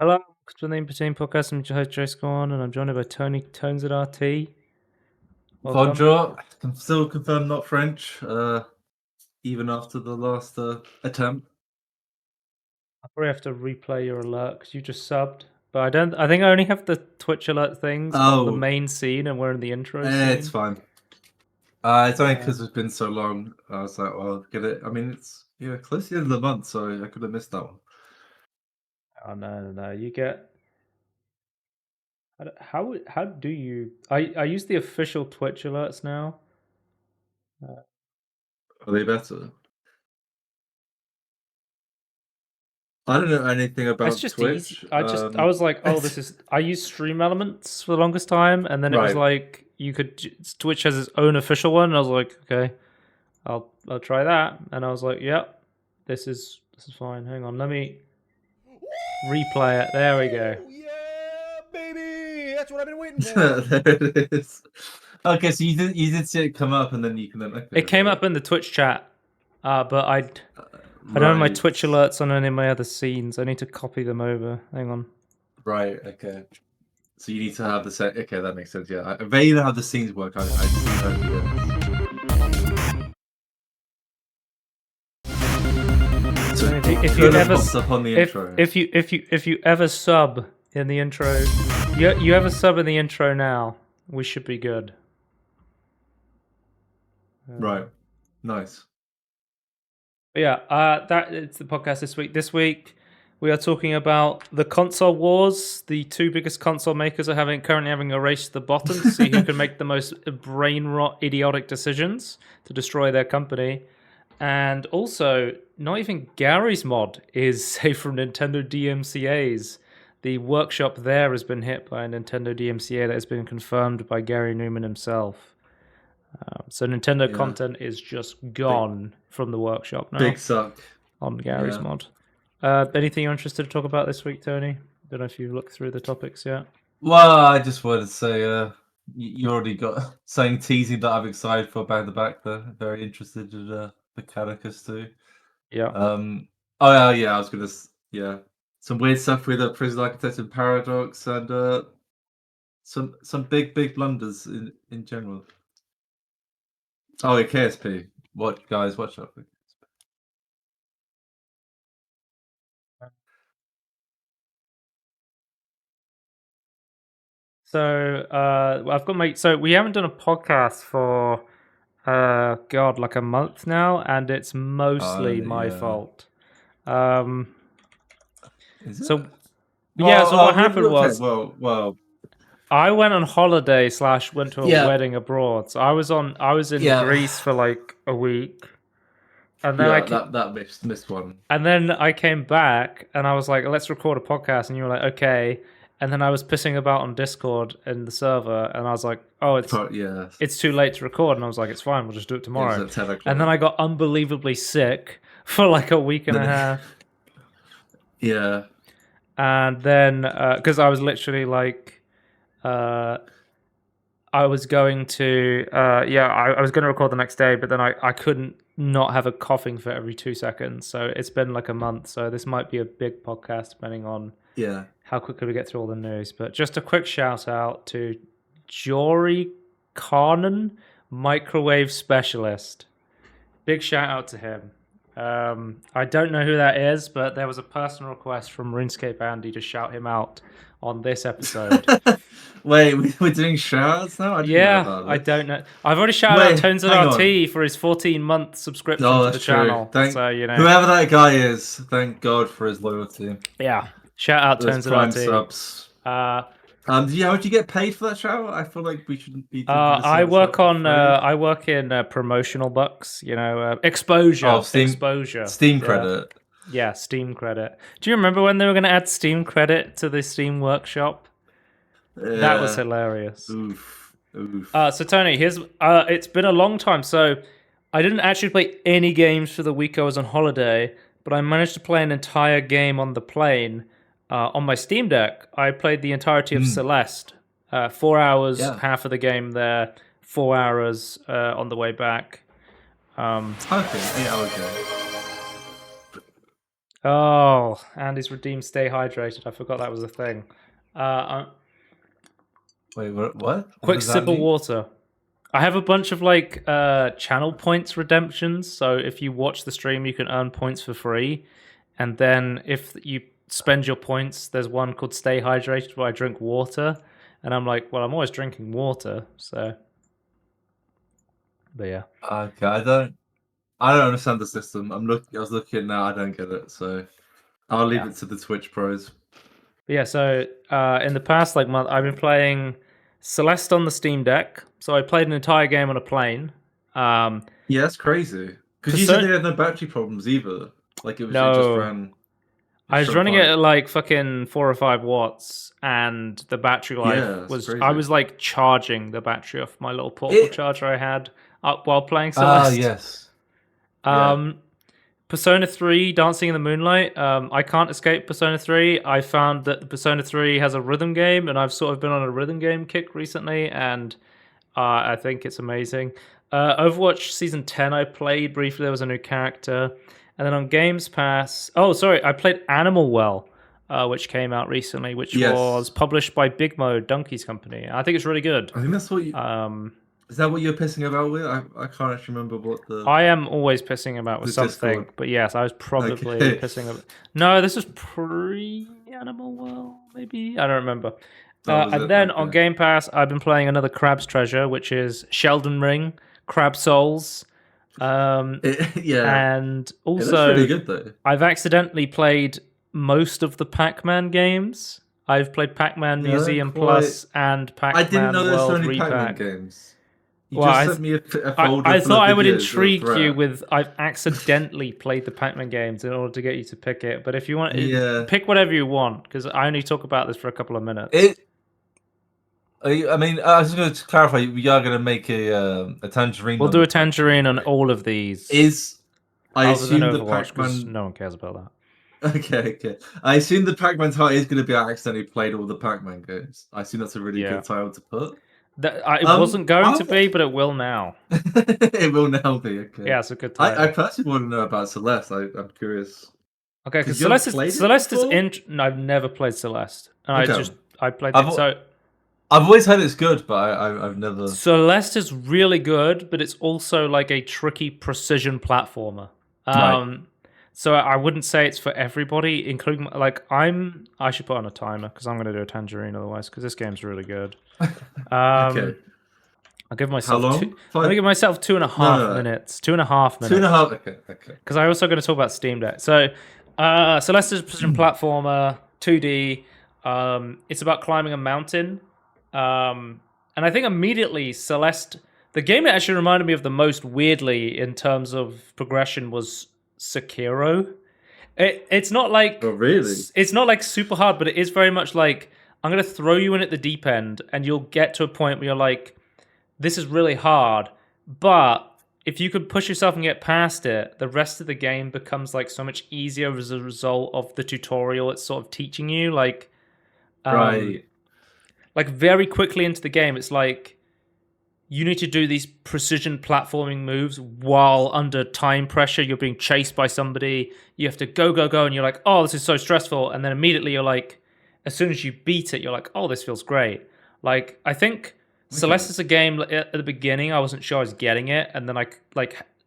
Hello, welcome to the Inbetween Podcast. I'm your host, Joe Scorn, and I'm joined by Tony Tones at RT. Welcome. Bonjour. I'm still confirmed not French, even after the last attempt. I'll probably have to replay your alert because you just subbed. But I think I only have the Twitch alert things on the main scene, and we're in the intro scene. It's fine. It's only because it's been so long. I was like, well, get it. I mean, it's close to the end of the month, so I could have missed that one. Oh no! You get. How do you? I use the official Twitch alerts now. Are they better? I don't know anything about it's just Twitch. Easy. I was like, oh, this is. I used Stream Elements for the longest time, and then it was like Twitch has its own official one. And I was like, okay, I'll try that, and I was like, yep, this is fine. Hang on, let me replay it. There we go. Yeah, baby, that's what I've been waiting for. There it is. Okay, so you did see it come up, and then you can. Okay, it came up in the Twitch chat, but I don't have my Twitch alerts on any of my other scenes. I need to copy them over. Hang on. Right. Okay. So you need to have the set. Okay, that makes sense. Yeah, I vaguely know how the scenes work. I So if you ever sub in the intro, you ever sub in the intro now, we should be good. Right. Nice. Yeah, it's the podcast this week. This week we are talking about the console wars. The two biggest console makers are currently having a race to the bottom to see who can make the most brain rot, idiotic decisions to destroy their company. And also, not even Gary's mod is safe from Nintendo DMCAs. The workshop there has been hit by a Nintendo DMCA that has been confirmed by Gary Newman himself. So Nintendo content is just gone from the workshop now. Big suck. On Gary's mod. Anything you're interested to talk about this week, Tony? Don't know if you've looked through the topics yet. Well, I just wanted to say you already got something teasing that I'm excited for back to back there. Very interested in Mechanicus too. Yeah. I was gonna some weird stuff with Prison Architect and Paradox and some big blunders in general. Oh, yeah, KSP. Watch out. So I've got so we haven't done a podcast for like a month now, and it's mostly my fault. Is it? So what happened was I went on holiday / went to a wedding abroad. So I was in Greece for like a week. And then that missed one. And then I came back and I was like, let's record a podcast, and you were like, okay. And then I was pissing about on Discord in the server, and I was like, oh, it's too late to record. And I was like, it's fine, we'll just do it tomorrow. And then I got unbelievably sick for like a week and a half. Yeah. And then, because I was literally like, I was going to, I was going to record the next day, but then I couldn't not have a coughing fit every 2 seconds. So it's been like a month. So this might be a big podcast depending on how quickly we get through all the news. But just a quick shout out to Jory Carnan, microwave specialist. Big shout out to him. I don't know who that is, but there was a personal request from RuneScape Andy to shout him out on this episode. Wait, we're doing shout-outs now? I don't know. I've already shouted out Tones at RT for his 14-month subscription to the channel. So, whoever that guy is, thank God for his loyalty. Yeah. Shout out Tones at RT. Subs. How would you get paid for that shout? I feel like we shouldn't be. I work in promotional bucks. Exposure. Steam, exposure. Steam credit. Yeah, Steam credit. Do you remember when they were going to add Steam credit to the Steam Workshop? That was Yeah. hilarious. Oof. So Tony, here's it's been a long time. So I didn't actually play any games for the week I was on holiday, but I managed to play an entire game on the plane on my Steam Deck. I played the entirety of Celeste. 4 hours, Yeah. half of the game there, 4 hours on the way back. Okay, 8 hour game. Oh, Andy's redeemed stay hydrated. I forgot that was a thing. Wait, what? Quick sip of water. I have a bunch of like channel points redemptions. So if you watch the stream, you can earn points for free. And then if you spend your points, there's one called Stay Hydrated where I drink water. And I'm like, well, I'm always drinking water. So, but yeah. Okay, I don't understand the system. I was looking now. I don't get it. So I'll leave it to the Twitch pros. But yeah. So in the past like month, I've been playing Celeste on the Steam Deck. So I played an entire game on a plane. Yeah, that's crazy. Because you said they had no battery problems either. Like it just ran. I was running it at like fucking 4 or 5 watts, and the battery life was. crazy. I was like charging the battery off my little portable charger I had up while playing Celeste. Yes. Persona 3, Dancing in the Moonlight. I can't escape Persona 3. I found that the Persona 3 has a rhythm game, and I've sort of been on a rhythm game kick recently, and I think it's amazing. Overwatch Season 10 I played briefly. There was a new character. And then on Games Pass... Oh, sorry. I played Animal Well, which came out recently, which was published by Big Mode, Donkey's company. I think it's really good. I think that's what you... is that what you're pissing about with? I can't actually remember what the... I am always pissing about with something. Discord. But yes, I was probably pissing about... No, this was pre-Animal Well, maybe? I don't remember. And then on Game Pass, I've been playing another Crab's Treasure, which is Sheldon Ring, Crab Souls... and also really good, though. I've accidentally played most of the Pac-Man games. I've played Pac-Man Museum Plus and Pac-Man I didn't know there were so World many Pac-Man Repack. games. You Well, just sent me a folder I full thought of I would videos of intrigue threat. you with I've accidentally played the Pac-Man games in order to get you to pick it. But if you want, pick whatever you want, because I only talk about this for a couple of minutes. I mean, I was going to clarify. We are going to make a tangerine. We'll do a tangerine on all of these. I assume the Pac-Man... No one cares about that. Okay. I assume the Pac-Man title is going to be I accidentally played all the Pac-Man games. I assume that's a really good title to put. It wasn't going to be, but it will now. It will now be, okay. Yeah, it's a good title. I personally want to know about Celeste. I'm curious. Okay, because Celeste is No, I've never played Celeste. And I played it, so... I've always heard it's good, but I've never... Celeste is really good, but it's also like a tricky precision platformer. So I wouldn't say it's for everybody, including... Like, I should put on a timer, because I'm going to do a tangerine otherwise, because this game's really good. Okay. I'll give myself... How long? I'm going to give myself 2.5 minutes. 2.5 minutes. 2.5? Okay. Because I'm also going to talk about Steam Deck. So, Celeste is a precision platformer, 2D. It's about climbing a mountain. And I think immediately Celeste, the game that actually reminded me of the most weirdly in terms of progression was Sekiro. It's not like it's not like super hard, but it is very much like I'm going to throw you in at the deep end, and you'll get to a point where you're like, this is really hard, but if you could push yourself and get past it, the rest of the game becomes like so much easier as a result of the tutorial it's sort of teaching you. Like, like very quickly into the game, it's like you need to do these precision platforming moves while under time pressure. You're being chased by somebody. You have to go, and you're like, oh, this is so stressful. And then immediately you're like, as soon as you beat it, you're like, oh, this feels great. Like, I think Celeste is a game at the beginning, I wasn't sure I was getting it. And then like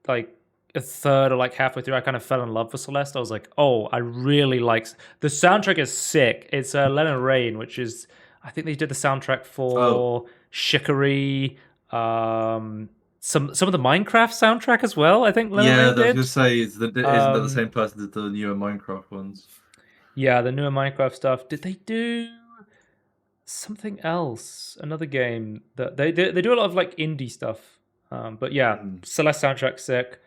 a third or like halfway through, I kind of fell in love with Celeste. I was like, oh, I really like... The soundtrack is sick. It's Lena Raine, which is... I think they did the soundtrack for Chicory, some of the Minecraft soundtrack as well. I think. Lena Raine I was did. going to say, isn't that the same person that did the newer Minecraft ones? Yeah, the newer Minecraft stuff. Did they do something else? Another game that they do a lot of like indie stuff. But yeah, Celeste soundtrack sick.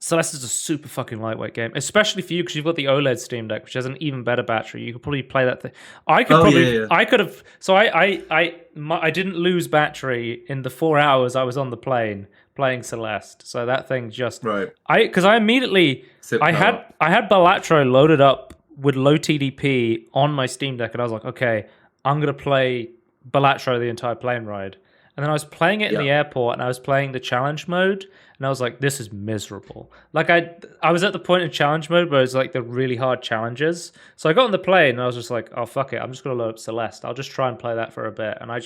Celeste is a super fucking lightweight game, especially for you because you've got the OLED Steam Deck, which has an even better battery. You could probably play that thing. I could have. So I didn't lose battery in the 4 hours I was on the plane playing Celeste. So that thing just because I immediately I had Balatro loaded up with low TDP on my Steam Deck, and I was like, okay, I'm gonna play Balatro the entire plane ride. And then I was playing it in the airport, and I was playing the challenge mode, and I was like, this is miserable. Like, I was at the point in challenge mode where it was like the really hard challenges. So I got on the plane, and I was just like, oh, fuck it. I'm just going to load up Celeste. I'll just try and play that for a bit. And I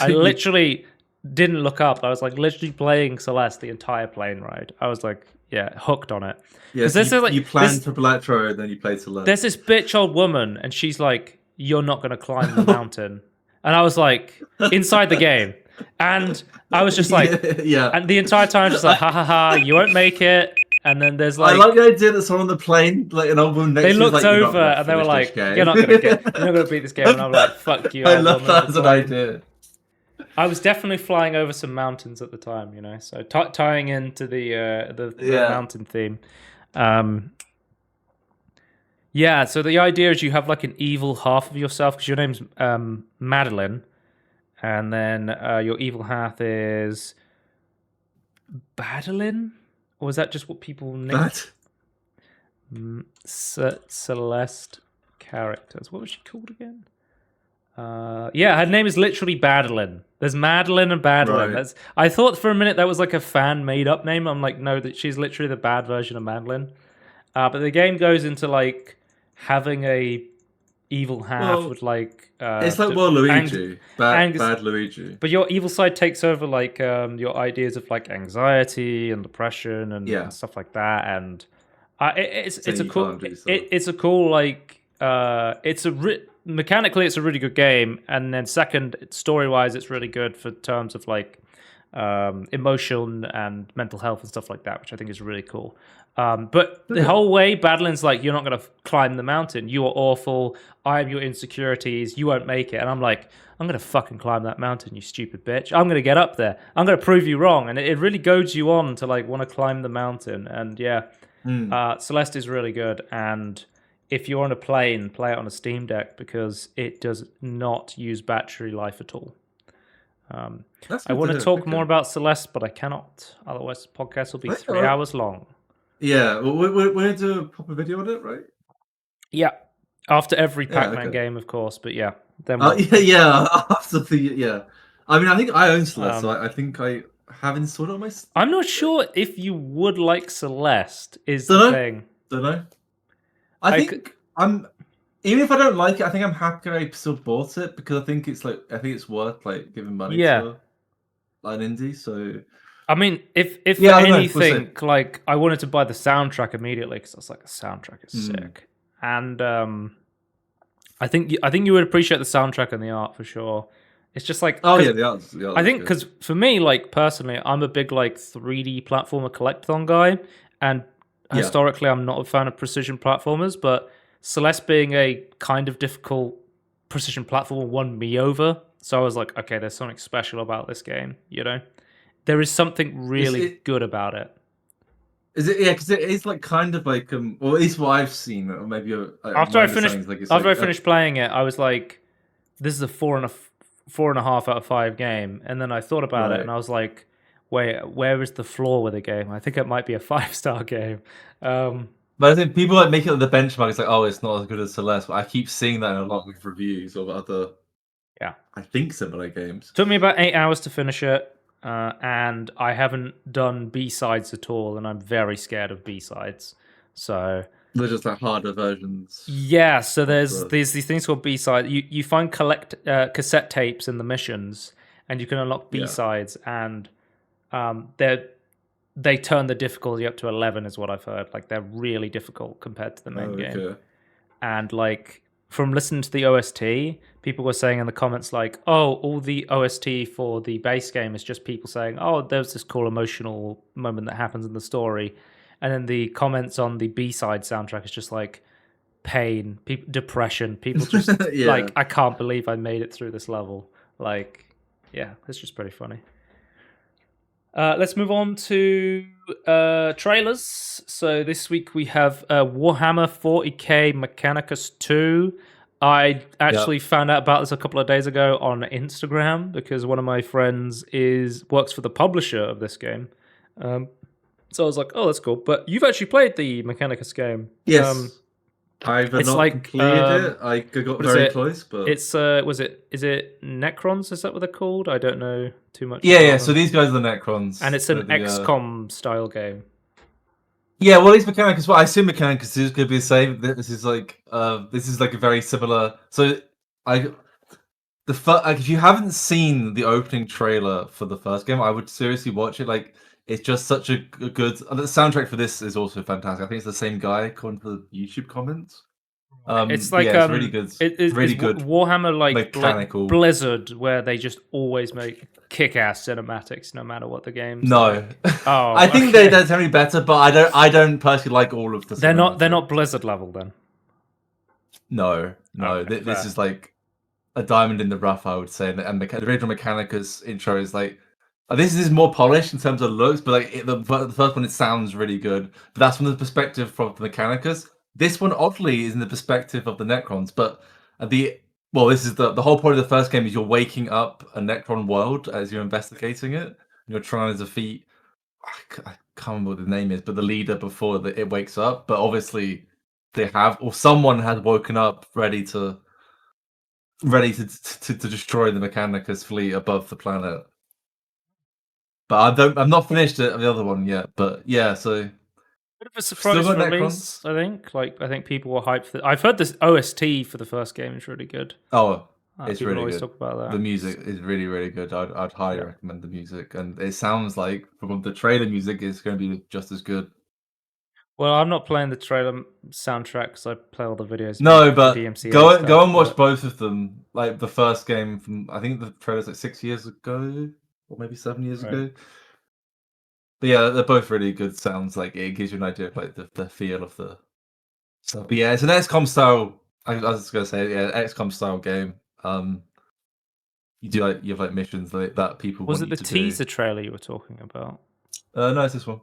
literally didn't look up. I was like literally playing Celeste the entire plane ride. I was like, hooked on it. Yeah, so you planned for Balatro, and then you played Celeste. There's this bitch old woman, and she's like, you're not going to climb the mountain. And I was like, inside the game. And I was just like, and the entire time, just like, ha ha ha, you won't make it. And then there's like, I like the idea that someone on the plane, like an old woman next to you, they looked over and they were like, you're not gonna beat this game. And I'm like, fuck you. I love that as an idea. I was definitely flying over some mountains at the time, so tying into the mountain theme. So the idea is you have like an evil half of yourself because your name's Madeline. And then your evil half is Badalin? Or is that just what people name? Celeste characters. What was she called again? Her name is literally Badalin. There's Madeline and Badalin. Right. I thought for a minute that was like a fan made up name. I'm like, no, that she's literally the bad version of Madeline. But the game goes into like having a evil half with like it's like Luigi, bad Luigi. But your evil side takes over like your ideas of like anxiety and depression and stuff like that. And it's a cool like mechanically it's a really good game. And then second, story wise, it's really good for terms of like emotion and mental health and stuff like that, which I think is really cool. But the whole way, Badelin's like, you're not going to climb the mountain. You are awful. I am your insecurities. You won't make it. And I'm like, I'm going to fucking climb that mountain, you stupid bitch. I'm going to get up there. I'm going to prove you wrong. And it really goads you on to like want to climb the mountain. And Celeste is really good. And if you're on a plane, play it on a Steam Deck because it does not use battery life at all. I want to talk more about Celeste, but I cannot. Otherwise, the podcast will be 3 hours long. Yeah, well, we're going to do a proper video on it, right? Yeah, after every Pac-Man game, of course. But yeah, then after the I mean, I think I own Celeste, so I think I have installed it on my. I'm not sure if you would like Celeste. Is the thing? Don't know. I think I'm. Even if I don't like it, I think I'm happy I still bought it because I think it's worth like giving money to an indie. So I mean, if for anything, like I wanted to buy the soundtrack immediately because I was like, the soundtrack is sick, and I think you would appreciate the soundtrack and the art for sure. It's just like the art. I think because for me, like personally, I'm a big like 3D platformer collectathon guy, and historically, I'm not a fan of precision platformers, but Celeste being a kind of difficult precision platformer won me over. So I was like, okay, there's something special about this game, There is something really good about it. Is it? Yeah, because it is like kind of like or at least what I've seen, or maybe after I finished playing it, I was like, this is a 4.5 out of 5 game, and then I thought about it, and I was like, wait, where is the flaw with the game? I think it might be a 5-star game. But I think people like make it the benchmark. It's like, oh, it's not as good as Celeste. But I keep seeing that in a lot of reviews of other, I think similar games. Took me about 8 hours to finish it, and I haven't done B-sides at all, and I'm very scared of B-sides. So they're just like harder versions. Yeah, so there's these things called B-sides. You find cassette tapes in the missions, and you can unlock B-sides, and they turn the difficulty up to 11 is what I've heard. Like, they're really difficult compared to the main game. And, like, from listening to the OST, people were saying in the comments, like, oh, all the OST for the base game is just people saying, oh, there's this cool emotional moment that happens in the story. And then the comments on the B-side soundtrack is just, like, pain, depression. People just, like, I can't believe I made it through this level. Like, yeah, it's just pretty funny. Let's move on to trailers. So this week we have Warhammer 40k Mechanicus 2. I actually found out about this a couple of days ago on Instagram because one of my friends works for the publisher of this game. So I was like, oh, that's cool. But you've actually played the Mechanicus game. Yes. I've it's not like, completed it. I got what is very it? close, but It's is it Necrons? Is that what they're called? I don't know too much. yeah, about yeah. them. So these guys are the Necrons, And it's an XCOM style game. Yeah, well, these Mechanicus. Well, I assume Mechanicus is going to be the same. This is like a very similar. So if you haven't seen the opening trailer for the first game, I would seriously watch it. Like, it's just such a good. The soundtrack for this is also fantastic. I think it's the same guy according to the YouTube comments. It's like it's really good. Really good. Warhammer like mechanical Blizzard, where they just always make kick-ass cinematics, no matter what the game's. No, oh, I think they're definitely better, but I don't personally like all of the. They're not Blizzard level then. No. Okay, this is like a diamond in the rough, I would say. And the original Mechanicus intro is like. This is more polished in terms of looks, but like the first one, it sounds really good. But that's from the perspective from the Mechanicus. This one, oddly, is in the perspective of the Necrons. But this is the whole point of the first game is you're waking up a Necron world as you're investigating it. And you're trying to defeat. I can't remember what the name is, but the leader before it wakes up. But obviously, someone has woken up ready to destroy the Mechanicus fleet above the planet. But I've not finished the other one yet. But yeah, so bit of a surprise release, I think. I think people were hyped for. I've heard this OST for the first game is really good. Oh, it's people really always good. Talk about that. The music is really, really good. I'd highly recommend the music, and it sounds like from the trailer music is going to be just as good. Well, I'm not playing the trailer soundtrack because I play all the videos. No, but go and watch both of them. Like the first game from I think the trailer's like 6 years ago, or maybe 7 years ago. But yeah, they're both really good sounds. Like it gives you an idea of like the feel of the stuff. But yeah, it's an XCOM style. I was gonna say XCOM style game. You have missions that people was want it the teaser trailer you were talking about? No, it's this one.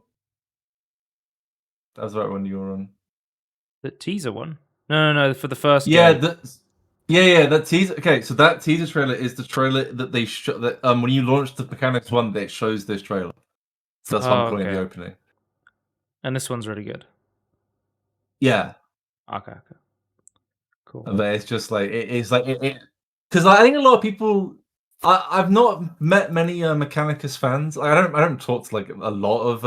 That was the right one you were on. The teaser one? No, for the first game. Yeah, that teaser. Okay, so that teaser trailer is the trailer that they when you launch the Mechanics 1, it shows this trailer. So that's one point in the opening. And this one's really good. Yeah. Okay. Cool. But it's just like it's like because I think a lot of people. I've not met many Mechanicus fans. I don't talk to like a lot of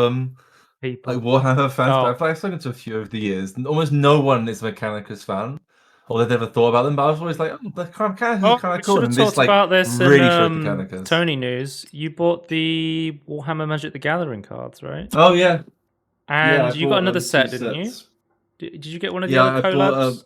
people, like Warhammer fans, but I've spoken to a few over the years, and almost no one is a Mechanicus fan, or they've never thought about them. But I was always like, oh, the Mechanicus is kind of cool. And this like about this really in Tony News. You bought the Warhammer Magic the Gathering cards, right? Oh yeah, and you got another set, didn't you? Did you get one of the other collabs?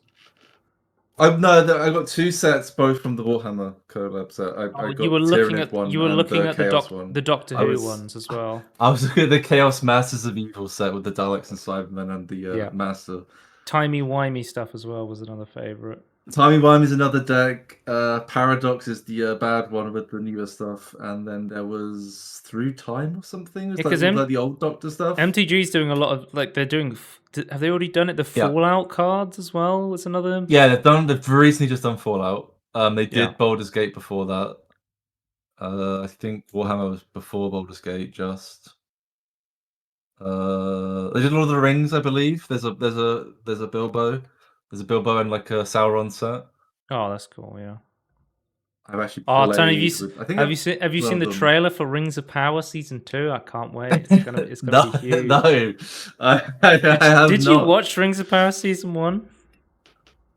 I got 2 sets, both from the Warhammer collab set. I got you were looking at one. You were looking at the Doctor Who ones as well. I was looking at the Chaos Masters of Evil set with the Daleks and Cybermen and the Master. Timey-wimey stuff as well was another favorite. Timey-wimey is another deck. Paradox is the bad one with the newer stuff, and then there was Through Time or something. It was like the old Doctor stuff. MTG's doing a lot of they're doing. Have they already done it? The Fallout cards as well was another. Yeah, they've recently just done Fallout. They did Baldur's Gate before that. I think Warhammer was before Baldur's Gate. Just they did Lord of the Rings, I believe. There's a Bilbo. There's a Bilbo and like a Sauron set. Oh, that's cool. Yeah. I've actually played. Tony, have you seen the trailer for Rings of Power Season 2? I can't wait. It's gonna be huge. No, I have Did you watch Rings of Power Season 1?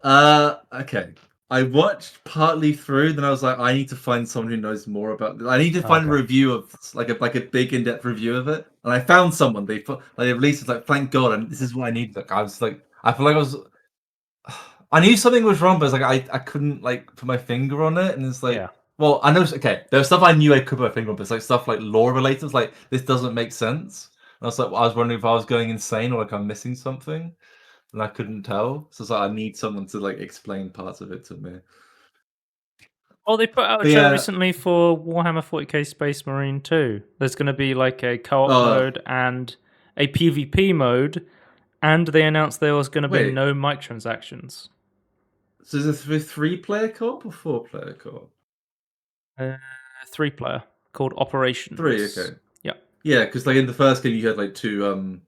Okay. I watched partly through, then I was like, I need to find someone who knows more about this. I need to find a review of like a big in-depth review of it. And I found someone. They released it, like, thank God, and this is what I need. Like I was like, I feel like I knew something was wrong, but it's like I couldn't like put my finger on it, and it's like, well, I know. Okay, there was stuff I knew I could put my finger on, but it's like stuff like lore related. It's like this doesn't make sense. And I was like, I was wondering if I was going insane or like I'm missing something, and I couldn't tell. So it's like I need someone to like explain parts of it to me. Oh, they put out a But trailer yeah. recently for Warhammer 40k Space Marine 2. There's going to be like a co-op Oh. mode and a PvP mode, and they announced there was going to be Wait. no microtransactions. So is this a 3-player co-op or 4-player co-op? 3-player called Operations. 3, okay. Yeah. Yeah, because like in the first game you had like 2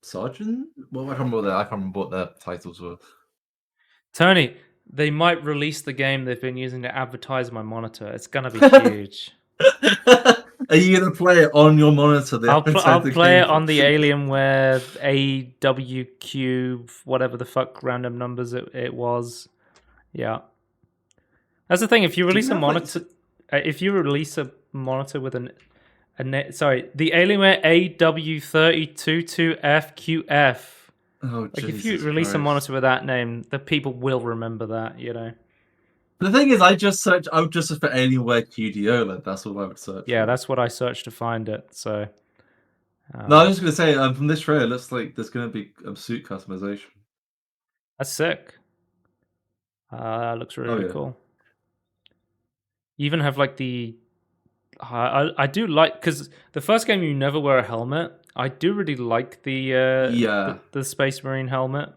sergeant. Well, I can't remember what their titles were. Tony, they might release the game they've been using to advertise my monitor. It's going to be huge. Are you gonna play it on your monitor? I'll play it on the Alienware AWQ, whatever the fuck random numbers it was. Yeah. That's the thing. If you release a monitor, with the Alienware AW3022FQF. Oh, like if you release a monitor with that name, the people will remember that, you know. The thing is, I would just search for Alienware QDO. Like that's all I would search. Yeah, for. that's what I searched to find it. So. No, I was just gonna say from this trailer, it looks like there's gonna be suit customization. That's sick. Looks really cool. You even have like the. I do like because the first game you never wear a helmet. I do really like the Space Marine helmet.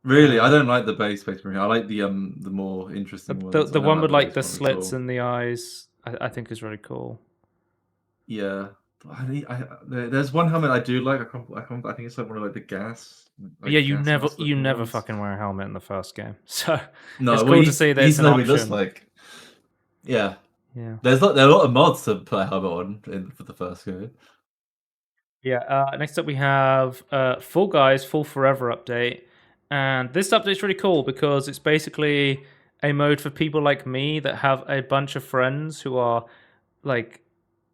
Really, I don't like the base Space Marine. I like the more interesting ones. The one with like the slits in the eyes. I think is really cool. Yeah, there's one helmet I do like. I think it's like one of like the gas. Like, yeah, you never fucking wear a helmet in the first game. So no, it's cool to see that it's an option. Looks like. Yeah. Yeah. There are a lot of mods to put a helmet on for the first game. Yeah. Next up, we have Fall Guys Full Forever update, and this update's really cool because it's basically a mode for people like me that have a bunch of friends who are like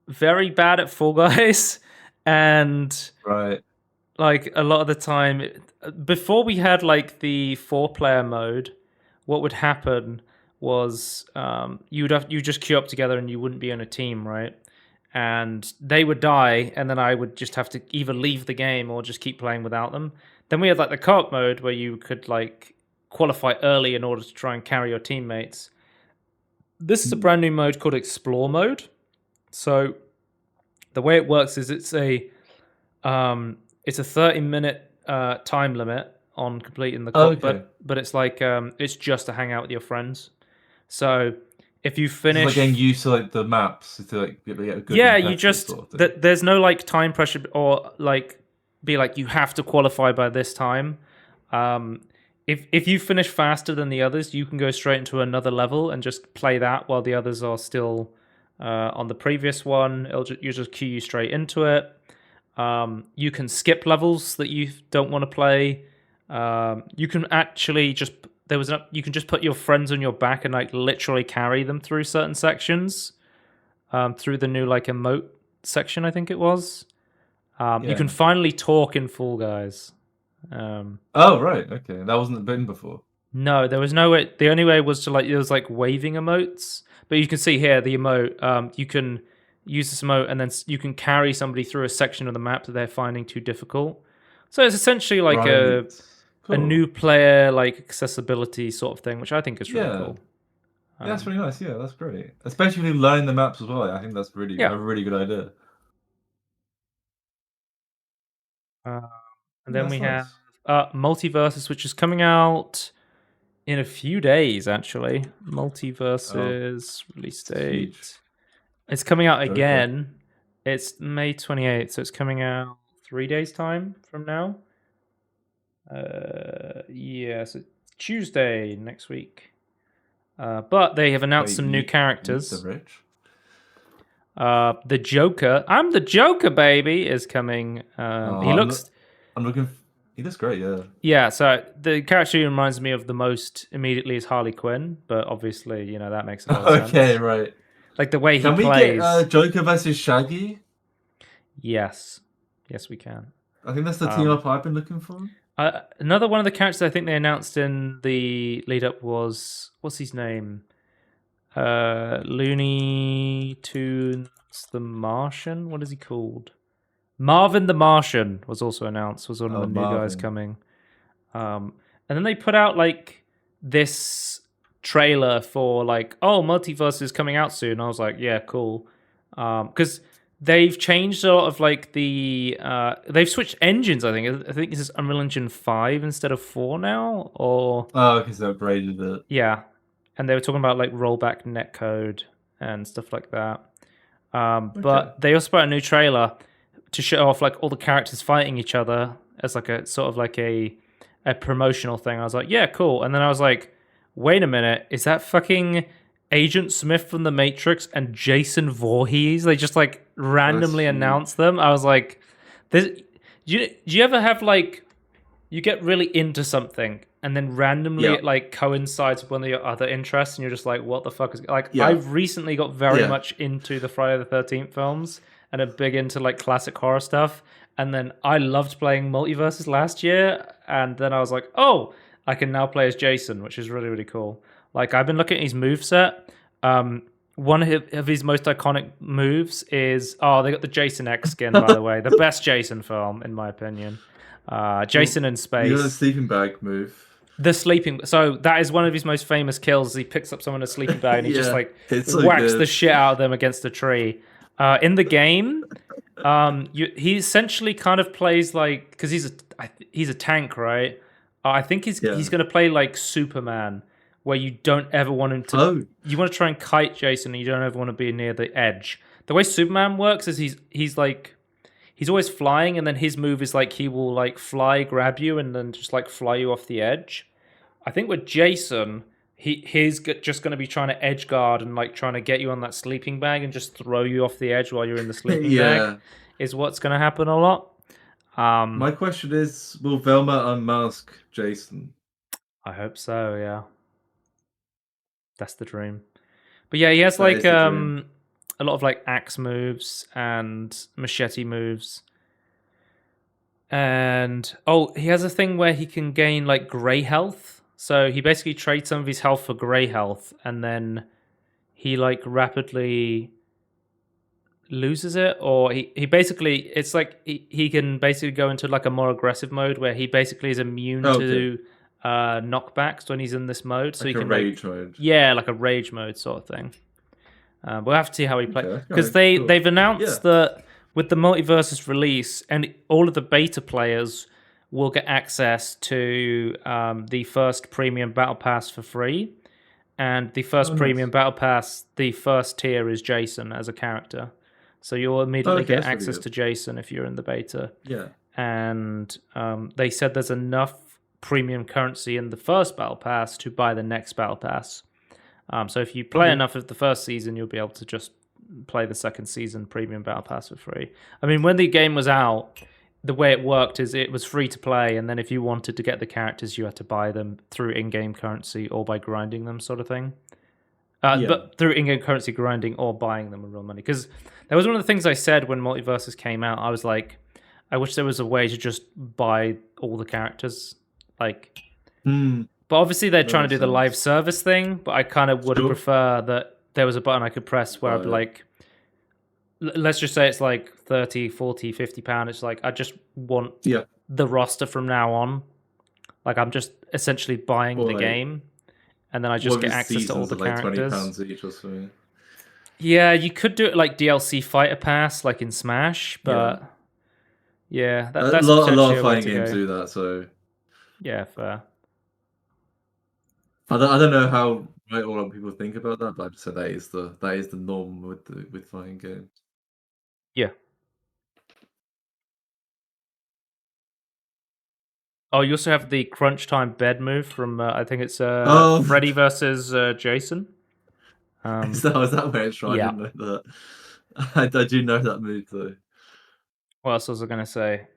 very bad at Fall Guys, and right, like a lot of the time, before we had like the 4-player mode, what would happen was you just queue up together and you wouldn't be on a team, right? And they would die, and then I would just have to either leave the game or just keep playing without them. Then we had like the co-op mode where you could like qualify early in order to try and carry your teammates. This is a brand new mode called Explore mode. So the way it works is it's a 30-minute time limit on completing the co-op, but it's like it's just to hang out with your friends. So if you finish, it's like getting used to like the maps to like get a good you just sort of thing. There's no like time pressure or like be like you have to qualify by this time. If you finish faster than the others, you can go straight into another level and just play that while the others are still on the previous one. You just queue you straight into it. You can skip levels that you don't want to play. You can actually you can just put your friends on your back and like literally carry them through certain sections. Through the new like emote section, I think it was. You can finally talk in Fall Guys. Oh right, okay, that wasn't been before. No, there was no way. The only way was to like it was like waving emotes, but you can see here the emote. You can use this emote and then you can carry somebody through a section of the map that they're finding too difficult. So it's essentially like a new player like accessibility sort of thing, which I think is really cool. Yeah, that's really nice. Yeah, that's great. Especially learning the maps as well. I think that's a really good idea. And then we have Multiversus, which is coming out in a few days, actually. Multiversus release date. It's coming out again. It's May 28th, so it's coming out 3 days' time from now. So Tuesday next week. But they have announced some new characters. The rich. The Joker. I'm the Joker, baby, is coming. He looks great, yeah. Yeah, so the character he reminds me of the most immediately is Harley Quinn, but obviously, you know, that makes a lot of sense. Okay, right. Like the way he plays. Can we get Joker versus Shaggy? Yes. Yes, we can. I think that's the team up I've been looking for. Another one of the characters I think they announced in the lead up was, what's his name? Looney Tunes the Martian? What is he called? Marvin the Martian was also announced, was one of the new guys coming. And then they put out like this trailer for like, oh, Multiverse is coming out soon. I was like, yeah, cool, because they've changed a lot of like they've switched engines. I think this is Unreal Engine 5 instead of 4 now, or Oh, because they upgraded it. yeah, and they were talking about like rollback netcode and stuff like that. But they also put out a new trailer to show off like all the characters fighting each other as like a sort of like a promotional thing. I was like, yeah, cool. And then I was like, wait a minute, is that fucking Agent Smith from The Matrix and Jason Voorhees? They just like randomly announced them. I was like, do you ever have like, you get really into something and then randomly it like coincides with one of your other interests and you're just like, what the fuck is like? I've recently got very much into the Friday the 13th films and I'm big into like classic horror stuff. And then I loved playing Multiverses last year, and then I was like, oh, I can now play as Jason, which is really, really cool. Like, I've been looking at his moveset. One of his most iconic moves is, they got the Jason X skin, by the way. The best Jason film, in my opinion. Jason in space. You know the sleeping bag move. So that is one of his most famous kills. He picks up someone in a sleeping bag and he just like so whacks good. the shit out of them against a tree. In the game, he essentially kind of plays like, because he's a tank, right? I think he's going to play like Superman, where you don't ever want him to. You want to try and kite Jason, and you don't ever want to be near the edge. The way Superman works is he's always flying, and then his move is like he will like fly, grab you, and then just like fly you off the edge. I think with Jason, he's just going to be trying to edge guard and like trying to get you on that sleeping bag and just throw you off the edge while you're in the sleeping bag. Is what's going to happen a lot. My question is, will Velma unmask Jason? I hope so. Yeah, that's the dream. But yeah, he has like a lot of like axe moves and machete moves. And he has a thing where he can gain like gray health. So he basically trades some of his health for gray health, and then he like rapidly loses it, or he basically, it's like he can basically go into like a more aggressive mode where he basically is immune to knockbacks when he's in this mode. So like he can rage mode. Yeah, like a rage mode sort of thing. We'll have to see how he plays, because they've announced that with the Multiverses release, and all of the beta players will get access to the first premium battle pass for free, and the first premium battle pass, the first tier is Jason as a character, so you'll immediately get access to Jason if you're in the beta. And they said there's enough premium currency in the first battle pass to buy the next battle pass. So if you play enough of the first season, you'll be able to just play the second season premium battle pass for free. I mean, when the game was out, the way it worked is it was free to play, and then if you wanted to get the characters, you had to buy them through in-game currency or by grinding them, sort of thing. But through in-game currency grinding or buying them with real money. Because that was one of the things I said when Multiverses came out. I was like, I wish there was a way to just buy all the characters. Like, but obviously they're trying to do the live service thing, but I kind of would prefer that there was a button I could press where I'd be like, let's just say it's like 30, 40, 50 pounds. It's like, I just want the roster from now on. Like, I'm just essentially buying the game, and then I just get access to all the characters. £20 each or something. Yeah, you could do it like DLC Fighter Pass, like in Smash, but that's a lot of fighting games do that. So yeah, fair. I don't know how a lot of people think about that, but I'd say that is the norm with fighting games. Yeah. Oh, you also have the crunch time bed move from I think it's Freddy versus Jason. Is that where it's from? I didn't know that. I do know that move though. What else was I going to say?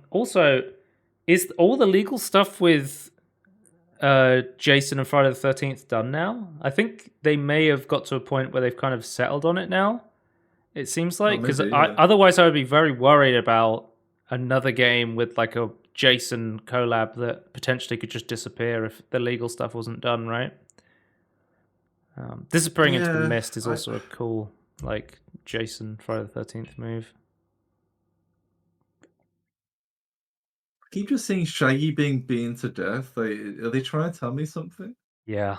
Also, is all the legal stuff with Jason and Friday the 13th done now? I think they may have got to a point where they've kind of settled on it now. It seems like, because otherwise I would be very worried about another game with like a Jason collab that potentially could just disappear if the legal stuff wasn't done, right? Disappearing into the mist is also a cool like Jason Friday the 13th move. I keep just seeing Shaggy being beaten to death. Are they trying to tell me something? Yeah.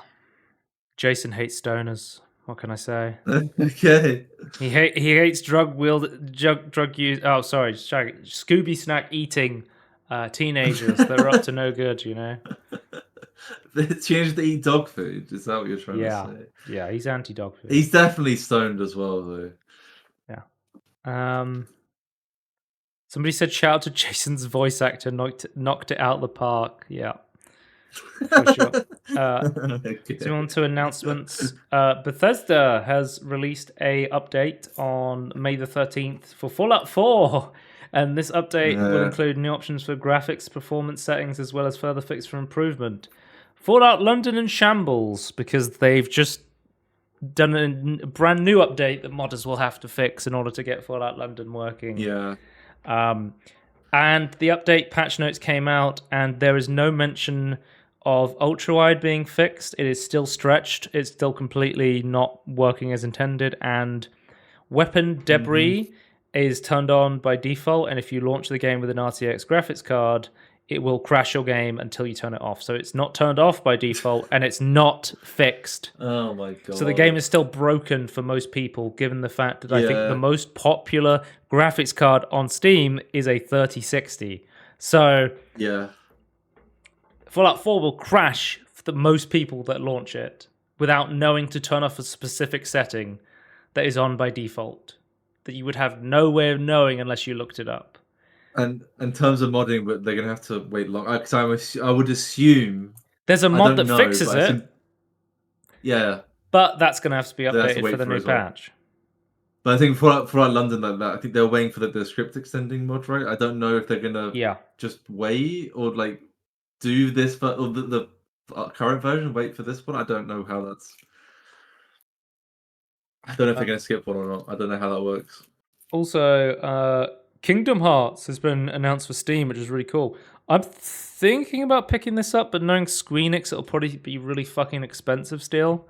Jason hates stoners. What can I say? Okay. He hates drug use. Oh, sorry, Scooby snack eating teenagers that are up to no good. You know. They changed to eat dog food. Is that what you're trying Yeah. to say? Yeah, he's anti-dog food. He's definitely stoned as well, though. Somebody said shout out to Jason's voice actor knocked it out of the park. Yeah. For sure. Okay. So on to announcements. Bethesda has released a update on May the 13th for Fallout 4. And this update will include new options for graphics, performance settings, as well as further fixes for improvement. Fallout London in shambles because they've just done a brand new update that modders will have to fix in order to get Fallout London working. Yeah. And the update patch notes came out, and there is no mention of ultra-wide being fixed. It is still stretched. It's still completely not working as intended, and weapon debris is turned on by default, and if you launch the game with an RTX graphics card, it will crash your game until you turn it off. So it's not turned off by default, and it's not fixed. Oh my god. So the game is still broken for most people, given the fact that I think the most popular graphics card on Steam is a 3060. So yeah. Fallout 4 will crash for the most people that launch it without knowing to turn off a specific setting that is on by default, that you would have no way of knowing unless you looked it up. And in terms of modding, but they're gonna have to wait long. Because I would assume there's a mod that fixes it. Yeah, but that's gonna have to be updated for the new patch. But I think for London like that, I think they're waiting for the script extending mod, right? I don't know if they're gonna just wait or like do this for or the current version. Wait for this one. I don't know how that's. I don't know if they're gonna skip one or not. I don't know how that works. Also, Kingdom Hearts has been announced for Steam, which is really cool. I'm thinking about picking this up, but knowing Squeenix, it'll probably be really fucking expensive still.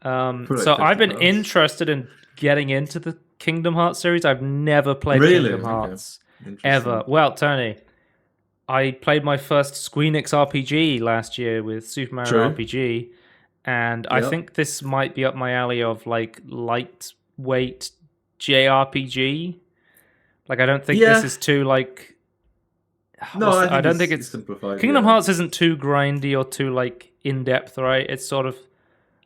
So I've been interested in getting into the Kingdom Hearts series. I've never played Kingdom Hearts ever. Well, Tony, I played my first Squeenix RPG last year with Super Mario RPG, and I think this might be up my alley of like lightweight JRPG. Like, I don't think this is too, like... No, I don't think it's... simplified. Kingdom Hearts isn't too grindy or too, like, in-depth, right? It's sort of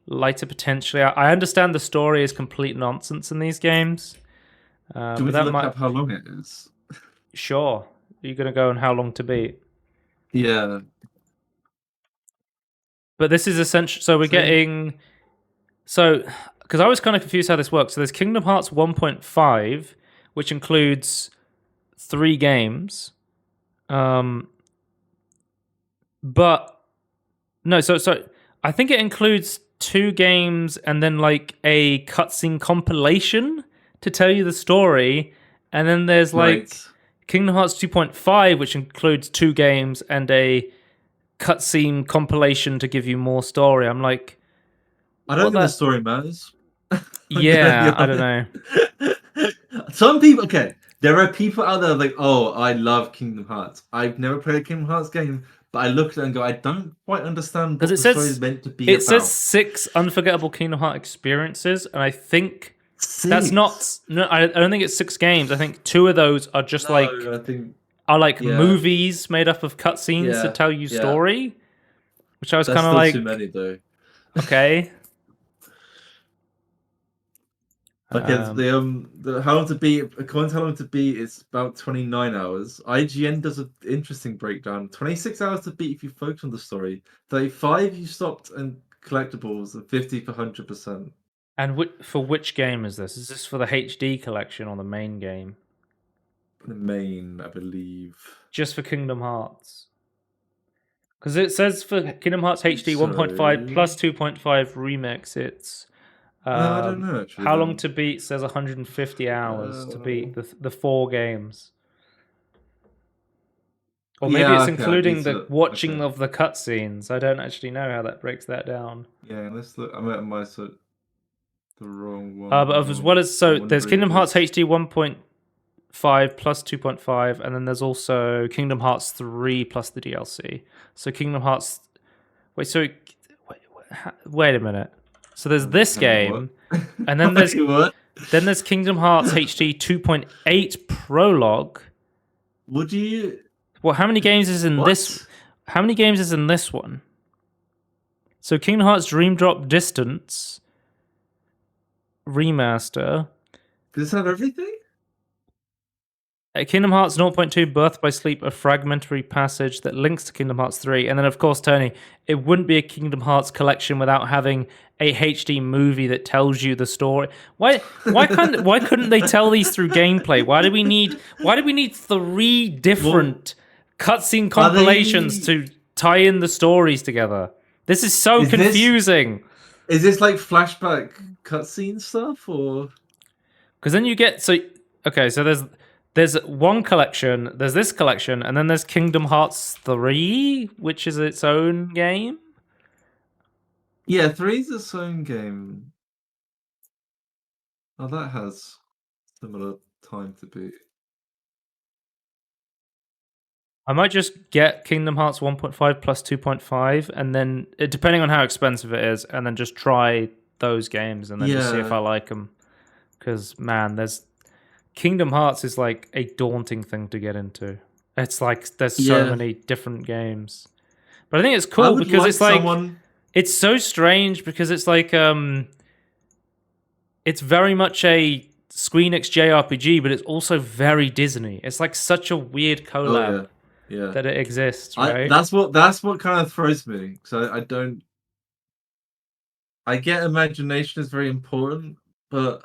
lighter potentially. I understand the story is complete nonsense in these games. Do we look up how long it is? Sure. You're going to go on how long to beat. Yeah. But this is essential. So we're getting... So, because I was kind of confused how this works. So there's Kingdom Hearts 1.5... which includes 3 games. But no, so I think it includes 2 games and then like a cutscene compilation to tell you the story. And then there's like Kingdom Hearts 2.5, which includes 2 games and a cutscene compilation to give you more story. I'm like, I don't think the story matters. Yeah, I don't know. Some people, there are people out there like, oh, I love Kingdom Hearts. I've never played a Kingdom Hearts game, but I look at it and go, I don't quite understand what the story is meant to be about. It says 6 unforgettable Kingdom Hearts experiences, and I think 6? That's not... No, I don't think it's 6 games. I think 2 of those are just movies made up of cutscenes to tell you story, which I was kind of like... too many, though. Okay. Okay, the how long to beat, according to how long to beat, it's about 29 hours. IGN does an interesting breakdown. 26 hours to beat if you focus on the story. 35 you stopped and collectibles, and 50 for 100%. And for which game is this? Is this for the HD collection or the main game? The main, I believe. Just for Kingdom Hearts. Because it says for Kingdom Hearts HD 1.5 plus 2.5 remix, it's... I don't know, actually. How long to beat says 150 hours to beat the 4 games. Or maybe it's including the watching of the cutscenes. I don't actually know how that breaks that down. Yeah, let's look. I might the wrong one. But as well as... So there's Kingdom Hearts HD 1.5 plus 2.5, and then there's also Kingdom Hearts 3 plus the DLC. So Kingdom Hearts... Wait a minute. So there's this Hang on, game, and then there's what? Kingdom Hearts HD 2.8 Prologue. Would you? Well, how many games is in this? How many games is in this one? So Kingdom Hearts Dream Drop Distance Remaster. Does this have everything? Kingdom Hearts 0.2 Birth by Sleep, a fragmentary passage that links to Kingdom Hearts 3. And then, of course, Tony, it wouldn't be a Kingdom Hearts collection without having a HD movie that tells you the story. Why couldn't they tell these through gameplay? Why do we need 3 different cutscene compilations to tie in the stories together? This is so confusing. Is this like flashback cutscene stuff, or? Because then you get so there's one collection, there's this collection, and then there's Kingdom Hearts 3, which is its own game. Yeah, 3's its own game. Oh, that has similar time to beat. I might just get Kingdom Hearts 1.5 plus 2.5, and then, depending on how expensive it is, and then just try those games, and then just see if I like them. Because, man, Kingdom Hearts is like a daunting thing to get into. It's like there's so many different games. But I think it's cool because it's like it's so strange because it's like it's very much a Squeenix JRPG, but it's also very Disney. It's like such a weird collab that it exists, right? That's what kind of throws me. So I get imagination is very important, but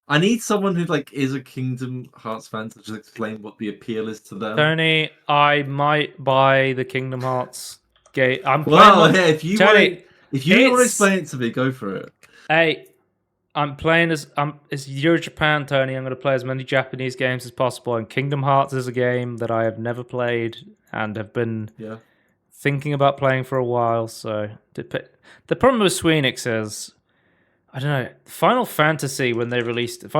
I need someone who like is a Kingdom Hearts fan to just explain what the appeal is to them. Tony, I might buy the Kingdom Hearts game. If you want to explain it to me, go for it. Hey, I'm playing as Euro Japan, Tony. I'm going to play as many Japanese games as possible, and Kingdom Hearts is a game that I have never played and have been thinking about playing for a while. So the problem with Squeenix is, I don't know, Final Fantasy VII, when they released it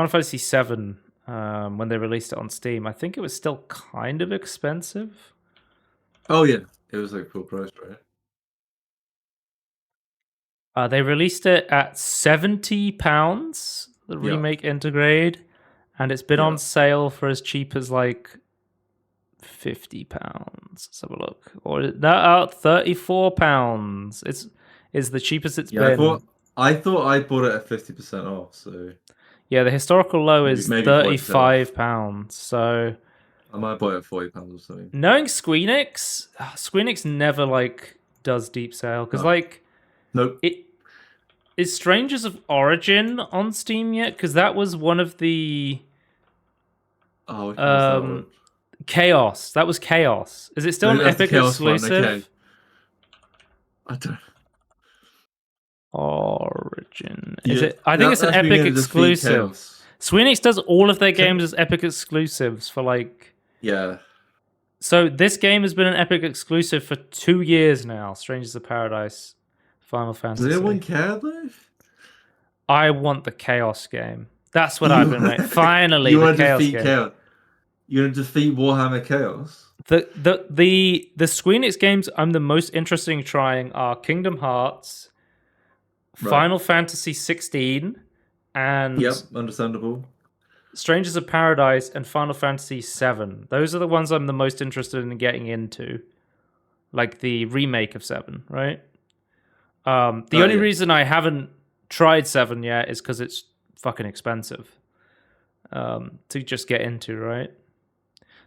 on Steam, I think it was still kind of expensive. Oh yeah, it was like full price, right? They released it at £70, the remake Intergrade, and it's been on sale for as cheap as like £50. Let's have a look. Or £34. It's the cheapest it's been. I thought I bought it at 50% off, so yeah, the historical low is £35. So I might buy it at £40 or something. Knowing Squeenix never like does deep sale because nope. Is Strangers of Origin on Steam yet? Because that was one of the Chaos. That was Chaos. Is it still an Epic exclusive? Okay. I don't. Origin. Is it? I think it's an Epic exclusive. Squeenix does all of their games as Epic exclusives for like. Yeah. So this game has been an Epic exclusive for 2 years now. Strangers of Paradise, Final Fantasy. Does anyone care though? I want the Chaos game. That's what I've been waiting. Finally, the Chaos game. Chaos. You want to defeat Warhammer Chaos? The Squeenix games I'm the most interested in trying are Kingdom Hearts, Final Fantasy 16, and understandable. Strangers of Paradise and Final Fantasy 7. Those are the ones I'm the most interested in getting into, like the remake of 7, right? The only reason I haven't tried 7 yet is because it's fucking expensive to just get into, right?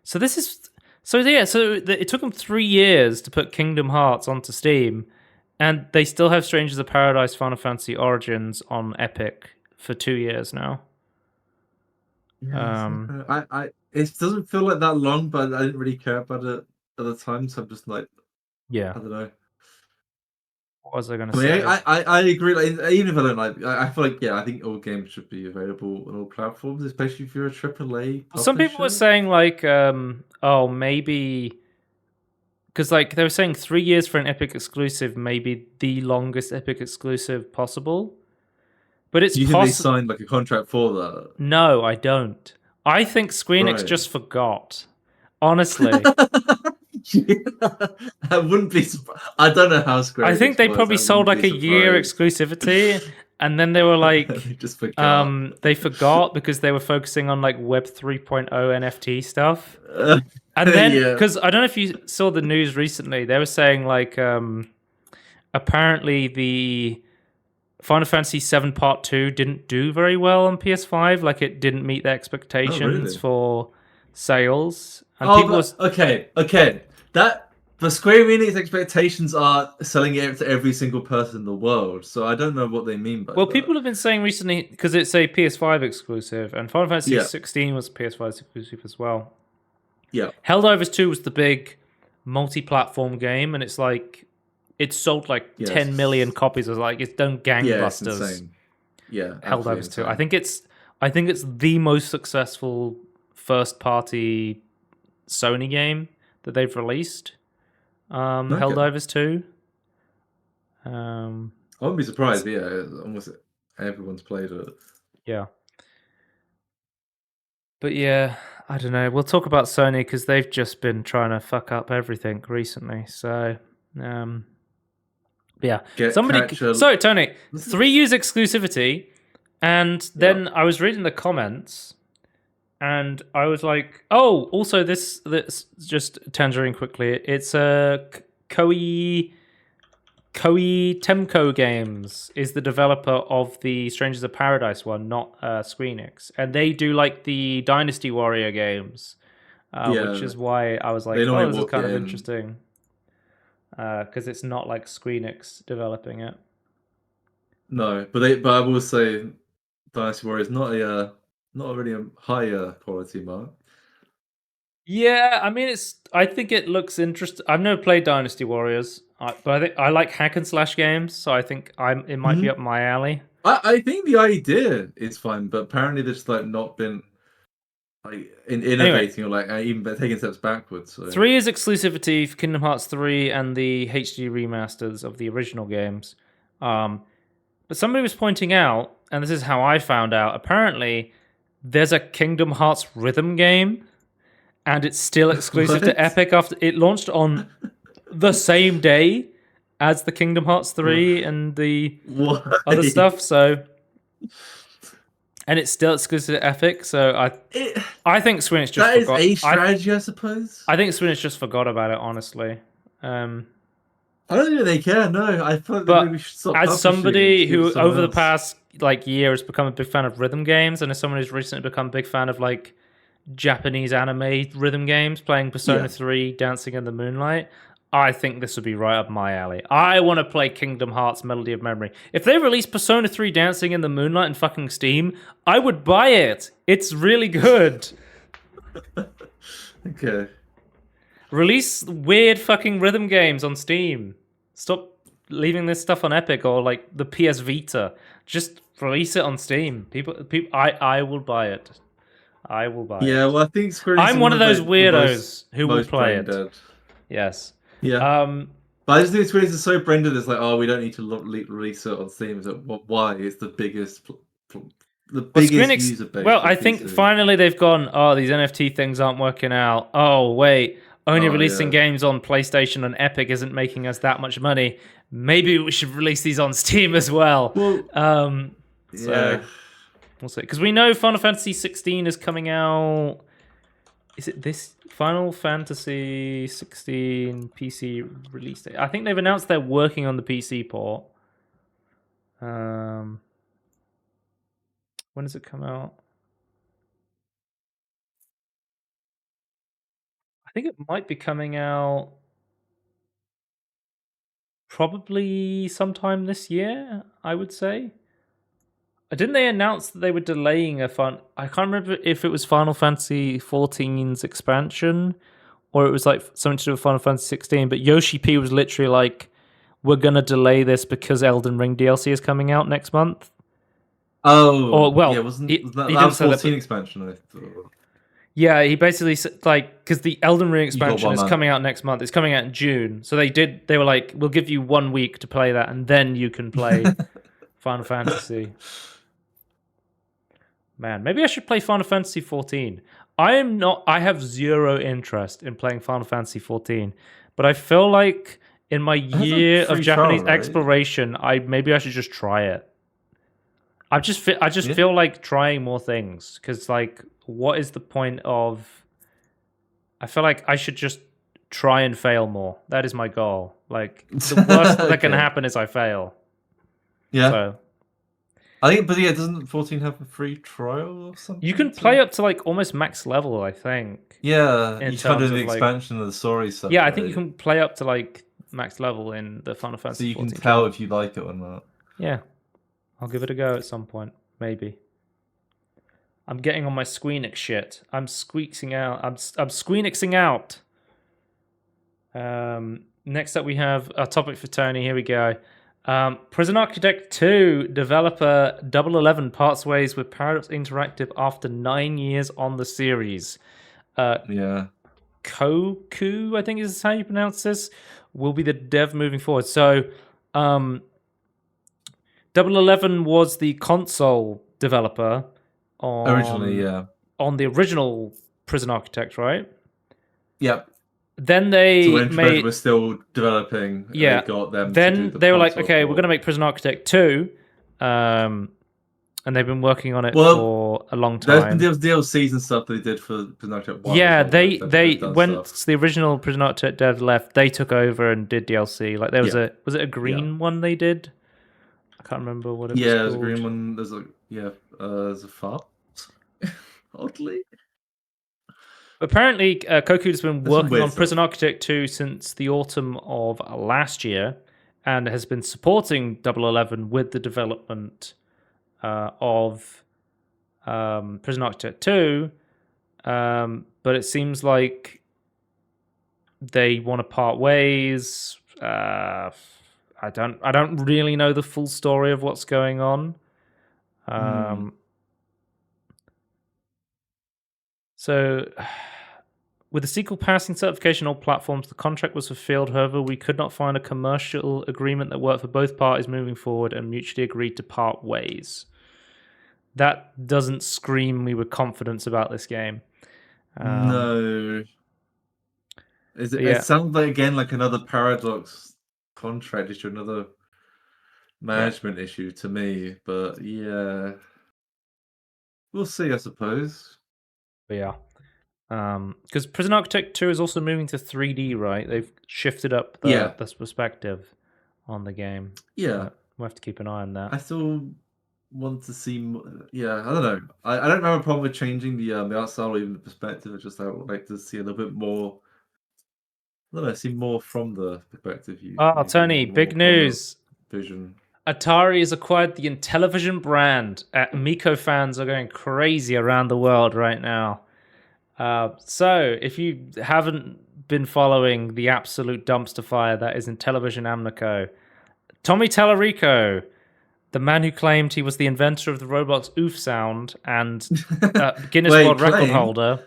So this is it took them 3 years to put Kingdom Hearts onto Steam, and they still have Strangers of Paradise, Final Fantasy Origins on Epic for 2 years now. Yeah, it doesn't feel like that long, but I didn't really care about it at the time, so I'm just like, I don't know. What was I going to say? I agree. Like, even if I don't like, I feel like I think all games should be available on all platforms, especially if you're a AAA publisher. Some people were saying like, maybe because like they were saying 3 years for an Epic exclusive, maybe the longest Epic exclusive possible. But it's you think they signed like a contract for that? No, I don't. I think Squeenix just forgot. Honestly. I wouldn't be. I don't know how Square. I think they probably sold like a year exclusivity, And then they were like, They just forgot. they forgot because they were focusing on like Web 3.0 NFT stuff. And then, because I don't know if you saw the news recently, they were saying like, apparently the Final Fantasy VII Part 2 didn't do very well on PS5. Like it didn't meet their expectations for sales. And okay. The Square Enix expectations are selling it to every single person in the world, so I don't know what they mean by that. Well, people have been saying recently, because it's a PS5 exclusive, and Final Fantasy 16 was PS5 exclusive as well. Yeah. Helldivers 2 was the big multi-platform game, and it's like, it sold like 10 million copies. It's like, it's done gangbusters. It's insane. Yeah, Helldivers 2. I think it's the most successful first-party Sony game that they've released. Helldivers 2. I wouldn't be surprised. Yeah, almost everyone's played it. Yeah. But yeah, I don't know. We'll talk about Sony because they've just been trying to fuck up everything recently. So, yeah. Sorry, Tony. 3 years exclusivity, and then I was reading the comments. And I was like, oh, also this just Tangerine quickly. It's Koei Temco Games is the developer of the Strangers of Paradise one, not Squeenix. And they do like the Dynasty Warrior games, which is why I was like, oh, this is kind of interesting. Because it's not like Squeenix developing it. No, but I will say Dynasty Warrior is not really a higher quality mark. Yeah, I mean, I think it looks interesting. I've never played Dynasty Warriors, but I think I like hack and slash games, so I think it might be up my alley. I think the idea is fine, but apparently there's like not been like innovating or like even taking steps backwards. So. 3 years exclusivity for Kingdom Hearts 3 and the HD remasters of the original games. But somebody was pointing out, and this is how I found out. Apparently, there's a Kingdom Hearts rhythm game, and it's still exclusive to Epic after it launched on the same day as the Kingdom Hearts 3 and the other stuff. So, and it's still exclusive to Epic. So I think Switch just that forgot. Is a strategy, I suppose. I think Switch just forgot about it. Honestly. I don't think they care. No, I thought but maybe we should stop. As somebody who over the past year has become a big fan of rhythm games, and as someone who's recently become a big fan of like Japanese anime rhythm games, playing Persona 3, Dancing in the Moonlight, I think this would be right up my alley. I want to play Kingdom Hearts Melody of Memory. If they release Persona 3 Dancing in the Moonlight in fucking Steam, I would buy it. It's really good. Okay. Release weird fucking rhythm games on Steam. Stop leaving this stuff on Epic or like the PS Vita. Just release it on Steam. I will buy it. I will buy it. Yeah, well, I think Square Enix I'm one of those weirdos who will play it. Dead. Yes. Yeah. But I just think Square Enix is so branded. It's like, oh, we don't need to release it on Steam. It's like, why? It's the biggest user base. Well, I think finally they've gone, oh, these NFT things aren't working out. Oh, wait. Only releasing games on PlayStation and Epic isn't making us that much money. Maybe we should release these on Steam as well. We'll see. Because we know Final Fantasy 16 is coming out. Is it this Final Fantasy 16 PC release date? I think they've announced they're working on the PC port. When does it come out? I think it might be coming out probably sometime this year, I would say. Didn't they announce that they were delaying I can't remember if it was Final Fantasy 14's expansion or it was like something to do with Final Fantasy 16, but Yoshi P was literally like, we're going to delay this because Elden Ring DLC is coming out next month. Oh. Or, well, yeah, wasn't that was 14 expansion, I thought. Yeah, he basically said, like, because the Elden Ring expansion is coming out next month. It's coming out in June. So they were like, we'll give you 1 week to play that, and then you can play Final Fantasy. Man, maybe I should play Final Fantasy 14. I have zero interest in playing Final Fantasy 14, but I feel like in my year of Japanese exploration, maybe I should just try it. I just Yeah. feel like trying more things because, like, what is the point of? I feel like I should just try and fail more. That is my goal. Like, the worst that can Okay. happen is I fail. Yeah. So I think, but yeah, doesn't 14 have a free trial or something? you can play up to like almost max level, I think. Yeah, in you kind terms of the of, like- expansion of the story stuff. Yeah, I think right? you can play up to like max level in the Final So Fantasy you can 14 tell trial. if you like it or not. Yeah, I'll give it a go at some point, maybe. I'm getting on my Squeenix shit. I'm squeaking out. I'm Squeenixing out. Next up, we have a topic for Tony. Here we go. Prison Architect 2 developer 11 parts ways with Paradox Interactive after 9 years on the series. Yeah. Koku, I think is how you pronounce this, will be the dev moving forward. So, 11 was the console developer Originally, yeah. on the original Prison Architect, right? Yep. Then So they when made we're still developing, Yeah. they got them to then do the they were like, console okay, we're port. going to make Prison Architect 2, and they've been working on it Well, for a long There's time. been DLCs and stuff they did for Prison Architect 1. Yeah, as well, they they've done once stuff. the original Prison Architect dev left, they took over and did DLC. Like there was Yeah. was it a green one they did? I can't remember what it was Yeah, called. there's a green one. There's a there's a fart. Oddly. Apparently, Koku's been There's some working weird on stuff. Prison Architect 2 since the autumn of last year and has been supporting 11 with the development of Prison Architect 2. But it seems like they want to part ways. I don't really know the full story of what's going on. So, with the sequel passing certification on all platforms, the contract was fulfilled. However, we could not find a commercial agreement that worked for both parties moving forward and mutually agreed to part ways. That doesn't scream me with confidence about this game. No. yeah. It sounds like, again, like another Paradox contract issue, another management issue to me. But yeah. We'll see, I suppose. But yeah. Because Prison Architect 2 is also moving to 3D, right? They've shifted up the perspective on the game. Yeah. But we'll have to keep an eye on that. I still want to see more. Yeah, I don't know. I don't have a problem with changing the art style or even the perspective. I just would like to see a little bit more. I don't know, see more from the perspective you. Oh, Tony, big news. Vision. Atari has acquired the Intellivision brand. Miko fans are going crazy around the world right now. So, if you haven't been following the absolute dumpster fire that is Intellivision Amnico, Tommy Tallarico, the man who claimed he was the inventor of the Roblox oof sound and Guinness World Record holder,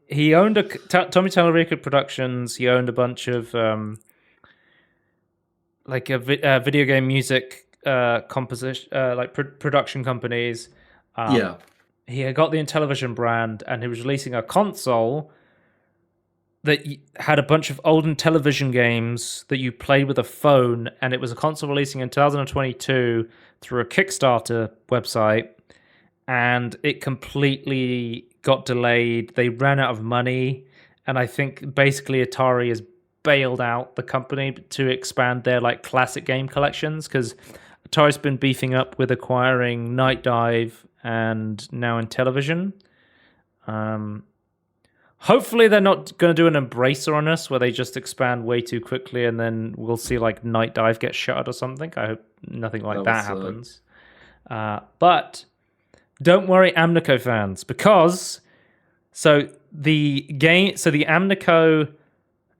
he owned Tommy Tallarico Productions. He owned a bunch of video game music composition, production companies. He had got the Intellivision brand, and he was releasing a console that had a bunch of old Intellivision games that you played with a phone, and it was a console releasing in 2022 through a Kickstarter website, and it completely got delayed. They ran out of money, and I think basically Atari has bailed out the company to expand their classic game collections, because Atari's been beefing up with acquiring Night Dive and now Intellivision. Hopefully they're not going to do an Embracer on us where they just expand way too quickly and then we'll see Night Dive get shut or something. I hope nothing like that happens. But don't worry, Amnico fans, because the Amnico,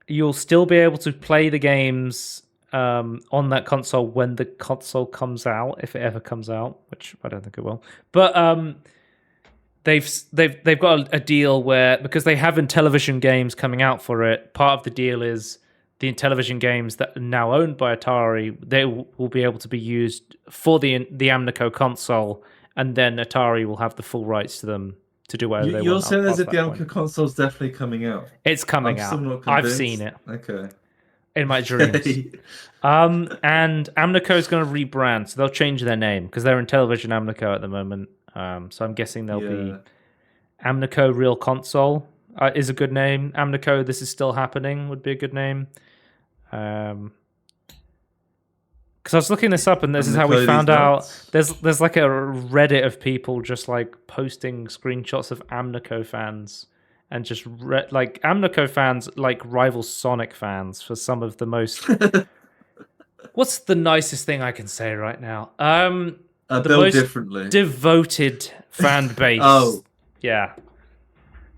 you'll still be able to play the games on that console when the console comes out, if it ever comes out, which I don't think it will. But they've got a deal where, because they have Intellivision games coming out for it, part of the deal is the Intellivision games that are now owned by Atari, they will be able to be used for the Amnico console, and then Atari will have the full rights to them to do whatever they want. You're saying as if the Amnico console's definitely coming out? It's coming out. I've seen it. Okay. in my dreams. And Amnico is going to rebrand, so they'll change their name because they're in Television Amnico at the moment. So I'm guessing they'll be Amnico Real Console is a good name. Amnico This Is Still Happening would be a good name. Because I was looking this up, and this is how we found out. There's like a Reddit of people just like posting screenshots of Amnico fans, and just like Amnico fans like rival Sonic fans for some of the most. What's the nicest thing I can say right now? The most differently devoted fan base. Oh, yeah,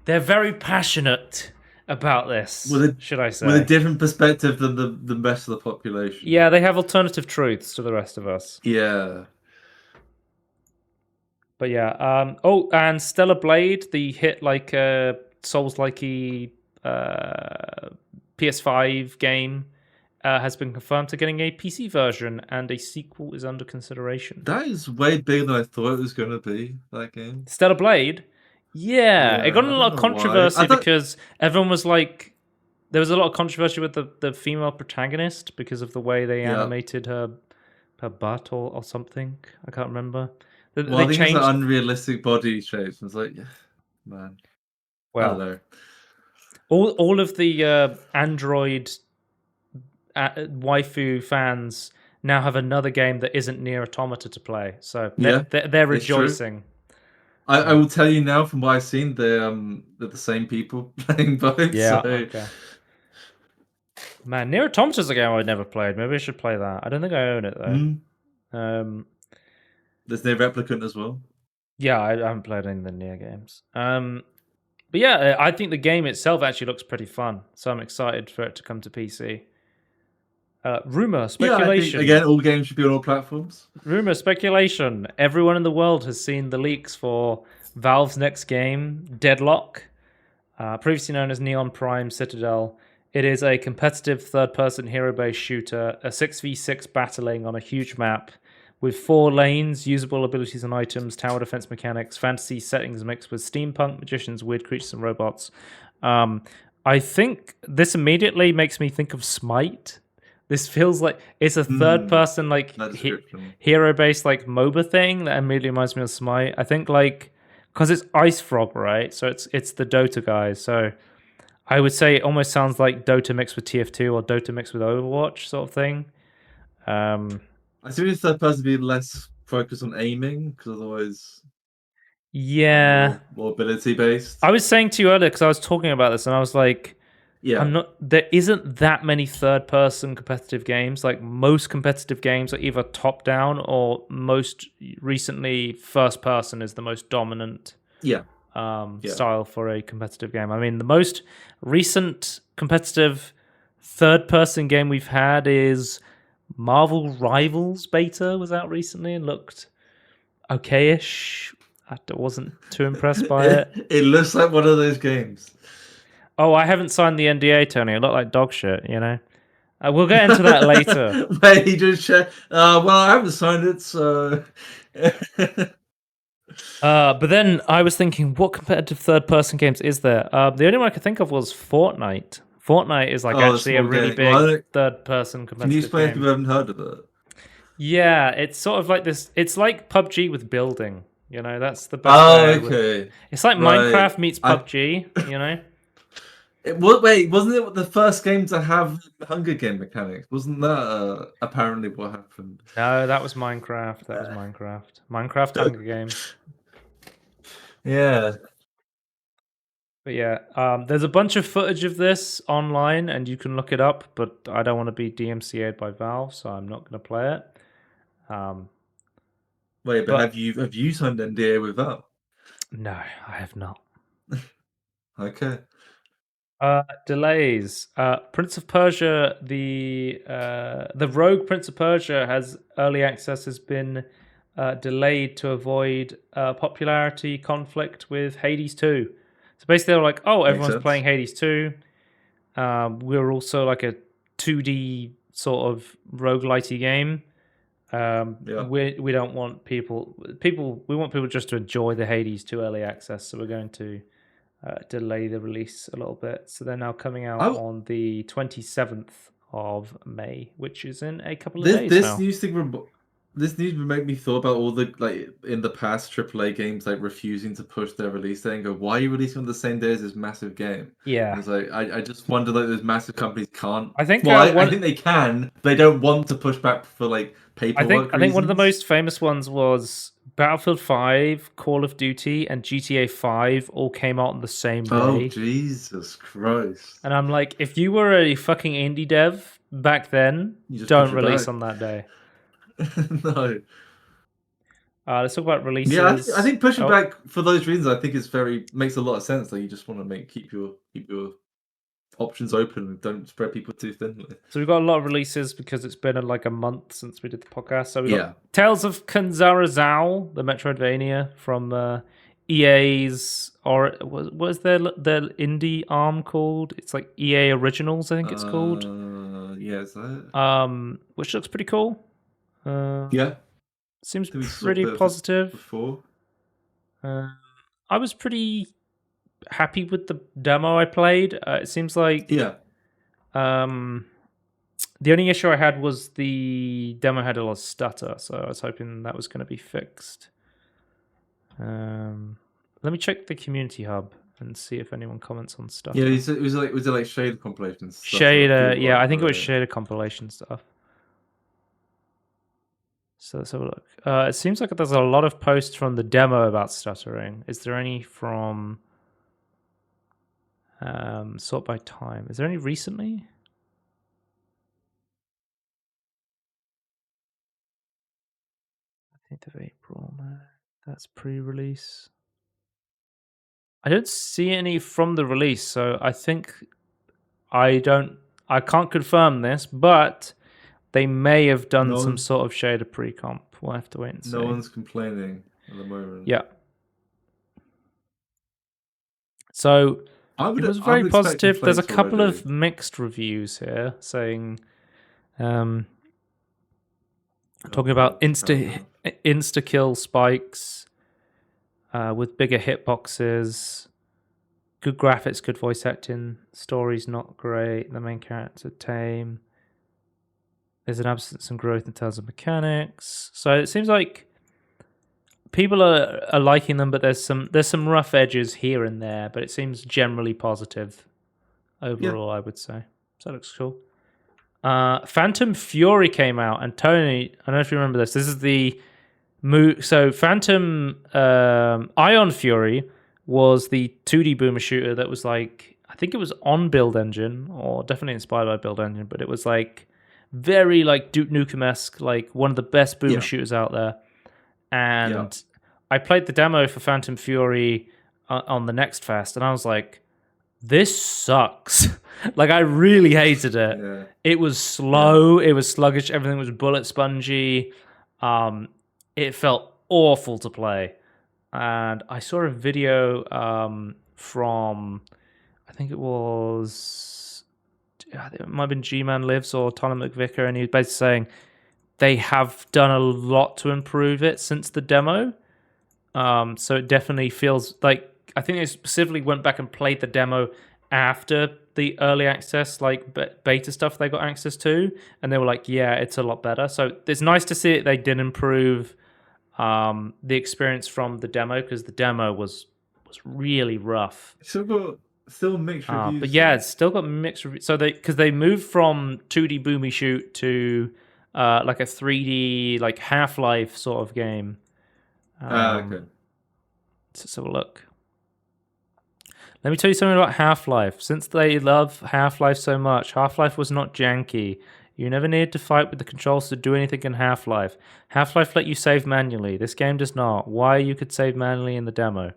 they're very passionate about this. Should I say, with a different perspective than the rest of the population? Yeah, they have alternative truths to the rest of us. Yeah. But yeah, and Stellar Blade, the hit like Souls-likey PS5 game, has been confirmed to getting a PC version, and a sequel is under consideration. That is way bigger than I thought it was going to be, that game. Stellar Blade? Yeah, it got in a lot of controversy because everyone was like, there was a lot of controversy with the female protagonist because of the way they animated her butt or something. I can't remember. I think it's an unrealistic body shape. It's like, man. Well, all of the Android waifu fans now have another game that isn't Nier Automata to play, so they're rejoicing. I will tell you now, from what I've seen, they're the same people playing both. Yeah. So. Okay. Man, Nier Automata's a game I've never played. Maybe I should play that. I don't think I own it though. There's Nier Replicant as well. Yeah, I haven't played any of the Nier games. But yeah, I think the game itself actually looks pretty fun, so I'm excited for it to come to PC. Rumor, speculation. Yeah, again, all games should be on all platforms. Rumor, speculation. Everyone in the world has seen the leaks for Valve's next game, Deadlock, previously known as Neon Prime Citadel. It is a competitive third-person hero-based shooter, a 6v6 battling on a huge map with 4 lanes, usable abilities and items, tower defense mechanics, fantasy settings mixed with steampunk, magicians, weird creatures, and robots. I think this immediately makes me think of Smite. This feels like it's a third-person like hero-based like MOBA thing that immediately reminds me of Smite. I think like because it's Ice Frog, right? So it's the Dota guys. So I would say it almost sounds like Dota mixed with TF2 or Dota mixed with Overwatch sort of thing. I see this third person being less focused on aiming, because otherwise, more ability based. I was saying to you earlier because I was talking about this, and I was like, there isn't that many third person competitive games. Like most competitive games are either top down or most recently first person is the most dominant style for a competitive game. I mean, the most recent competitive third person game we've had is Marvel Rivals beta was out recently and looked okay-ish. I wasn't too impressed by it. It looks like one of those games. Oh, I haven't signed the NDA, Tony. It looked like dog shit, you know? We'll get into that later. Wait, he just well, I haven't signed it, so... But then I was thinking, what competitive third-person games is there? The only one I could think of was Fortnite. Fortnite is like actually a really big third-person competitive game. Can you explain if you haven't heard of it? Yeah, it's sort of like this. It's like PUBG with building. You know, that's the best way. Okay. It's like Minecraft meets PUBG, you know? Wait, wasn't it the first game to have Hunger Game mechanics? Wasn't that apparently what happened? No, that was Minecraft. Minecraft Hunger Games. Yeah. But yeah, there's a bunch of footage of this online, and you can look it up, but I don't want to be DMCA'd by Valve, so I'm not going to play it. Wait, but have you signed NDA with Valve? No, I have not. Okay. Delays. Prince of Persia, the Rogue Prince of Persia has early access has been delayed to avoid popularity conflict with Hades 2. So basically, they're like, oh, everyone's playing Hades 2. We're also like a 2D sort of roguelitey game. We don't want people. We want people just to enjoy the Hades 2 early access. So we're going to delay the release a little bit. So they're now coming out on the 27th of May, which is in a couple of This days this now. news thing this news would make me thought about all the like in the past AAA games like refusing to push their release date and go, why are you releasing on the same day as this massive game? Yeah. And it's like I just wonder like those massive companies can't. I think I think they can. They don't want to push back for like paperwork I think one of the reasons. most famous ones was Battlefield 5, Call of Duty, and GTA 5 all came out on the same day. Oh Jesus Christ! And I'm like, if you were a fucking indie dev back then, You just don't push it release back. on that day. No. Let's talk about releases. Yeah, I think pushing back for those reasons, I think makes a lot of sense. Like you just want to keep your options open and don't spread people too thinly. So we've got a lot of releases because it's been like a month since we did the podcast. So we got Yeah. Tales of Kanzarazao, the Metroidvania from EA's, or what is their indie arm called? It's like EA Originals, I think it's called. Yeah, is that? Which looks pretty cool. Yeah. Seems We saw a pretty bit of this positive. before. I was pretty happy with the demo I played. It seems like Yeah. the only issue I had was the demo had a lot of stutter, so I was hoping that was going to be fixed. Let me check the community hub and see if anyone comments on stuff. Yeah, was it like shader compilations? Shader, yeah, I think it was shader compilation stuff. So let's have a look. It seems like there's a lot of posts from the demo about stuttering. Is there any from sort by time? Is there any recently? 15th of April. No, that's pre-release. I don't see any from the release, so I think I can't confirm this, but they may have done some sort of shader pre-comp. We'll have to wait and see. No one's complaining at the moment. Yeah. So it was very positive. There's a couple of mixed reviews here saying, talking about insta kill spikes with bigger hitboxes, good graphics, good voice acting, story's not great, the main character tame. There's an absence and growth in terms of mechanics. So it seems like people are liking them, but there's some rough edges here and there, but it seems generally positive overall, I would say. So that looks cool. Phantom Fury came out, and Tony, I don't know if you remember this. This is the so Phantom Ion Fury was the 2D boomer shooter that was like, I think it was on Build Engine, or definitely inspired by Build Engine, but it was like very like Duke Nukem-esque, like one of the best boomer shooters out there. And I played the demo for Phantom Fury on the Next Fest, and I was like, this sucks. Like, I really hated it. Yeah. It was slow. It was sluggish. Everything was bullet spongy. It felt awful to play. And I saw a video from, I think it might have been G-Man Lives or Tony McVicker, and he was basically saying they have done a lot to improve it since the demo. So it definitely feels like, I think they specifically went back and played the demo after the early access, like beta stuff they got access to, and they were like, yeah, it's a lot better. So it's nice to see that they did improve the experience from the demo, because the demo was really rough. Still mixed reviews. But yeah, it's still got mixed reviews. So because they moved from 2D boomy shoot to like a 3D like Half-Life sort of game. Okay. Let's have a look. Let me tell you something about Half-Life. Since they love Half-Life so much, Half-Life was not janky. You never needed to fight with the controls to do anything in Half-Life. Half-Life let you save manually. This game does not. Why you could save manually in the demo?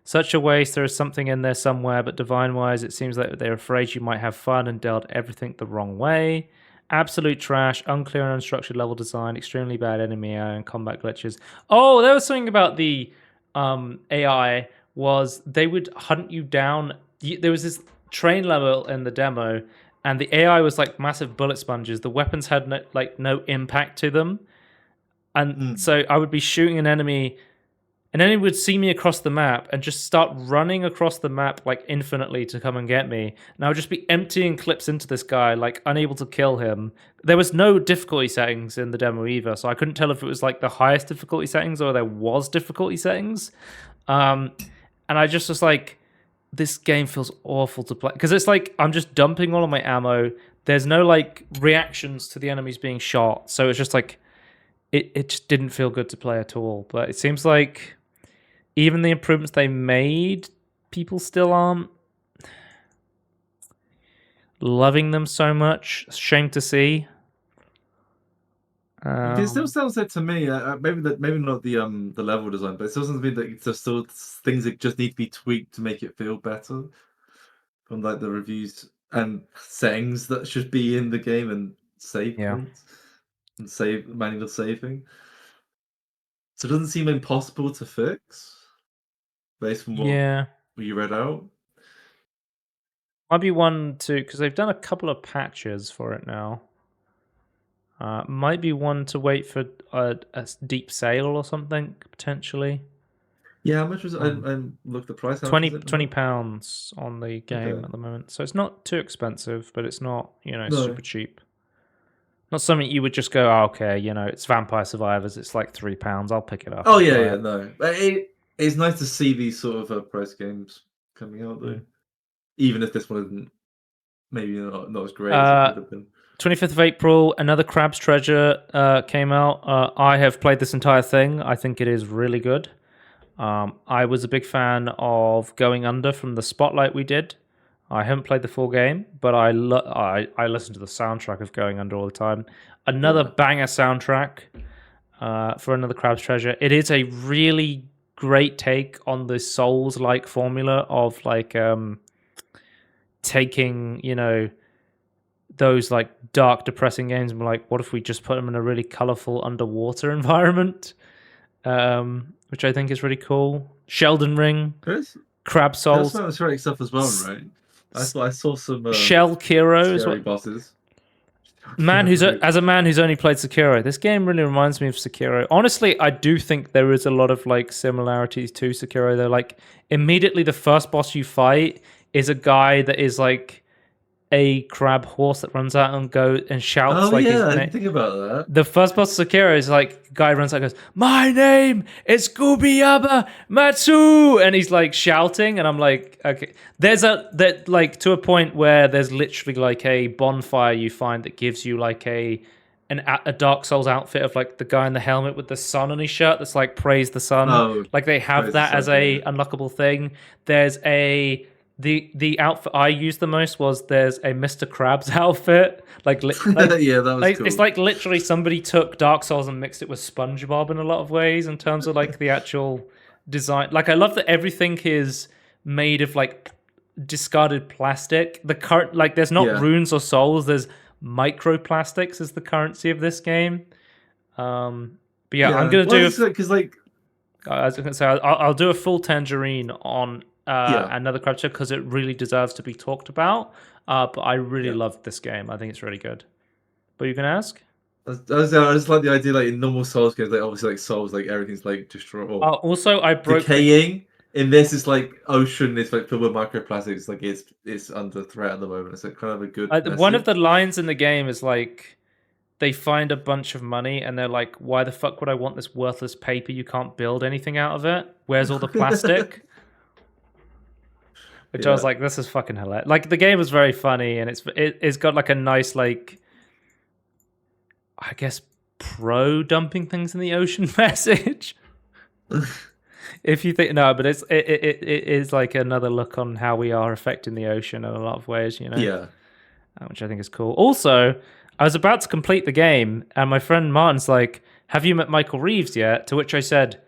Such a waste. There is something in there somewhere, but Divine-wise, it seems like they're afraid you might have fun and dealt everything the wrong way. Absolute trash, unclear and unstructured level design, extremely bad enemy AI and combat glitches. Oh, there was something about the AI, was they would hunt you down. There was this train level in the demo, and the AI was like massive bullet sponges. The weapons had no impact to them. And so I would be shooting an enemy, And then he would see me across the map and just start running across the map like infinitely to come and get me. And I would just be emptying clips into this guy, like unable to kill him. There was no difficulty settings in the demo either, so I couldn't tell if it was like the highest difficulty settings or there was difficulty settings. And I just was like, this game feels awful to play. Because it's like I'm just dumping all of my ammo. There's no like reactions to the enemies being shot. So it's just like, it just didn't feel good to play at all. But it seems like even the improvements they made, people still aren't loving them so much. Shame to see. It still sounds like to me, maybe not the level design, but it still sounds to me that there's still things that just need to be tweaked to make it feel better. From like the reviews and settings that should be in the game and save points and manual saving. So it doesn't seem impossible to fix based on what you read out. Might be one to, because they've done a couple of patches for it now. Might be one to wait for a deep sale or something, potentially. Yeah, how much was it? I looked the price. £20 on the game at the moment. So it's not too expensive, but it's not, super cheap. Not something you would just go, okay, it's Vampire Survivors. It's like £3. I'll pick it up. Oh, yeah, no. But it's nice to see these sort of price games coming out, though. Even if this one isn't maybe not as great as it could have been. 25th of April, another Crab's Treasure came out. I have played this entire thing. I think it is really good. I was a big fan of Going Under from the Spotlight we did. I haven't played the full game, but I listen to the soundtrack of Going Under all the time. Another banger soundtrack for another Crab's Treasure. It is a really great take on the Souls-like formula of like taking, those like dark, depressing games and be like, what if we just put them in a really colorful underwater environment? Which I think is really cool. Sheldon Ring, Crab Souls. That's atmospheric stuff as well, right? I saw some Shell Kiro as well. Bosses. As a man who's only played Sekiro, this game really reminds me of Sekiro. Honestly, I do think there is a lot of like similarities to Sekiro. They're like immediately the first boss you fight is a guy that is like a crab horse that runs out and shouts. Oh, like yeah, his I name. didn't think about that. The first boss of Sekiro is like guy runs out and goes, "My name is Gubiyaba Matsu," and he's like shouting, and I'm like, okay. There's like to a point where there's literally like a bonfire you find that gives you like a Dark Souls outfit of like the guy in the helmet with the sun on his shirt that's like praise the sun. Oh, like they have that as a unlockable thing. There's the outfit I used the most was there's a Mr. Krabs outfit. Like yeah, that was cool. It's like literally somebody took Dark Souls and mixed it with SpongeBob in a lot of ways in terms of like the actual design. Like I love that everything is made of like discarded plastic. The current like there's not runes or souls. There's microplastics as the currency of this game. But I'm gonna do because like I was gonna say I'll do a full tangerine on another Crab Show because it really deserves to be talked about. But I really loved this game. I think it's really good. But you can ask? I just like the idea, like in normal Souls games, like obviously like Souls, like everything's like destroyed. Also, I broke decaying. In this, it's like ocean. It's like filled with microplastics. Like it's under threat at the moment. It's like kind of a good. One of the lines in the game is like, they find a bunch of money and they're like, "Why the fuck would I want this worthless paper? You can't build anything out of it. Where's all the plastic?" Which I was like, this is fucking hilarious. Like the game was very funny and it's got like a nice like, I guess pro dumping things in the ocean message. If you think but it is like another look on how we are affecting the ocean in a lot of ways, Yeah. Which I think is cool. Also, I was about to complete the game and my friend Martin's like, "Have you met Michael Reeves yet?" To which I said,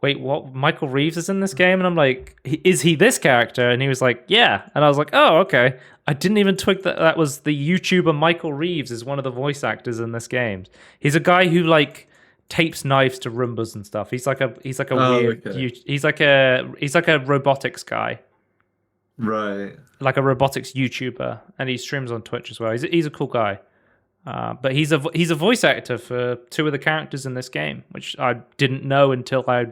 "Wait, what? Michael Reeves is in this game?" And I'm like, "Is he this character?" And he was like, "Yeah." And I was like, "Oh, okay." I didn't even twig that was the YouTuber Michael Reeves is one of the voice actors in this game. He's a guy who like tapes knives to Roombas and stuff. He's like a weird. Okay. He's like a robotics guy, right? Like a robotics YouTuber, and he streams on Twitch as well. He's a cool guy. But he's a voice actor for two of the characters in this game, which I didn't know until I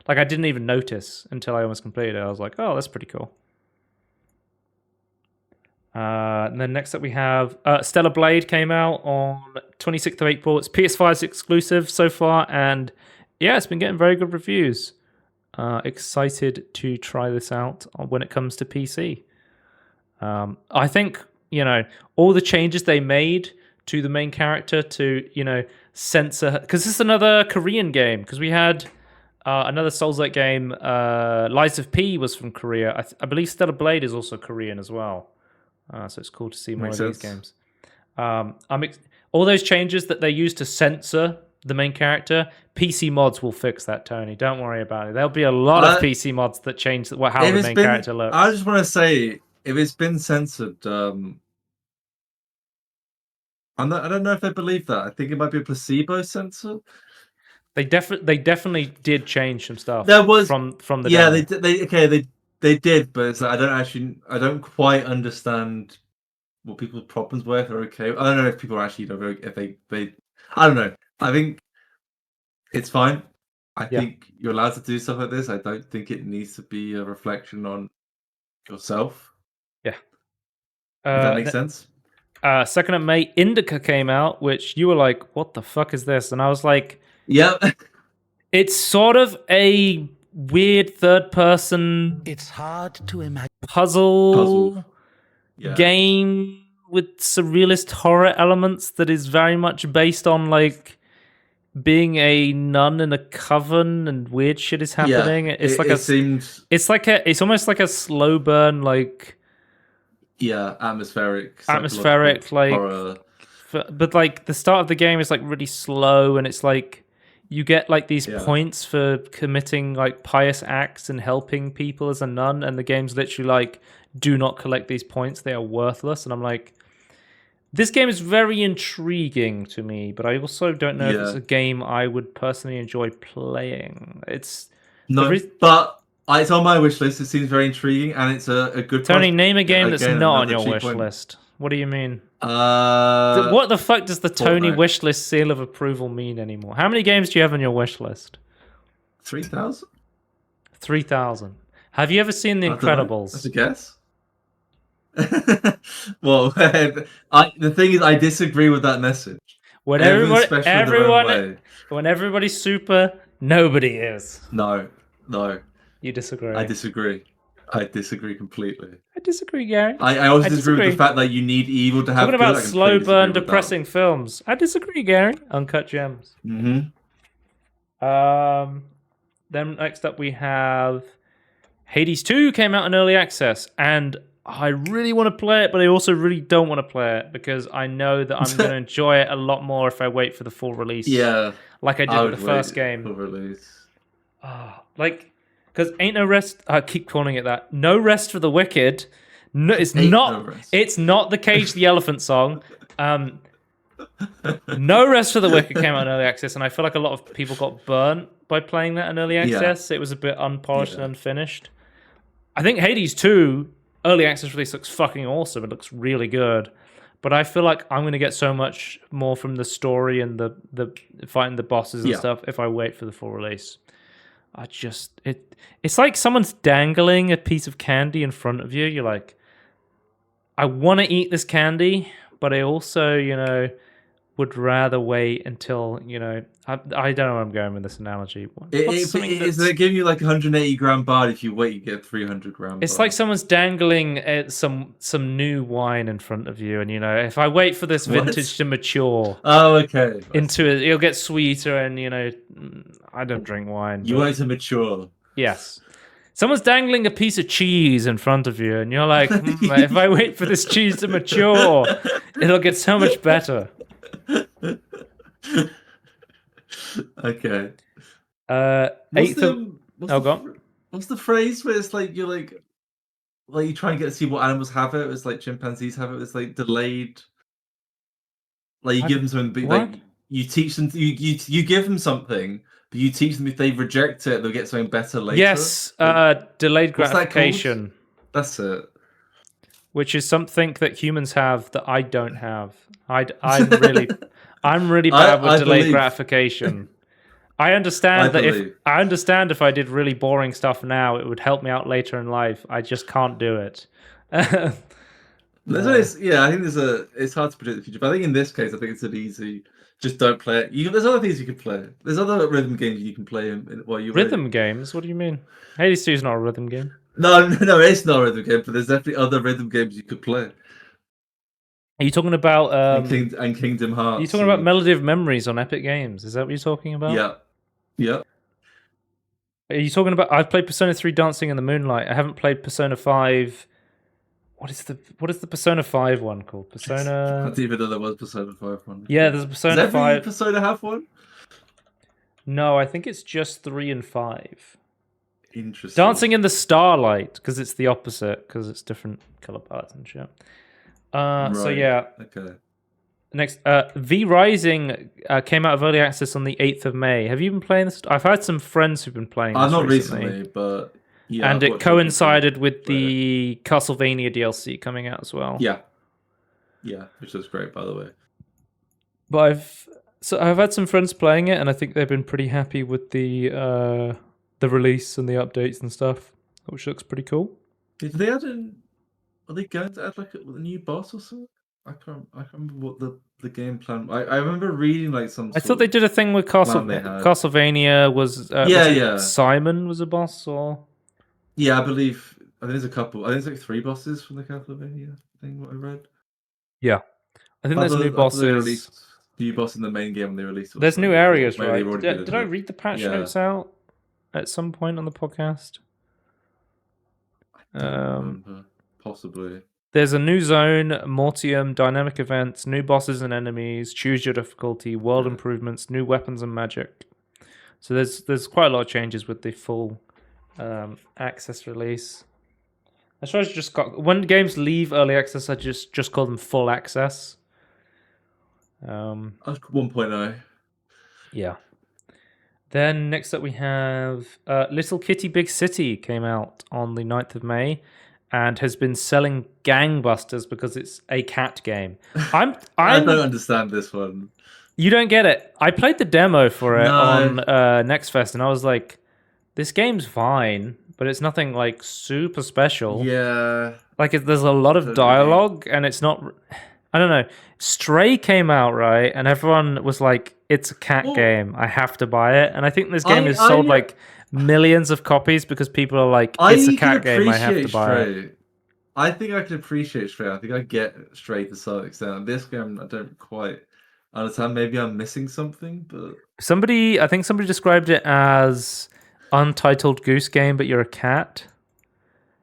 Like I didn't even notice until I almost completed it. I was like, oh, that's pretty cool. And then next up we have Stellar Blade came out on 26th of April. It's PS5's exclusive so far, and yeah, it's been getting very good reviews. Excited to try this out when it comes to PC. I think, all the changes they made to the main character to, censor... Because this is another Korean game, because we had another Souls-like game, Lies of P was from Korea. I believe Stellar Blade is also Korean as well. So it's cool to see more of these games. All those changes that they use to censor the main character, PC mods will fix that, Tony. Don't worry about it. There'll be a lot of PC mods that change how the main character looks. I just want to say, if it's been censored, I don't know if I believe that. I think it might be a placebo censor. They definitely did change some stuff. There was from the demo. They did, but it's like, I don't quite understand what people's problems were. If they're okay, I don't know if people are actually if they I don't know. I think it's fine. I think you're allowed to do stuff like this. I don't think it needs to be a reflection on yourself. Yeah. If that makes sense. 2nd of May, Indica came out, which you were like, what the fuck is this? And I was like, yep. It's sort of a weird third-person It's hard to imagine. puzzle game with surrealist horror elements that is very much based on like being a nun in a coven and weird shit is happening. It's almost like a slow burn, like atmospheric like horror. But like the start of the game is like really slow, and it's like you get like these points for committing like pious acts and helping people as a nun, and the game's literally like, do not collect these points, they are worthless. And I'm like, this game is very intriguing to me, but I also don't know if it's a game I would personally enjoy playing. But it's on my wish list. It seems very intriguing, and it's a good. Tony, name a game that's not on your wish list. What do you mean? What the fuck does the Tony wish list seal of approval mean anymore? How many games do you have on your wish list? 3,000. 3,000. Have you ever seen The Incredibles? That's a guess. Well, the thing is, I disagree with that message. When everybody's super, nobody is. No. You disagree. I disagree completely. I disagree, Gary. I also disagree with the fact that you need evil to have. Talking about slow burn, depressing films. I disagree, Gary. Uncut Gems. Mm-hmm. Then next up we have Hades 2 came out in early access, and I really want to play it, but I also really don't want to play it because I know that I'm going to enjoy it a lot more if I wait for the full release. Yeah, like I did with the first game. Full release. Because ain't no rest. I keep calling it that. No rest for the wicked. No, it's not the Cage the Elephant song. No Rest for the Wicked came out in early access, and I feel like a lot of people got burnt by playing that in early access. It was a bit unpolished and unfinished. I think Hades 2 early access release looks fucking awesome. It looks really good. But I feel like I'm going to get so much more from the story and the fighting the bosses and stuff if I wait for the full release. It's like someone's dangling a piece of candy in front of you. You're like, I want to eat this candy, but I also, would rather wait until, I don't know where I'm going with this analogy. Is they give you like 180 gram bar? If you wait, you get 300 gram. It's like someone's dangling some new wine in front of you, and if I wait for this vintage to mature, into it, it'll get sweeter, and I don't drink wine. You want it to mature. Yes. Someone's dangling a piece of cheese in front of you, and you're like, if I wait for this cheese to mature, it'll get so much better. Okay. What's the phrase where it's like you're like you try and get to see what animals have it? It's like chimpanzees have it. It's like delayed. Like you give them something, like you teach them. You give them something, but you teach them if they reject it, they'll get something better later. Yes, delayed gratification. That's it. Which is something that humans have that I don't have. I'm really bad with delayed gratification. I understand that believe. I understand if I did really boring stuff now, it would help me out later in life. I just can't do it. There's always, yeah, I think it's hard to predict the future, but I think in this case, I think it's an easy. Just don't play it. There's other things you can play. There's other rhythm games you can play while you Rhythm games? What do you mean? Hades 2 is not a rhythm game. No, it's not a rhythm game, but there's definitely other rhythm games you could play. Are you talking about and Kingdom Hearts? Are you talking about Melody of Memories on Epic Games? Is that what you're talking about? Yeah. Are you talking about? I've played Persona 3 Dancing in the Moonlight. I haven't played Persona 5. What is the Persona 5 one called? Persona. I didn't even know there was Persona 5 one. Yeah, there's a Persona Does 5. Persona have one? No, I think it's just 3 and 5. Interesting. Dancing in the Starlight, because it's the opposite, because it's different color palettes and shit. So yeah. Okay. Next, V Rising came out of early access on the 8th of May. Have you been playing this? I've had some friends who've been playing this not recently, but yeah. and it coincided with the Castlevania DLC coming out as well. Yeah, which was great, by the way. But I've had some friends playing it, and I think they've been pretty happy with the release and the updates and stuff, which looks pretty cool. Did they add in? Are they going to add like a new boss or something? I can't remember what the game plan. I remember reading like some. I thought they did a thing with Castlevania. Was Simon was a boss or? Yeah, I believe. I think there's a couple. I think there's like 3 bosses from the Castlevania thing. What I read. Yeah, I think there's new bosses. New boss in the main game when they released it. There's new areas, right? Did I read the patch notes out at some point on the podcast? I don't remember. Possibly. There's a new zone, Mortium, dynamic events, new bosses and enemies, choose your difficulty, world improvements, new weapons and magic. So there's quite a lot of changes with the full access release. I suppose when games leave early access, I just call them full access. 1.0. Yeah. Then next up we have Little Kitty Big City came out on the 9th of May. And has been selling gangbusters because it's a cat game. I don't understand this one. You don't get it. I played the demo for it on Next Fest, and I was like, "This game's fine, but it's nothing like super special." Yeah, like there's a lot of dialogue, and it's not. I don't know. Stray came out right, and everyone was like, "It's a cat game. I have to buy it." And I think this game is sold like millions of copies because people are like, it's a cat game, I have to buy it. I think I can appreciate Stray. I think I get Stray to some extent. And this game, I don't quite understand. Maybe I'm missing something, but I think somebody described it as Untitled Goose Game, but you're a cat.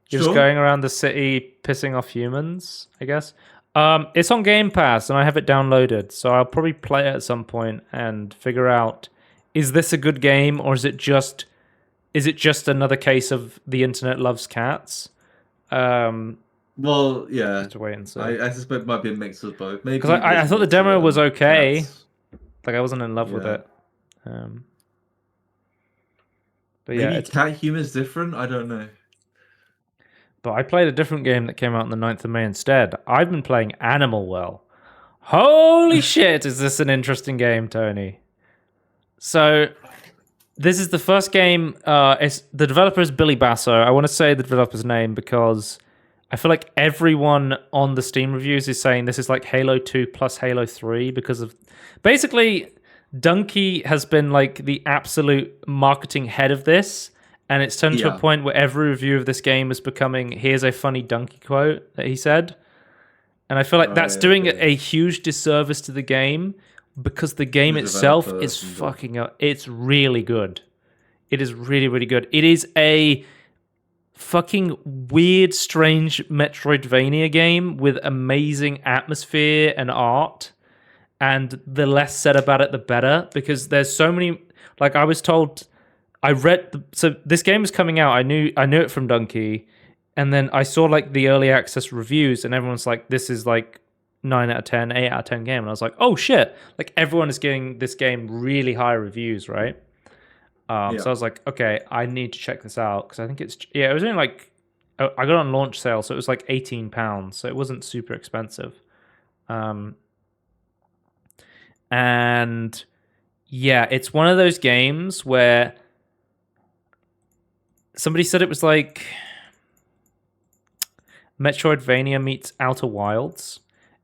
You're just going around the city pissing off humans, I guess. It's on Game Pass, and I have it downloaded, so I'll probably play it at some point and figure out, is this a good game, or is it just another case of the internet loves cats? Well, yeah. Just to wait and see. I suspect it might be a mix of both. Maybe because I thought the demo was okay. Cats. Like I wasn't in love with it. But yeah, cat humor is different. I don't know. But I played a different game that came out on the 9th of May instead. I've been playing Animal Well. Holy shit! Is this an interesting game, Tony? So. This is the first game. The developer is Billy Basso. I want to say the developer's name because I feel like everyone on the Steam reviews is saying this is like Halo 2 plus Halo 3 because of... Basically, Dunkey has been like the absolute marketing head of this, and it's turned to a point where every review of this game is becoming, here's a funny Dunkey quote that he said. And I feel like that's doing a huge disservice to the game, because the game itself is fucking up. It's really good. It is really, really good. It is a fucking weird, strange Metroidvania game with amazing atmosphere and art. And the less said about it, the better. Because there's so many... Like, I was told... So this game is coming out. I knew it from Dunkey. And then I saw, like, the early access reviews, and everyone's like, this is, like, 9 out of 10, 8 out of 10 game. And I was like, oh shit. Like everyone is giving this game really high reviews, right? So I was like, okay, I need to check this out. Because I think it was only like, I got it on launch sale, so it was like £18. So it wasn't super expensive. And Yeah, it's one of those games where somebody said it was like Metroidvania meets Outer Wilds,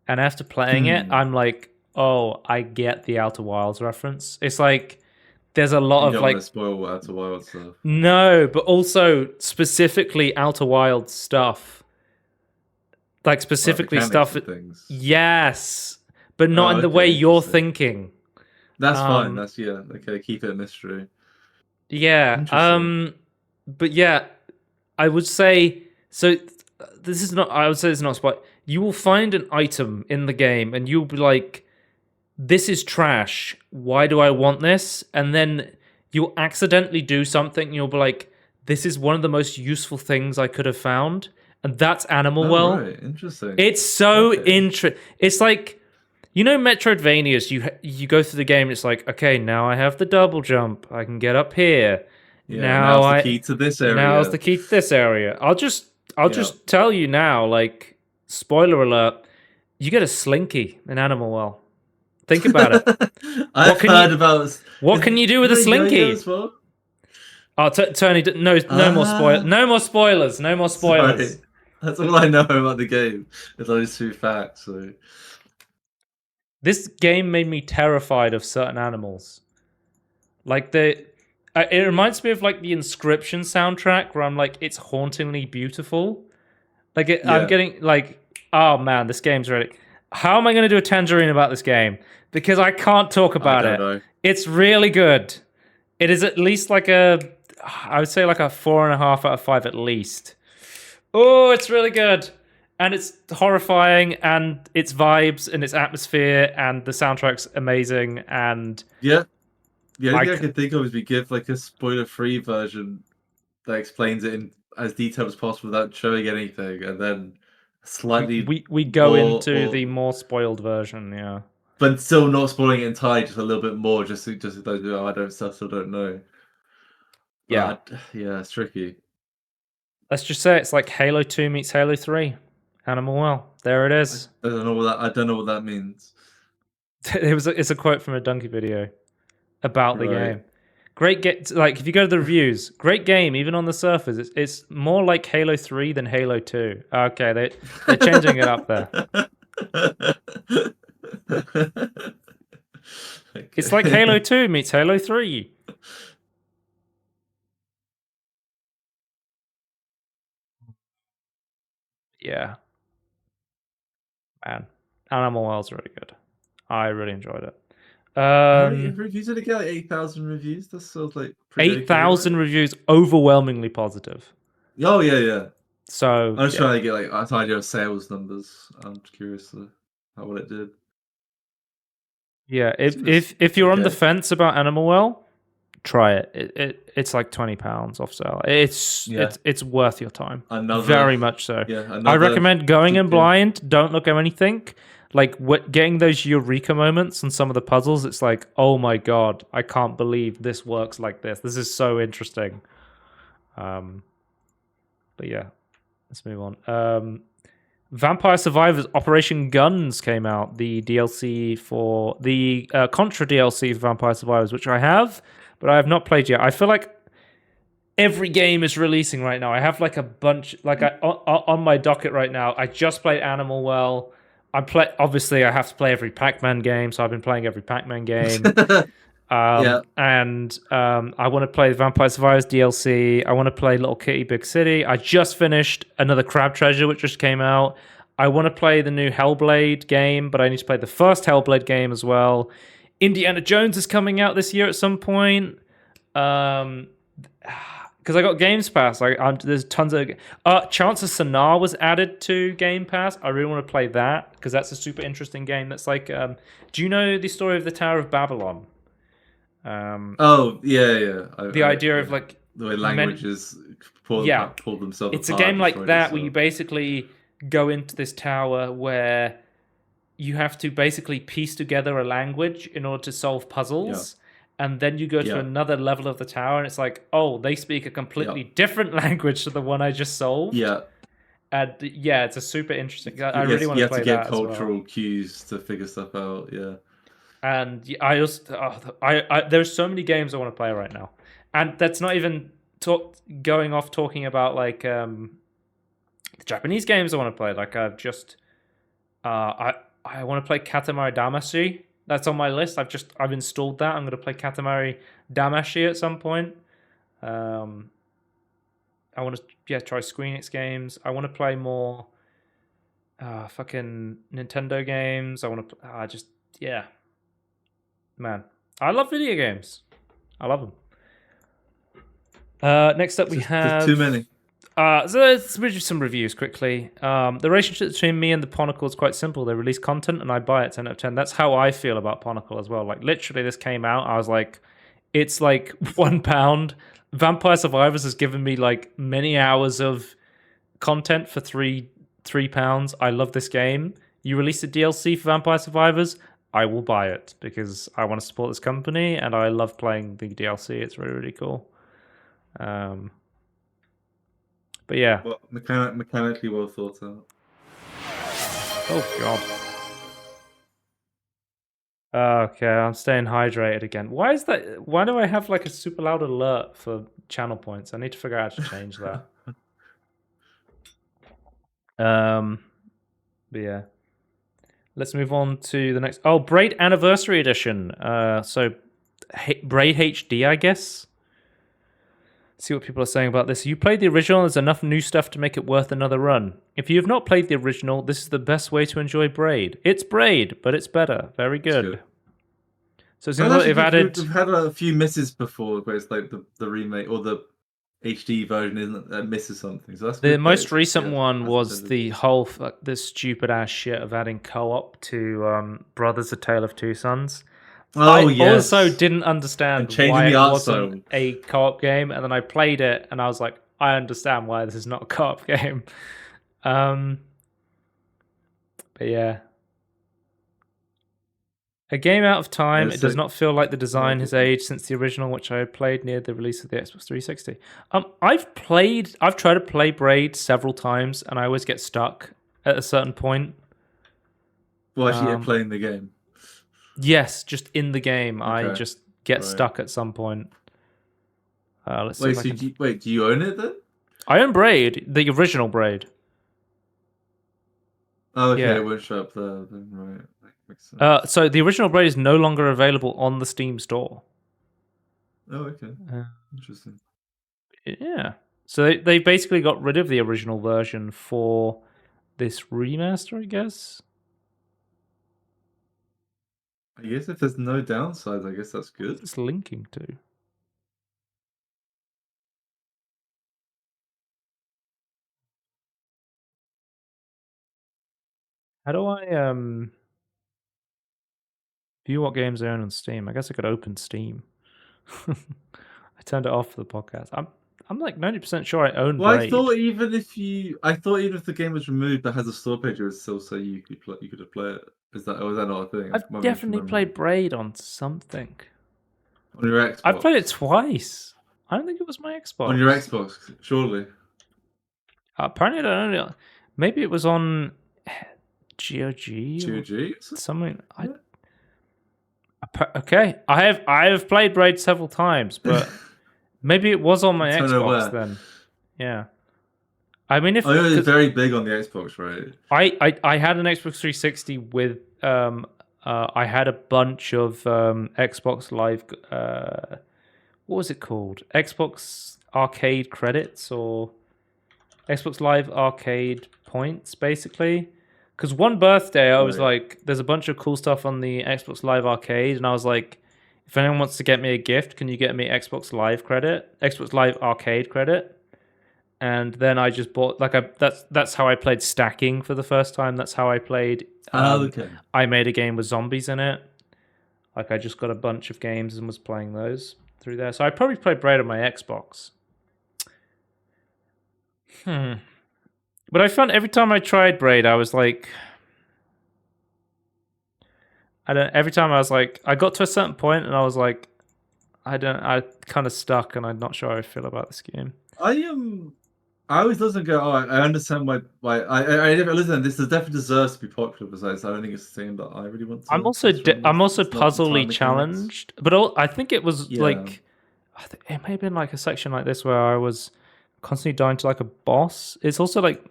and after playing it, I'm like, oh, I get the Outer Wilds reference. It's like there's a lot You of don't like want to spoil Outer Wild stuff. no, but also specifically Outer Wilds stuff, like specifically Mechanics stuff. and things. Yes, but not in the okay, way you're interesting. thinking. That's fine. That's okay. Keep it a mystery. Yeah. Interesting. But yeah, I would say so. This is not. I would say it's not a spoil. You will find an item in the game, and you'll be like, "This is trash. Why do I want this?" And then you'll accidentally do something. And you'll be like, "This is one of the most useful things I could have found," and that's Animal Well. Right. Interesting. It's so interesting. It's like, you know, Metroidvanias. You go through the game. And it's like, okay, now I have the double jump. I can get up here. Yeah, now now's the key to this area. Now's the key to this area. I'll just tell you now, like, spoiler alert, you get a slinky in Animal Well. Think about it. I've heard about... What can you do with a slinky? Well? Oh, Tony, no more spoilers. No more spoilers. No more spoilers. Sorry. That's all I know about the game. It's those two facts. So. This game made me terrified of certain animals. Like it reminds me of like the Inscription soundtrack, where I'm like, it's hauntingly beautiful. Like I'm getting like, oh man, this game's ready. How am I going to do a tangerine about this game? Because I can't talk about it. Know. It's really good. It is at least like I would say like a 4.5 out of 5 at least. Oh, it's really good. And it's horrifying, and its vibes and its atmosphere, and the soundtrack's amazing. And yeah. The only thing I can think of is we give like a spoiler-free version that explains it in as detailed as possible without showing anything, and then slightly we go into the more spoiled version, yeah. But still not spoiling it entirely, just a little bit more, just those I still don't know. But yeah, it's tricky. Let's just say it's like Halo 2 meets Halo 3. Animal Well. There it is. I don't know what that means. It's a quote from a Donkey video about the game. Great game. Like, if you go to the reviews, great game, even on the surface. It's more like Halo 3 than Halo 2. Okay, they're changing it up there. Okay. It's like Halo 2 meets Halo 3. Yeah. Man, Animal Well's really good. I really enjoyed it. How many reviews did it get? Like 8,000 reviews? That sounds like 8,000 reviews, overwhelmingly positive. Oh yeah. So I was trying to get like an idea of sales numbers. I'm curious how well it did. Yeah, if you're on the fence about Animal Well, try it. It's like £20 off sale. It's worth your time. Very much so. Yeah, I recommend going in blind. Don't look at anything. Like getting those eureka moments on some of the puzzles. It's like, oh my god, I can't believe this works like this. This is so interesting. But yeah, let's move on. Vampire Survivors Operation Guns came out, the DLC for the Contra DLC for Vampire Survivors, which I have, but I have not played yet. I feel like every game is releasing right now. I have like a bunch, like on my docket right now. I just played Animal Well. Obviously, I have to play every Pac-Man game, so I've been playing every Pac-Man game. And I want to play the Vampire Survivors DLC. I want to play Little Kitty Big City. I just finished another Crab Treasure, which just came out. I want to play the new Hellblade game, but I need to play the first Hellblade game as well. Indiana Jones is coming out this year at some point. Because I got Games Pass. There's tons of... Chance of Sonar was added to Game Pass. I really want to play that, because that's a super interesting game. That's like... do you know the story of the Tower of Babylon? The idea of like the way languages pull themselves it's apart. A game like that where you basically go into this tower where you have to basically piece together a language in order to solve puzzles, and then you go to another level of the tower and it's like, oh, they speak a completely different language to the one I just solved. And it's a super interesting. I really want to play that. You have to get cultural cues to figure stuff out. And I also, there's so many games I want to play right now, and that's not even talking about like the Japanese games I want to play. Like I've just, I want to play Katamari Damacy. That's on my list. I've installed that. I'm going to play Katamari Damacy at some point. I want to try Square Enix games. I want to play more fucking Nintendo games. I want to man, I love video games. I love them. Next up, we have There's too many. So let's read some reviews quickly. The relationship between me and the Ponicle is quite simple. They release content and I buy it 10 out of 10. That's how I feel about Ponicle as well. Like literally this came out, I was like, it's like £1. Vampire Survivors has given me like many hours of content for £3. I love this game. You release a DLC for Vampire Survivors, I will buy it because I want to support this company and I love playing the DLC. It's really, really cool. But yeah. Well, mechanically well thought out. Oh god. Okay, I'm staying hydrated again. Why is that? Why do I have like a super loud alert for channel points? I need to figure out how to change that. But yeah. Let's move on to the next. Oh, Braid Anniversary Edition. So Braid HD, I guess. See what people are saying about this. You played the original, there's enough new stuff to make it worth another run. If you have not played the original, this is the best way to enjoy Braid. It's Braid, but it's better. Very good. So it seems like they've added... We've had a few misses before, where it's like the remake or the HD version isn't misses something. So that's the most recent one was the whole this stupid ass shit of adding co-op to Brothers: A Tale of Two Sons. I also didn't understand why it wasn't a co-op game, and then I played it, and I was like, I understand why this is not a co-op game. But yeah. A game out of time, it does not feel like the design has aged since the original, which I had played near the release of the Xbox 360. I've tried to play Braid several times, and I always get stuck at a certain point. Well, actually, you're playing the game. Yes, just in the game, okay. I just get stuck at some point. Let's see. Wait, do you own it then? I own Braid, the original Braid. Oh, okay, it won't show up there then, right. So the original Braid is no longer available on the Steam store. Oh, okay. Interesting. Yeah. So they basically got rid of the original version for this remaster, I guess. I guess if there's no downsides, I guess that's good. It's linking to. How do I view what games I own on Steam? I guess I could open Steam. I turned it off for the podcast. I'm like 90% sure I own Braid. I thought even if the game was removed but has a store page, it would still say you could play it. Is that not a thing? I've definitely played Braid on something. On your Xbox? I've played it twice. I don't think it was my Xbox. On your Xbox, surely. Apparently, I don't know. Maybe it was on GOG. GOG? Something. Yeah. Okay, I have played Braid several times, but maybe it was on my Xbox then. Yeah. I mean, I know it's very big on the Xbox, right? I had an Xbox 360 with I had a bunch of Xbox Live. What was it called? Xbox Arcade credits or Xbox Live Arcade points, basically. Because one birthday, I was like, "There's a bunch of cool stuff on the Xbox Live Arcade," and I was like, "If anyone wants to get me a gift, can you get me Xbox Live Arcade credit?" And then I just bought that's how I played stacking for the first time. That's how I played. I made a game with zombies in it. Like I just got a bunch of games and was playing those through there. So I probably played Braid on my Xbox. But I found every time I tried Braid, I was like, every time I was like, I got to a certain point and I was like, I kind of stuck and I'm not sure how I feel about this game. I I always listen and go, oh, I understand why I listen. This definitely deserves to be popular. Besides, I don't think it's the thing that I really want to. I'm also it's not the puzzily time mechanics. challenged, but I think it was like I think it may have been like a section like this where I was constantly dying to like a boss. It's also like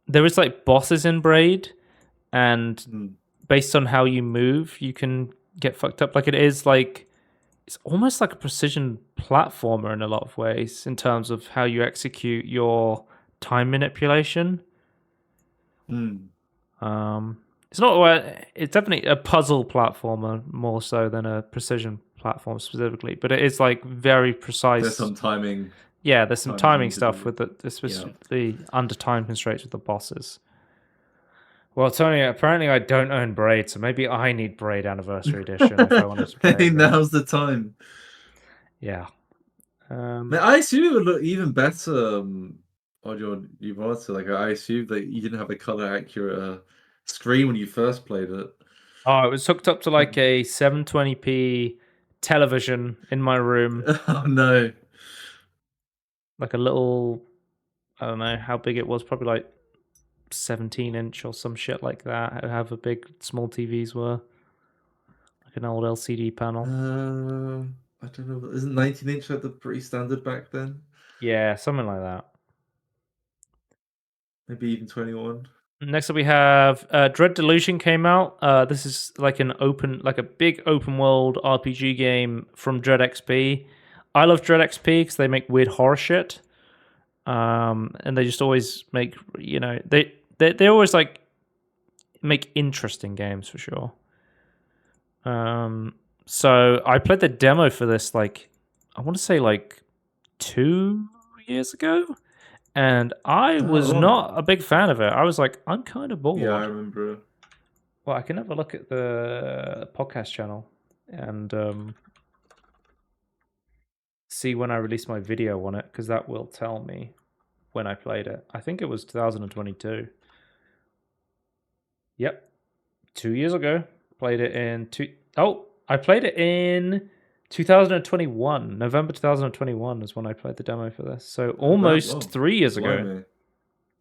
there is like bosses in Braid, and based on how you move, you can get fucked up. Like it is like it's almost like a precision platformer in a lot of ways in terms of how you execute your time manipulation. It's not. It's definitely a puzzle platformer more so than a precision platform specifically, but it is like very precise. There's some timing. Yeah, there's some timing stuff with the under time constraints with the bosses. Well, Tony, apparently I don't own Braid, so maybe I need Braid Anniversary Edition if I wanted to play it. Now's the time. Yeah. I assume it would look even better on your new monitor. Like I assume that you didn't have a color accurate screen when you first played it. Oh, it was hooked up to like a 720p television in my room. Oh no. Like a little, I don't know how big it was, probably like 17-inch or some shit like that. However big small TVs were. Like an old LCD panel. I don't know. Isn't 19-inch like the pretty standard back then? Yeah, something like that. Maybe even 21. Next up we have Dread Delusion came out. This is like a big open world RPG game from Dread XP. I love Dread XP because they make weird horror shit. And they just always make, they always like make interesting games for sure. So I played the demo for this like I want to say like 2 years ago, and I was not a big fan of it. I was like, I'm kind of bored. Yeah, I remember. Well, I can have a look at the podcast channel and see when I released my video on it, because that will tell me when I played it. I think it was 2022. Yep. 2 years ago. Played it in I played it in 2021. November 2021 is when I played the demo for this. So almost 3 years ago.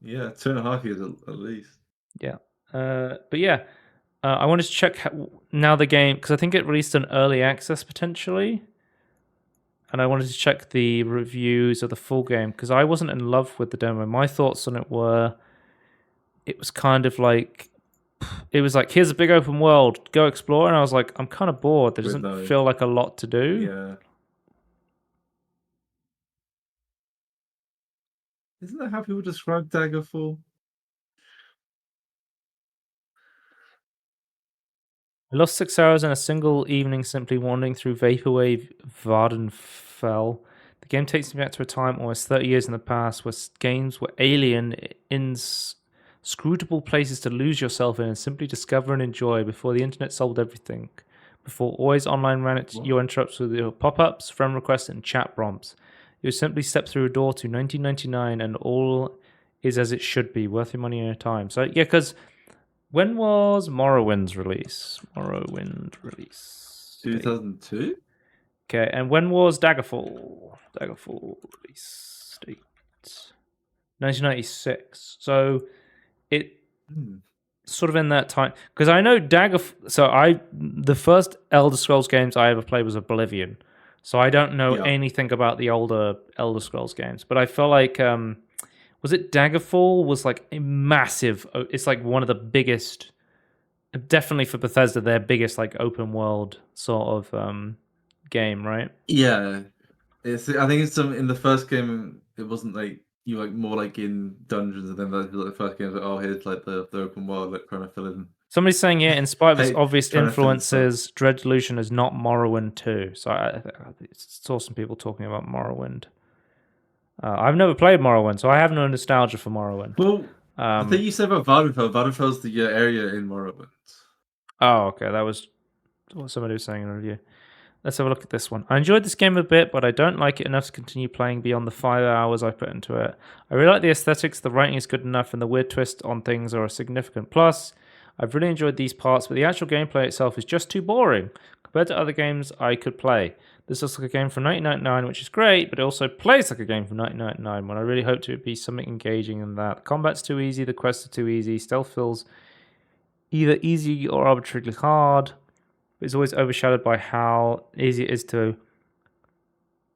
Yeah, 2.5 years at least. Yeah. But yeah, I wanted to check now the game, because I think it released an early access potentially. And I wanted to check the reviews of the full game, because I wasn't in love with the demo. My thoughts on it were, it was kind of like, it was like, here's a big open world, go explore. And I was like, I'm kind of bored. There doesn't feel like a lot to do. Yeah. Isn't that how people describe Daggerfall? I lost 6 hours in a single evening simply wandering through Vaporwave Vardenfell. The game takes me back to a time almost 30 years in the past where games were alien, inscrutable places to lose yourself in and simply discover and enjoy before the internet solved everything. Before Always Online ran your interrupts with your pop-ups, friend requests, and chat prompts. You simply step through a door to 1999 and all is as it should be, worth your money and your time. So, yeah, because when was Morrowind's release? 2002? Okay, and when was Daggerfall? Daggerfall release date. 1996. So it sort of in that time, because I know the first Elder Scrolls games I ever played was Oblivion, so I don't know anything about the older Elder Scrolls games, but I feel like was it Daggerfall was like a massive, it's like one of the biggest, definitely for Bethesda, their biggest like open world sort of game, right? Yeah, I think it's in the first game it wasn't like you like more like in dungeons, and then the first game was like, here's like the open world, like trying to fill in. Somebody's saying here, in spite of its obvious influences, Dread Delusion is not Morrowind 2. So I saw some people talking about Morrowind. I've never played Morrowind, so I have no nostalgia for Morrowind. Well, I think you said about Vardenfell. Vardenfell's the area in Morrowind. Oh, okay. That was what somebody was saying in a review. Let's have a look at this one. I enjoyed this game a bit, but I don't like it enough to continue playing beyond the 5 hours I put into it. I really like the aesthetics, the writing is good enough, and the weird twist on things are a significant plus. I've really enjoyed these parts, but the actual gameplay itself is just too boring compared to other games I could play. This looks like a game from 1999, which is great, but it also plays like a game from 1999, when I really hoped it would be something engaging in that. The combat's too easy, the quests are too easy, stealth feels either easy or arbitrarily hard. It's always overshadowed by how easy it is to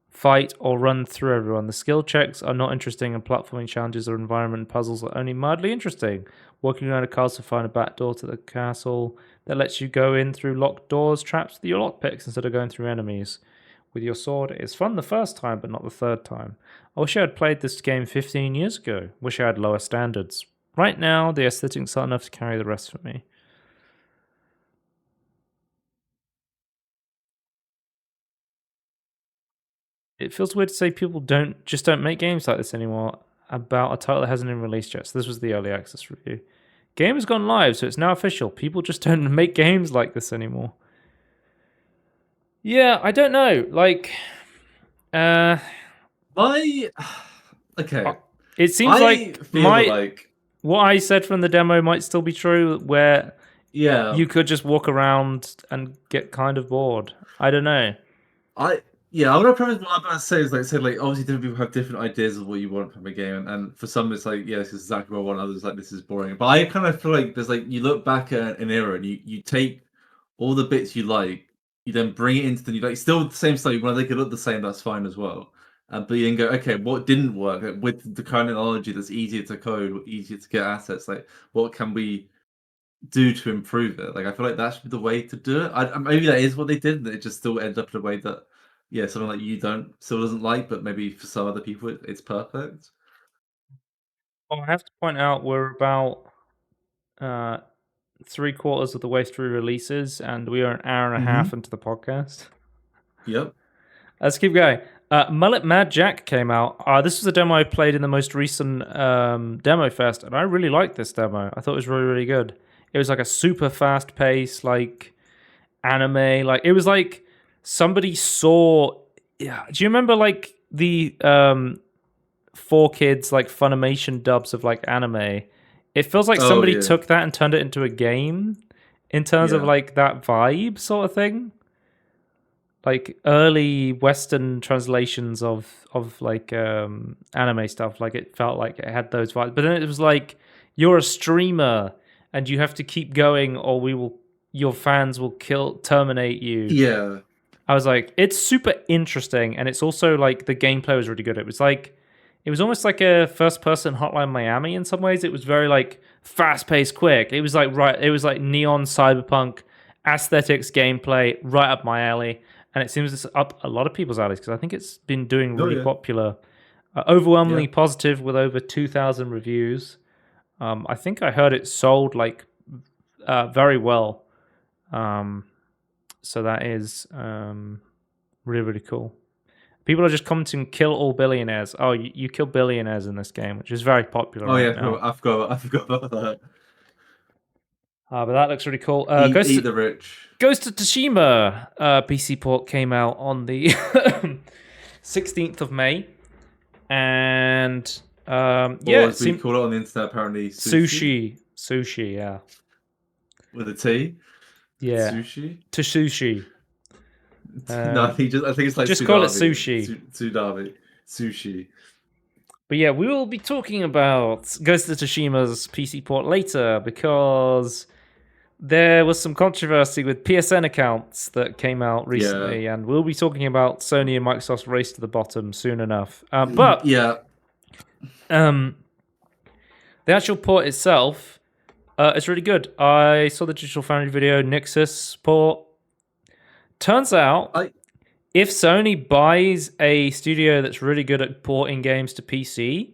fight or run through everyone. The skill checks are not interesting, and platforming challenges or environment puzzles are only mildly interesting. Walking around a castle to find a back door to the castle that lets you go in through locked doors, traps with your lockpicks instead of going through enemies. With your sword, it's fun the first time, but not the third time. I wish I had played this game 15 years ago. Wish I had lower standards. Right now, the aesthetics aren't enough to carry the rest for me. It feels weird to say people don't make games like this anymore about a title that hasn't been released yet. So this was the early access review. Game has gone live, so it's now official. People just don't make games like this anymore. Yeah, I don't know. Like, Okay. It seems what I said from the demo might still be true, where you could just walk around and get kind of bored. I don't know. I want to preface what I'm about to say is obviously different people have different ideas of what you want from a game, and for some it's like, this is exactly what I want. Others like, this is boring. But I kind of feel like there's you look back at an era and you take all the bits you like, you then bring it into the new, still the same stuff. When they could look the same, that's fine as well. But you then go, okay, what didn't work with the current technology that's easier to code, easier to get assets? What can we do to improve it? I feel like that should be the way to do it. Maybe that is what they did, and it just still ended up in a way that something like you still doesn't like, but maybe for some other people it's perfect. Well, I have to point out we're about 3/4 of the way through releases, and we are an hour and a half into the podcast. Yep. Let's keep going. Mullet Mad Jack came out. This was a demo I played in the most recent Demo Fest, and I really liked this demo. I thought it was really, really good. It was like a super fast pace, anime. It was like somebody saw. Yeah, do you remember the 4Kids Funimation dubs of anime? It feels like somebody took that and turned it into a game in terms of that vibe sort of thing. Early Western translations of anime stuff. It felt like it had those vibes. But then it was you're a streamer and you have to keep going, or your fans will terminate you. Yeah. I was like, it's super interesting, and it's also the gameplay was really good. It was it was almost like a first-person Hotline Miami in some ways. It was very fast-paced, quick. It was it was neon cyberpunk aesthetics, gameplay, right up my alley. And it seems it's up a lot of people's alleys because I think it's been doing really popular, overwhelmingly positive with over 2,000 reviews. I think I heard it sold very well. So that is really, really cool. People are just commenting, kill all billionaires. Oh, you kill billionaires in this game, which is very popular. Now. I forgot about that. But that looks really cool. Eat the rich. Ghost of Tsushima PC port came out on the 16th of May. And as we call it on the internet, apparently sushi, yeah. With a T? Yeah. Sushi? To sushi. No, I think it's just call it sushi. Tsudabi. Sushi. But yeah, we will be talking about Ghost of Tsushima's PC port later because there was some controversy with PSN accounts that came out recently, and we'll be talking about Sony and Microsoft's race to the bottom soon enough. But the actual port itself is really good. I saw the Digital Foundry video, Nixus port. Turns out, if Sony buys a studio that's really good at porting games to PC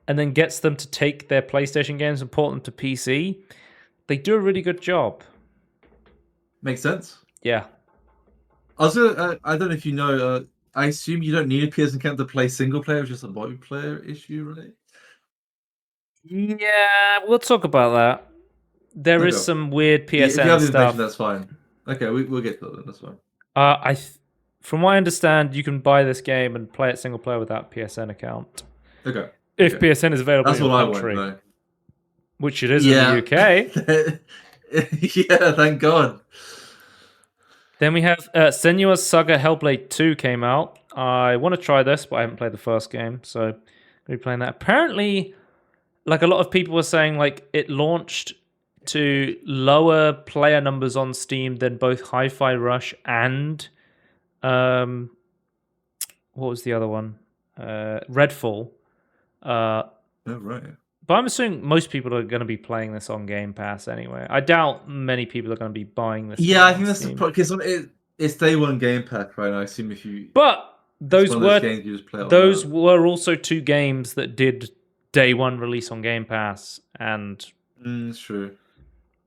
and then gets them to take their PlayStation games and port them to PC, they do a really good job. Makes sense. Yeah. Also, I don't know if you know, I assume you don't need a PSN account to play single player, it's just a multiplayer issue, right? Yeah, we'll talk about that. There is some weird PSN if you have stuff. That's fine. Okay, we'll get to that then, that's fine. From what I understand, you can buy this game and play it single player without PSN account. Okay. If PSN is available in your country. I want, which it is in the UK. Yeah, thank God. Then we have Senua's Saga Hellblade 2 came out. I want to try this, but I haven't played the first game, so I'm going to be playing that. Apparently, like a lot of people were saying, like it launched to lower player numbers on Steam than both Hi-Fi Rush and what was the other one? Redfall. Oh, right. But I'm assuming most people are going to be playing this on Game Pass anyway. I doubt many people are going to be buying this. Yeah, I think that's the problem because it's day one Game Pass, right? I assume if you. But those were games you just play were also two games that did day one release on Game Pass, and true.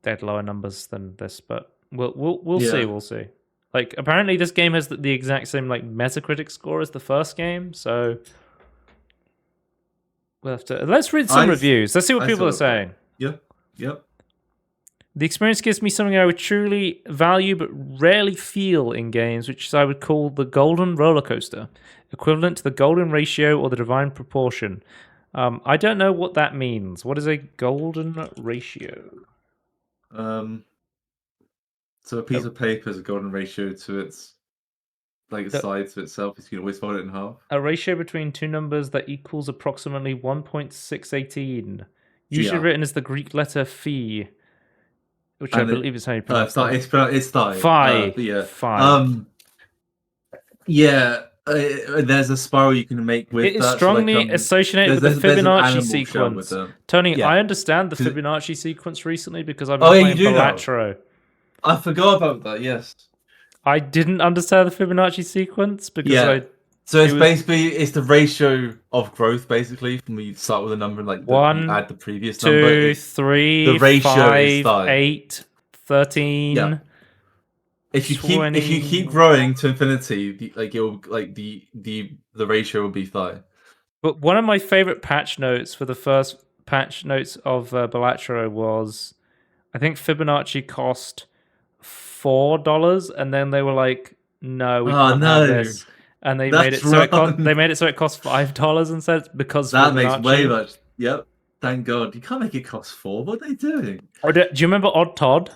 They had lower numbers than this. But we'll see. We'll see. Like apparently, this game has the exact same like Metacritic score as the first game, so. We'll have to let's read some reviews. Let's see what people are saying. Yep. The experience gives me something I would truly value but rarely feel in games, which I would call the golden roller coaster, equivalent to the golden ratio or the divine proportion. I don't know what that means. What is a golden ratio? So a piece of paper is a golden ratio to its side to itself. You can always fold it in half. A ratio between two numbers that equals approximately 1.618. Usually written as the Greek letter phi, which I believe is how you pronounce it. It's thigh. Phi. Phi. There's a spiral you can make with it is that. strongly associated with the Fibonacci sequence. Tony, I understand the Fibonacci sequence recently because I've been playing Balatro. I forgot about that, yes. I didn't understand the Fibonacci sequence because So it's the ratio of growth basically from when you start with a number and you add the previous number. 2, 3, the ratio 5, 8, 13. Yeah. If you keep growing to infinity, the ratio will be thigh. But one of my favorite patch notes for the first patch notes of Balatro was, I think Fibonacci cost $4, and then they were like, "No, we can't have this," and they made it so it cost $5 instead because that Fibonacci. makes way much. Yep, thank God. You can't make it cost $4. What are they doing? Do you remember Odd Todd?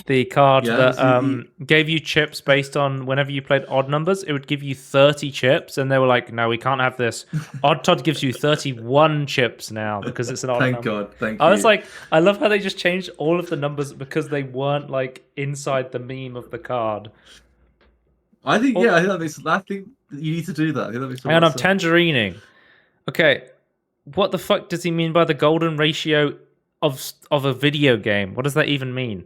The card that gave you chips based on whenever you played odd numbers, it would give you 30 chips, and they were like, "No, we can't have this." Odd Todd gives you 31 chips now because it's an odd number. God, thank you. I was like, I love how they just changed all of the numbers because they weren't like inside the meme of the card. I think I think you need to do that. I think that makes and I'm tangerining. Okay, what the fuck does he mean by the golden ratio of a video game? What does that even mean?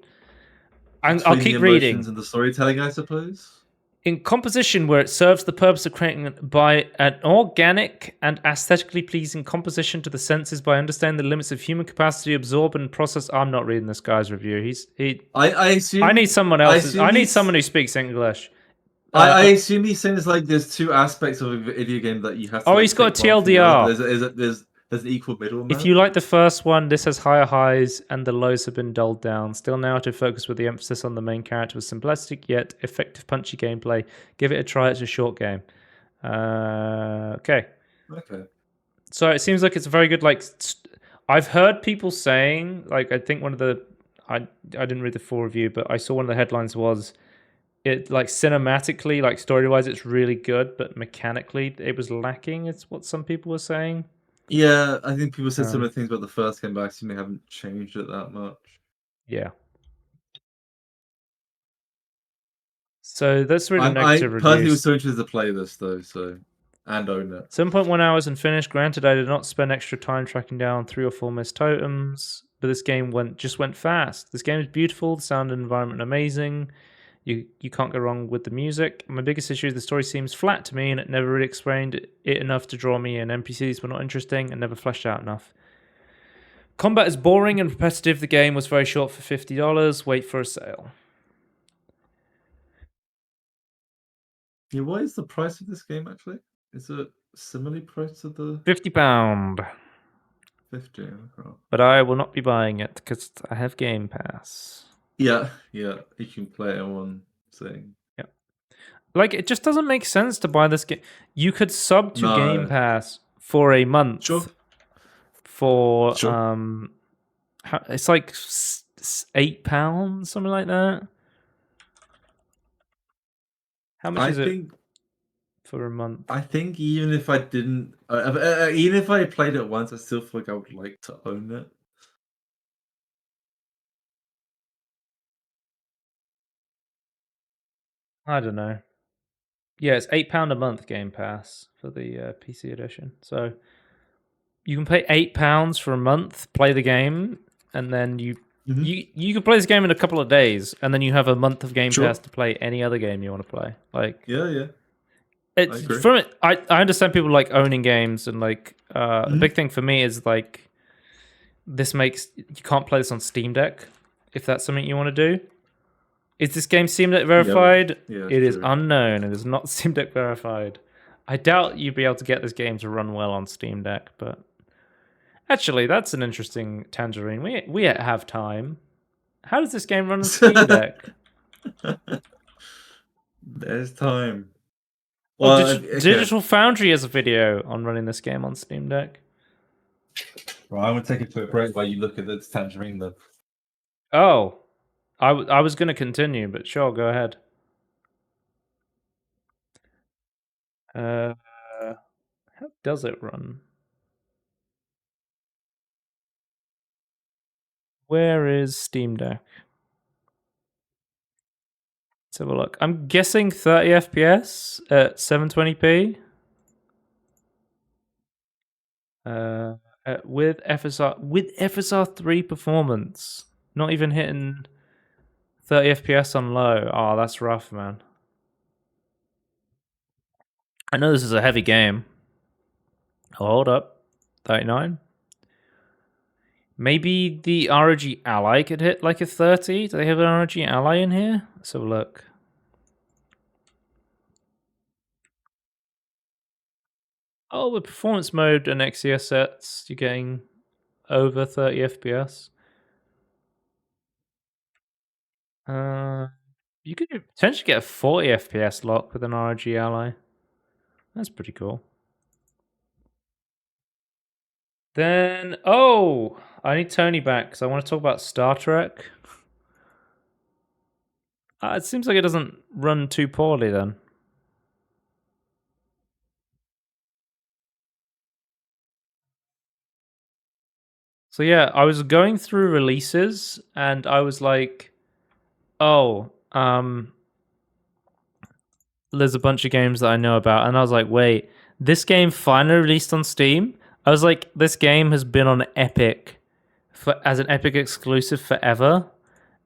I'll keep reading. And the storytelling, I suppose. In composition, where it serves the purpose of creating by an organic and aesthetically pleasing composition to the senses by understanding the limits of human capacity to absorb and process. I'm not reading this guy's review. I need someone else. I need someone who speaks English. I assume he's saying there's two aspects of a video game that you have to. He's got a TLDR. There's an equal middle. If you like the first one, this has higher highs and the lows have been dulled down. Still narrative focus with the emphasis on the main character with simplistic yet effective punchy gameplay. Give it a try. It's a short game. Okay. So it seems like it's a very good. I've heard people saying I think one of the I didn't read the full review, but I saw one of the headlines was it cinematically, story wise, it's really good, but mechanically it was lacking. It's what some people were saying. Yeah, I think people said similar things about the first game, but I assume they haven't changed it that much. Yeah. So that's really negative reviews. I personally was so interested to play this though, and own it. 7.1 hours and finished. Granted, I did not spend extra time tracking down 3 or 4 missed totems, but this game went fast. This game is beautiful. The sound and environment amazing. You can't go wrong with the music. My biggest issue is the story seems flat to me and it never really explained it enough to draw me in. NPCs were not interesting and never fleshed out enough. Combat is boring and repetitive. The game was very short for $50. Wait for a sale. Yeah, what is the price of this game actually? Is it similarly priced to the £50? 50. But I will not be buying it because I have Game Pass. Yeah, you can play it on one thing. Yeah. It just doesn't make sense to buy this game. You could sub to Game Pass for a month. Sure. For it's £8, something like that. How much I is it think for a month? I think even if I didn't, even if I played it once, I still feel like I would like to own it. I don't know. Yeah, it's £8 a month Game Pass for the PC edition. So you can pay £8 for a month, play the game, and then you can play this game in a couple of days, and then you have a month of Game Sure. Pass to play any other game you want to play. Like, Yeah. it's agree. from it. I understand people like owning games, and like the big thing for me is like this makes you can't play this on Steam Deck if that's something you want to do. Is this game Steam Deck verified? Yeah, It is true. unknown. It is not Steam Deck verified. I doubt you'd be able to get this game to run well on Steam Deck, but actually, that's an interesting tangerine. We have time. How does this game run on Steam Deck? There's time. Well, Digital Foundry has a video on running this game on Steam Deck. Right, I'm gonna take a quick break while you look at this tangerine then. Oh, I was going to continue, but sure, go ahead. How does it run? Where is Steam Deck? Let's have a look. I'm guessing 30 FPS at 720p. With FSR3 performance, not even hitting 30 FPS on low. Oh, that's rough, man. I know this is a heavy game. Hold up. 39. Maybe the ROG Ally could hit like a 30. Do they have an ROG Ally in here? Let's have a look. Oh, with performance mode and XCS sets, you're getting over 30 FPS. You could potentially get a 40 FPS lock with an ROG Ally. That's pretty cool. Then, I need Tony back because I want to talk about Star Trek. It seems like it doesn't run too poorly then. So yeah, I was going through releases and I was like, there's a bunch of games that I know about, and I was like, wait, this game finally released on Steam? I was like, this game has been on Epic as an Epic exclusive forever,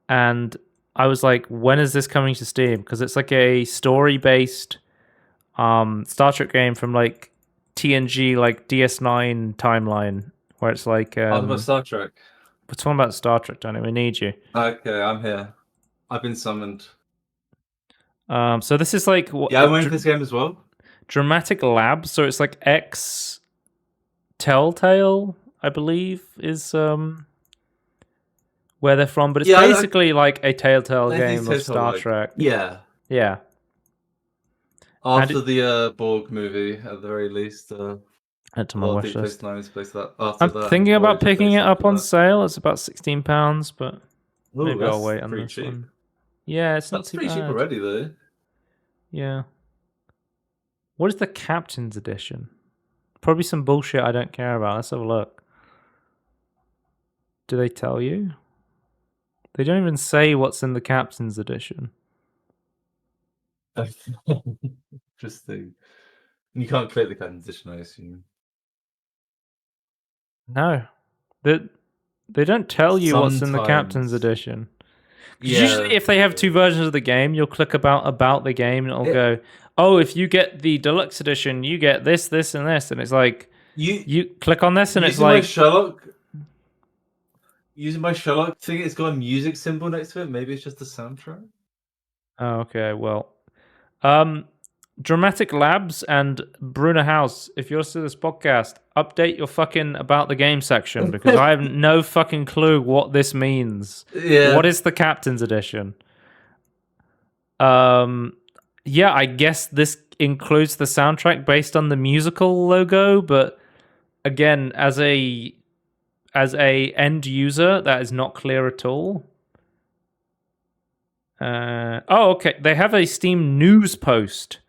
and I was like, when is this coming to Steam? Because it's like a story-based Star Trek game from like TNG, like DS9 timeline, where it's like about Star Trek. we're talking about Star Trek, don't we need you? Okay, I'm here. I've been summoned. So this is like Yeah, I'm waiting for this game as well. Dramatic Lab, so it's like X Telltale, I believe, is where they're from, but it's basically like a Telltale game of Star Trek. Yeah. Yeah. After the Borg movie, at the very least. Add to my wish list. I'm thinking about picking it up on sale. It's about £16, but maybe I'll wait on this cheap. one. Yeah, it's not That's too pretty bad. cheap already, though. Yeah. What is the Captain's Edition? Probably some bullshit I don't care about. Let's have a look. Do they tell you? They don't even say what's in the Captain's Edition. Interesting. You can't click the Captain's Edition, I assume. No. They don't tell you what's in the Captain's Edition. Yeah, usually if they have two versions of the game, you'll click about the game and it'll go, oh, if you get the deluxe edition, you get this, this, and this. And it's like, you click on this and it's like... Using my Sherlock thing, it's got a music symbol next to it. Maybe it's just the soundtrack. Oh, okay, well. Dramatic Labs and Brunner House, if you're to this podcast, update your fucking about the game section because I have no fucking clue what this means. Yeah. What is the Captain's Edition? Yeah, I guess this includes the soundtrack based on the musical logo, but again, as a end user, that is not clear at all. Okay. They have a Steam news post,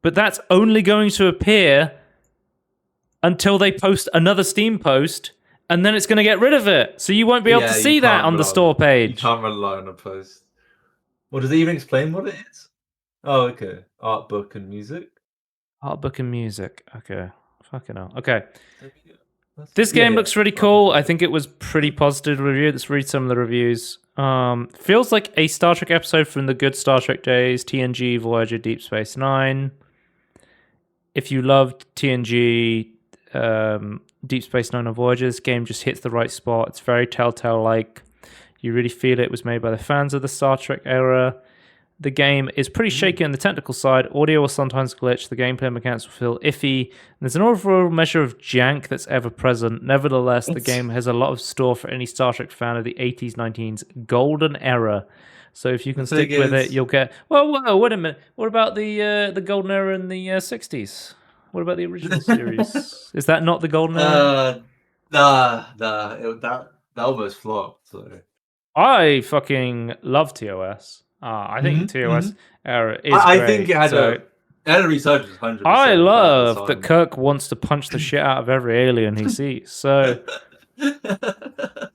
but that's only going to appear until they post another Steam post, and then it's going to get rid of it. So you won't be able to see that on the store page. You can't rely on a post. Well, does it even explain what it is? Oh, okay. Art book and music. Art book and music. Okay. Fucking hell. Okay. This game looks really cool. I think it was pretty positive review. Let's read some of the reviews. Feels like a Star Trek episode from the good Star Trek days. TNG, Voyager, Deep Space Nine. If you loved TNG, Deep Space Nine, or Voyager, this game just hits the right spot. It's very Telltale-like. You really feel it was made by the fans of the Star Trek era. The game is pretty shaky on the technical side. Audio will sometimes glitch. The gameplay mechanics will feel iffy. And there's an overall measure of jank that's ever present. Nevertheless, the game has a lot of store for any Star Trek fan of the 80s, 90s golden era. So if you can stick with it, you'll get... Whoa, wait a minute. What about the golden era in the 60s? What about the original series? Is that not the golden era? That almost flopped. So. I fucking love TOS. I think TOS era is I great. think it had a resurgence. 100%. I love that Kirk wants to punch the shit out of every alien he sees. So, I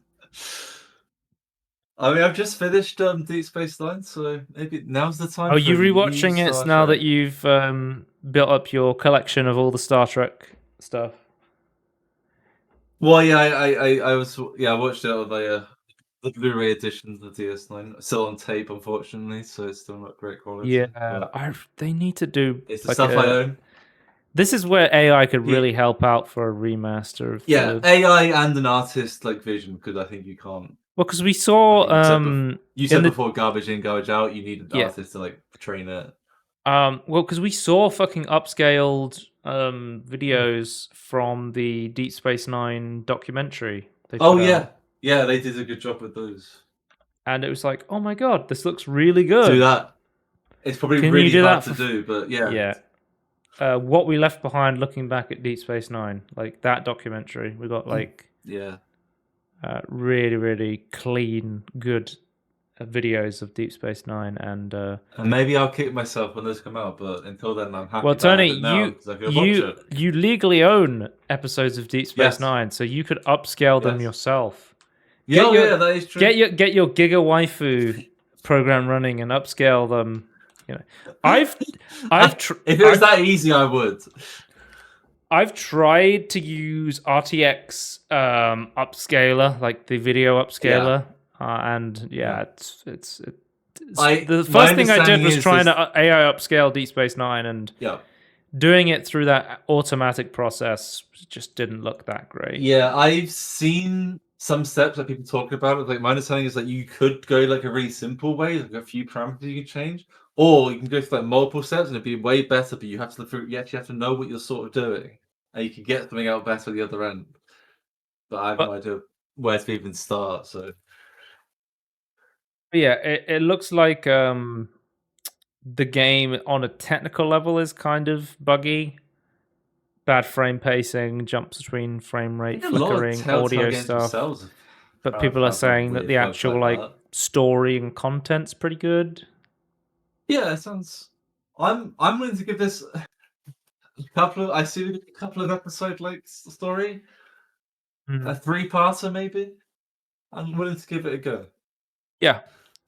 mean, I've just finished Deep Space Nine, so maybe now's the time. Are you rewatching it now that you've built up your collection of all the Star Trek stuff? Well, yeah, I watched it on the Blu-ray edition of the DS9. Still on tape, unfortunately, so it's still not great quality. Yeah, they need to do. It's the stuff I own. This is where AI could really help out for a remaster of. AI and an artist like vision, because I think you can't. Well, because we saw. You said before, garbage in, garbage out. You need an artist to like train it. Well, because we saw fucking upscaled videos from the Deep Space Nine documentary. Yeah, they did a good job with those. And it was like, oh my god, this looks really good. Do that. It's probably really hard to do, but yeah. What We Left Behind, looking back at Deep Space Nine, like that documentary, we got like really, really clean, good videos of Deep Space Nine, and maybe I'll kick myself when those come out. But until then, I'm happy. Well, Tony, you legally own episodes of Deep Space Nine, so you could upscale them yourself. That is true. Get your Giga Waifu program running and upscale them. You know, if it was that easy, I would. I've tried to use RTX upscaler, like the video upscaler, and it's the first thing I did was trying to AI upscale Deep Space Nine, and doing it through that automatic process just didn't look that great. Yeah, I've seen some steps that people talk about it. Like my understanding is that you could go like a really simple way, like a few parameters you can change, or you can go through like multiple steps and it'd be way better. But you actually have to know what you're sort of doing, and you can get something out better at the other end. But I have no idea where to even start. So yeah, it looks like the game on a technical level is kind of buggy. Bad frame pacing, jumps between frame rate, flickering, audio stuff. But people are saying that the actual story and content's pretty good. Yeah, it sounds. I'm willing to give this a couple of episode story, a 3-parter maybe. I'm willing to give it a go. Yeah,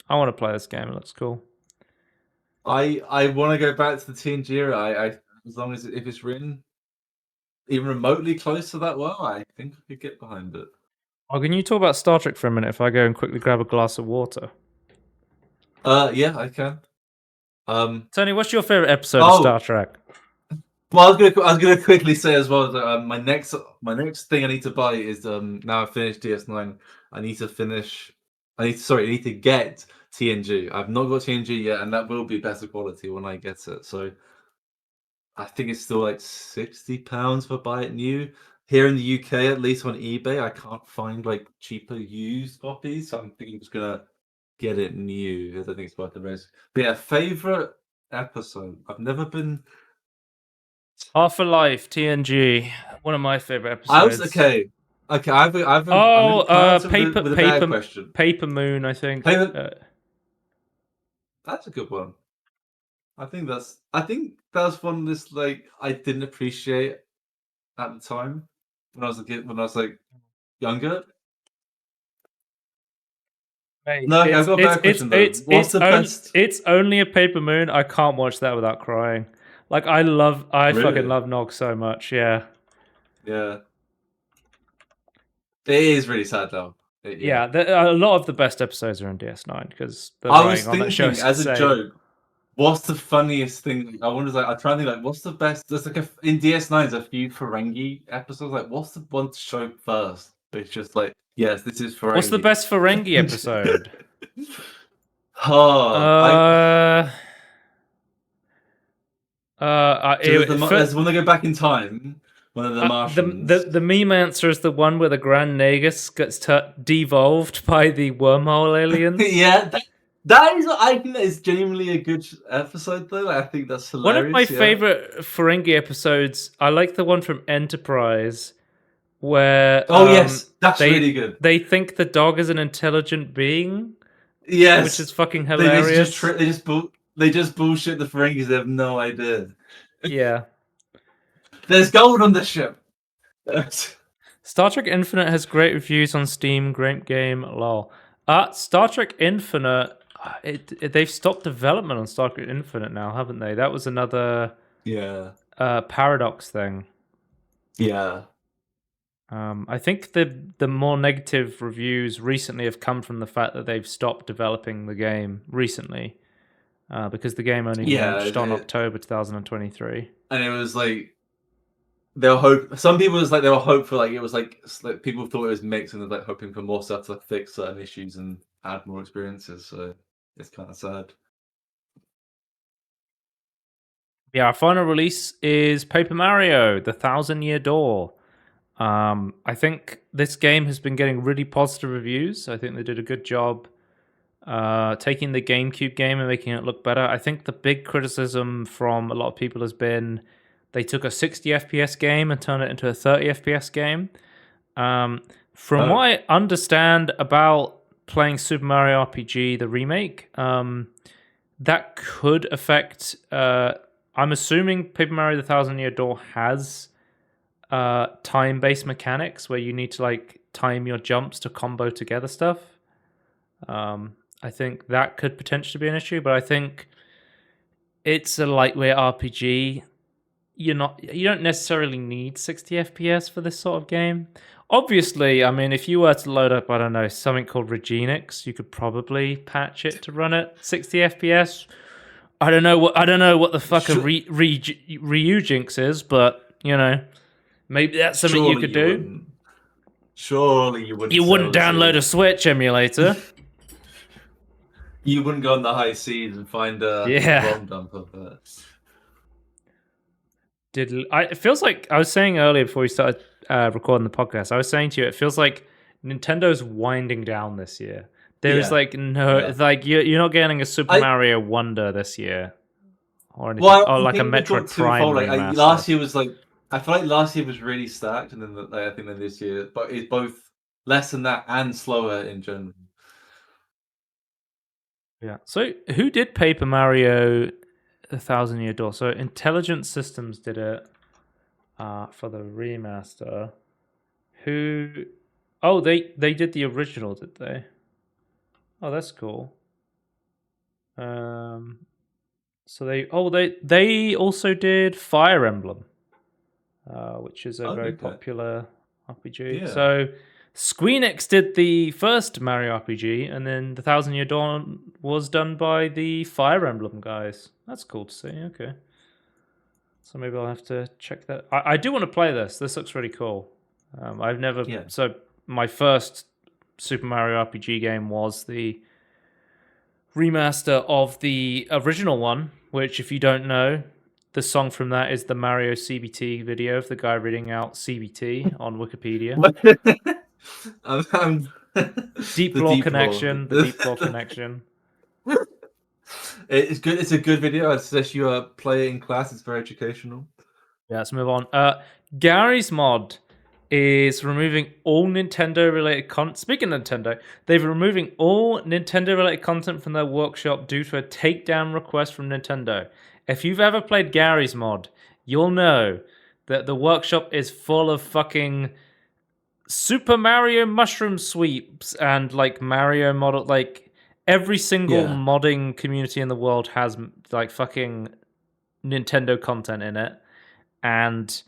I want to play this game. It looks cool. I want to go back to the TNG era. I as long as if it's written even remotely close to that well, I think I could get behind it. Oh, can you talk about Star Trek for a minute if I go and quickly grab a glass of water? Yeah, I can. Tony, what's your favorite episode of Star Trek? Well, I was gonna quickly say as well that my next thing I need to buy is now I've finished DS9. I need to get TNG. I've not got TNG yet, and that will be better quality when I get it. So I think it's still like £60 for buy it new. Here in the UK, at least on eBay, I can't find like cheaper used copies. So I'm thinking I'm just gonna get it new because I think it's worth the risk. But yeah, favorite episode. I've never been. Half a Life, TNG. One of my favorite episodes. Okay. Paper Moon, I think. That's a good one. I think that's one that's like I didn't appreciate at the time when I was a kid, when I was like younger. Mate, No, okay, I've got a better question though. What's the best? It's only a Paper Moon. I can't watch that without crying. Like I fucking Really? love Nog so much. Yeah. Yeah, it is really sad though. Yeah, a lot of the best episodes are in DS9 because the I was writing on that show thinking is as a insane. joke, what's the funniest thing? I wonder, like, I try and think, like, what's the best? There's like in DS9, there's a few Ferengi episodes. Like, what's the one to show first? It's just like, yes, this is Ferengi. What's the best Ferengi episode? Oh, there's one they go back in time. One of the Martians. The meme answer is the one where the Grand Nagus gets devolved by the wormhole aliens. Yeah, that is. I think that is genuinely a good episode, though. I think that's hilarious. One of my favorite Ferengi episodes. I like the one from Enterprise, where yes, that's really good. They think the dog is an intelligent being. Yes, which is fucking hilarious. They just bullshit the Ferengis. They have no idea. Yeah. There's gold on the ship. Star Trek Infinite has great reviews on Steam. Great game. Lol. Star Trek Infinite. They've stopped development on Star Trek Infinite now, haven't they? That was another Paradox thing. Yeah. I think the more negative reviews recently have come from the fact that they've stopped developing the game recently, because the game only launched on October 2023. And it was like some people was like they were hopeful, like it was like people thought it was mixed and they're like hoping for more stuff to fix certain issues and add more experiences. So it's kind of sad. Yeah, our final release is Paper Mario: The 1,000-Year Door. I think this game has been getting really positive reviews. I think they did a good job taking the GameCube game and making it look better. I think the big criticism from a lot of people has been they took a 60 FPS game and turned it into a 30 FPS game. From what I understand about playing Super Mario RPG, the remake, that could affect... I'm assuming Paper Mario: The 1,000-Year Door has time-based mechanics where you need to like time your jumps to combo together stuff. I think that could potentially be an issue, but I think it's a lightweight RPG. You don't necessarily need 60 FPS for this sort of game. Obviously, I mean, if you were to load up, I don't know, something called Regenix, you could probably patch it to run at 60 FPS. I don't know what the fuck a Ryujinx is, but you know, maybe that's something you could do. Surely you wouldn't. You wouldn't download a Switch emulator. You wouldn't go on the high seas and find a ROM dump of that. It feels like I was saying earlier before we started recording the podcast. I was saying to you, it feels like Nintendo's winding down this year. There's like like you're not getting a Super Mario Wonder this year, or anything, or like a Metroid Prime. Like, last year was like, I feel like last year was really stacked, and then I think that this year, but it's both less than that and slower in general. Yeah. So who did Paper Mario: The 1,000-Year Door? So Intelligent Systems did it for the remaster. Who? Oh, they did the original, did they? Oh, that's cool. So they also did Fire Emblem, which is a very popular RPG. Yeah. So Squeenix did the first Mario RPG, and then the 1,000-Year Dawn was done by the Fire Emblem guys. That's cool to see. Okay, so maybe I'll have to check that. I do want to play this. This looks really cool. I've never. Yeah. So my first Super Mario RPG game was the remaster of the original one, which, if you don't know, the song from that is the Mario CBT video of the guy reading out CBT on Wikipedia. Deep lore connection. The deep lore connection. It's good. It's a good video. I suggest you play it in class. It's very educational. Yeah, let's move on. Gary's Mod is removing all Nintendo-related content. Speaking of Nintendo, they're removing all Nintendo-related content from their workshop due to a takedown request from Nintendo. If you've ever played Gary's mod, you'll know that the workshop is full of fucking Super Mario mushroom sweeps and like Mario model. Like every single modding community in the world has like fucking Nintendo content in it, and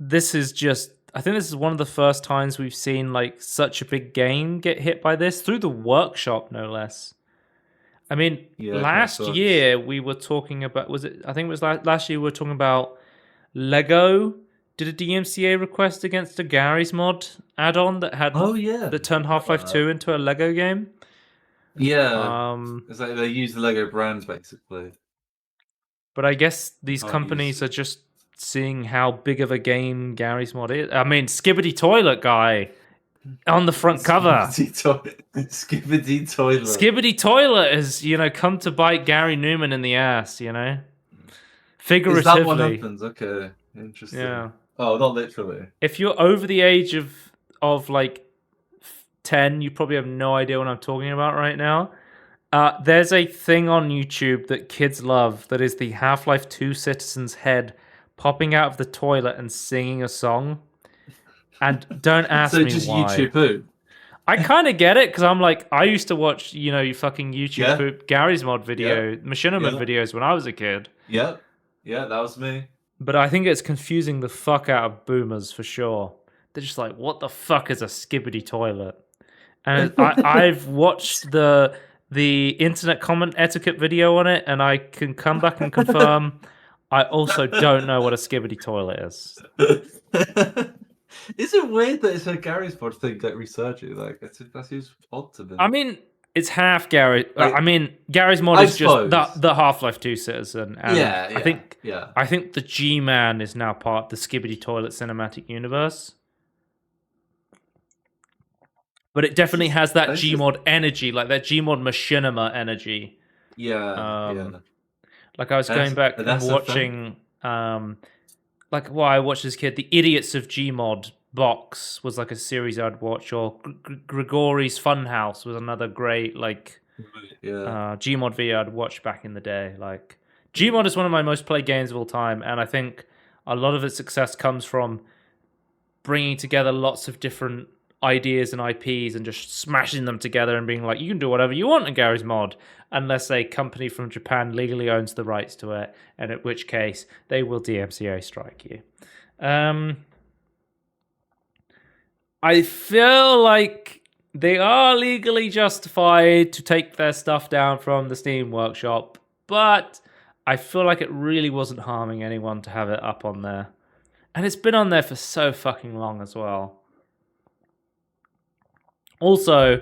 this is just. I think this is one of the first times we've seen like such a big game get hit by this through the workshop, no less. I mean, last year we were talking about. Was it? I think it was last year we were talking about Lego did a DMCA request against a Gary's mod add-on that had that turned Half-Life 2 into a Lego game. Yeah, it's like they use the Lego brands basically. But I guess these companies are just seeing how big of a game Gary's mod is. I mean, Skibbity Toilet guy on the front cover. Skibbity Toilet. Skibbity Toilet has, come to bite Gary Newman in the ass, Figuratively. Is that what happens? Okay, interesting. Yeah. Oh, not literally. If you're over the age of like 10, you probably have no idea what I'm talking about right now. There's a thing on YouTube that kids love that is the Half-Life 2 citizen's head popping out of the toilet and singing a song. And don't ask me why. So just YouTube poop? I kind of get it, because I'm like, I used to watch, you fucking YouTube poop Gary's mod video, Machinima videos when I was a kid. Yeah, that was me. But I think it's confusing the fuck out of boomers for sure. They're just like, what the fuck is a Skibbity Toilet? And I've watched the internet comment etiquette video on it, and I can come back and confirm I also don't know what a Skibbity Toilet is. Is it weird that it's a Gary's mod thing that researching? Like, that seems odd to me. I mean, it's half Gary. I mean, Gary's mod is just the Half-Life 2 citizen. And I think the G-Man is now part of the Skibbity Toilet cinematic universe. But it definitely has that Gmod energy, like that Gmod machinima energy. Yeah. Like I was going back and watching, I watched as a kid, The Idiots of Gmod box was like a series I'd watch, or Grigori's Funhouse was another great Gmod video I'd watch back in the day. Like Gmod is one of my most played games of all time, and I think a lot of its success comes from bringing together lots of different ideas and IPs and just smashing them together and being like, you can do whatever you want in Gary's mod, unless a company from Japan legally owns the rights to it, and at which case they will DMCA strike you. I feel like they are legally justified to take their stuff down from the Steam Workshop, but I feel like it really wasn't harming anyone to have it up on there. And it's been on there for so fucking long as well. Also,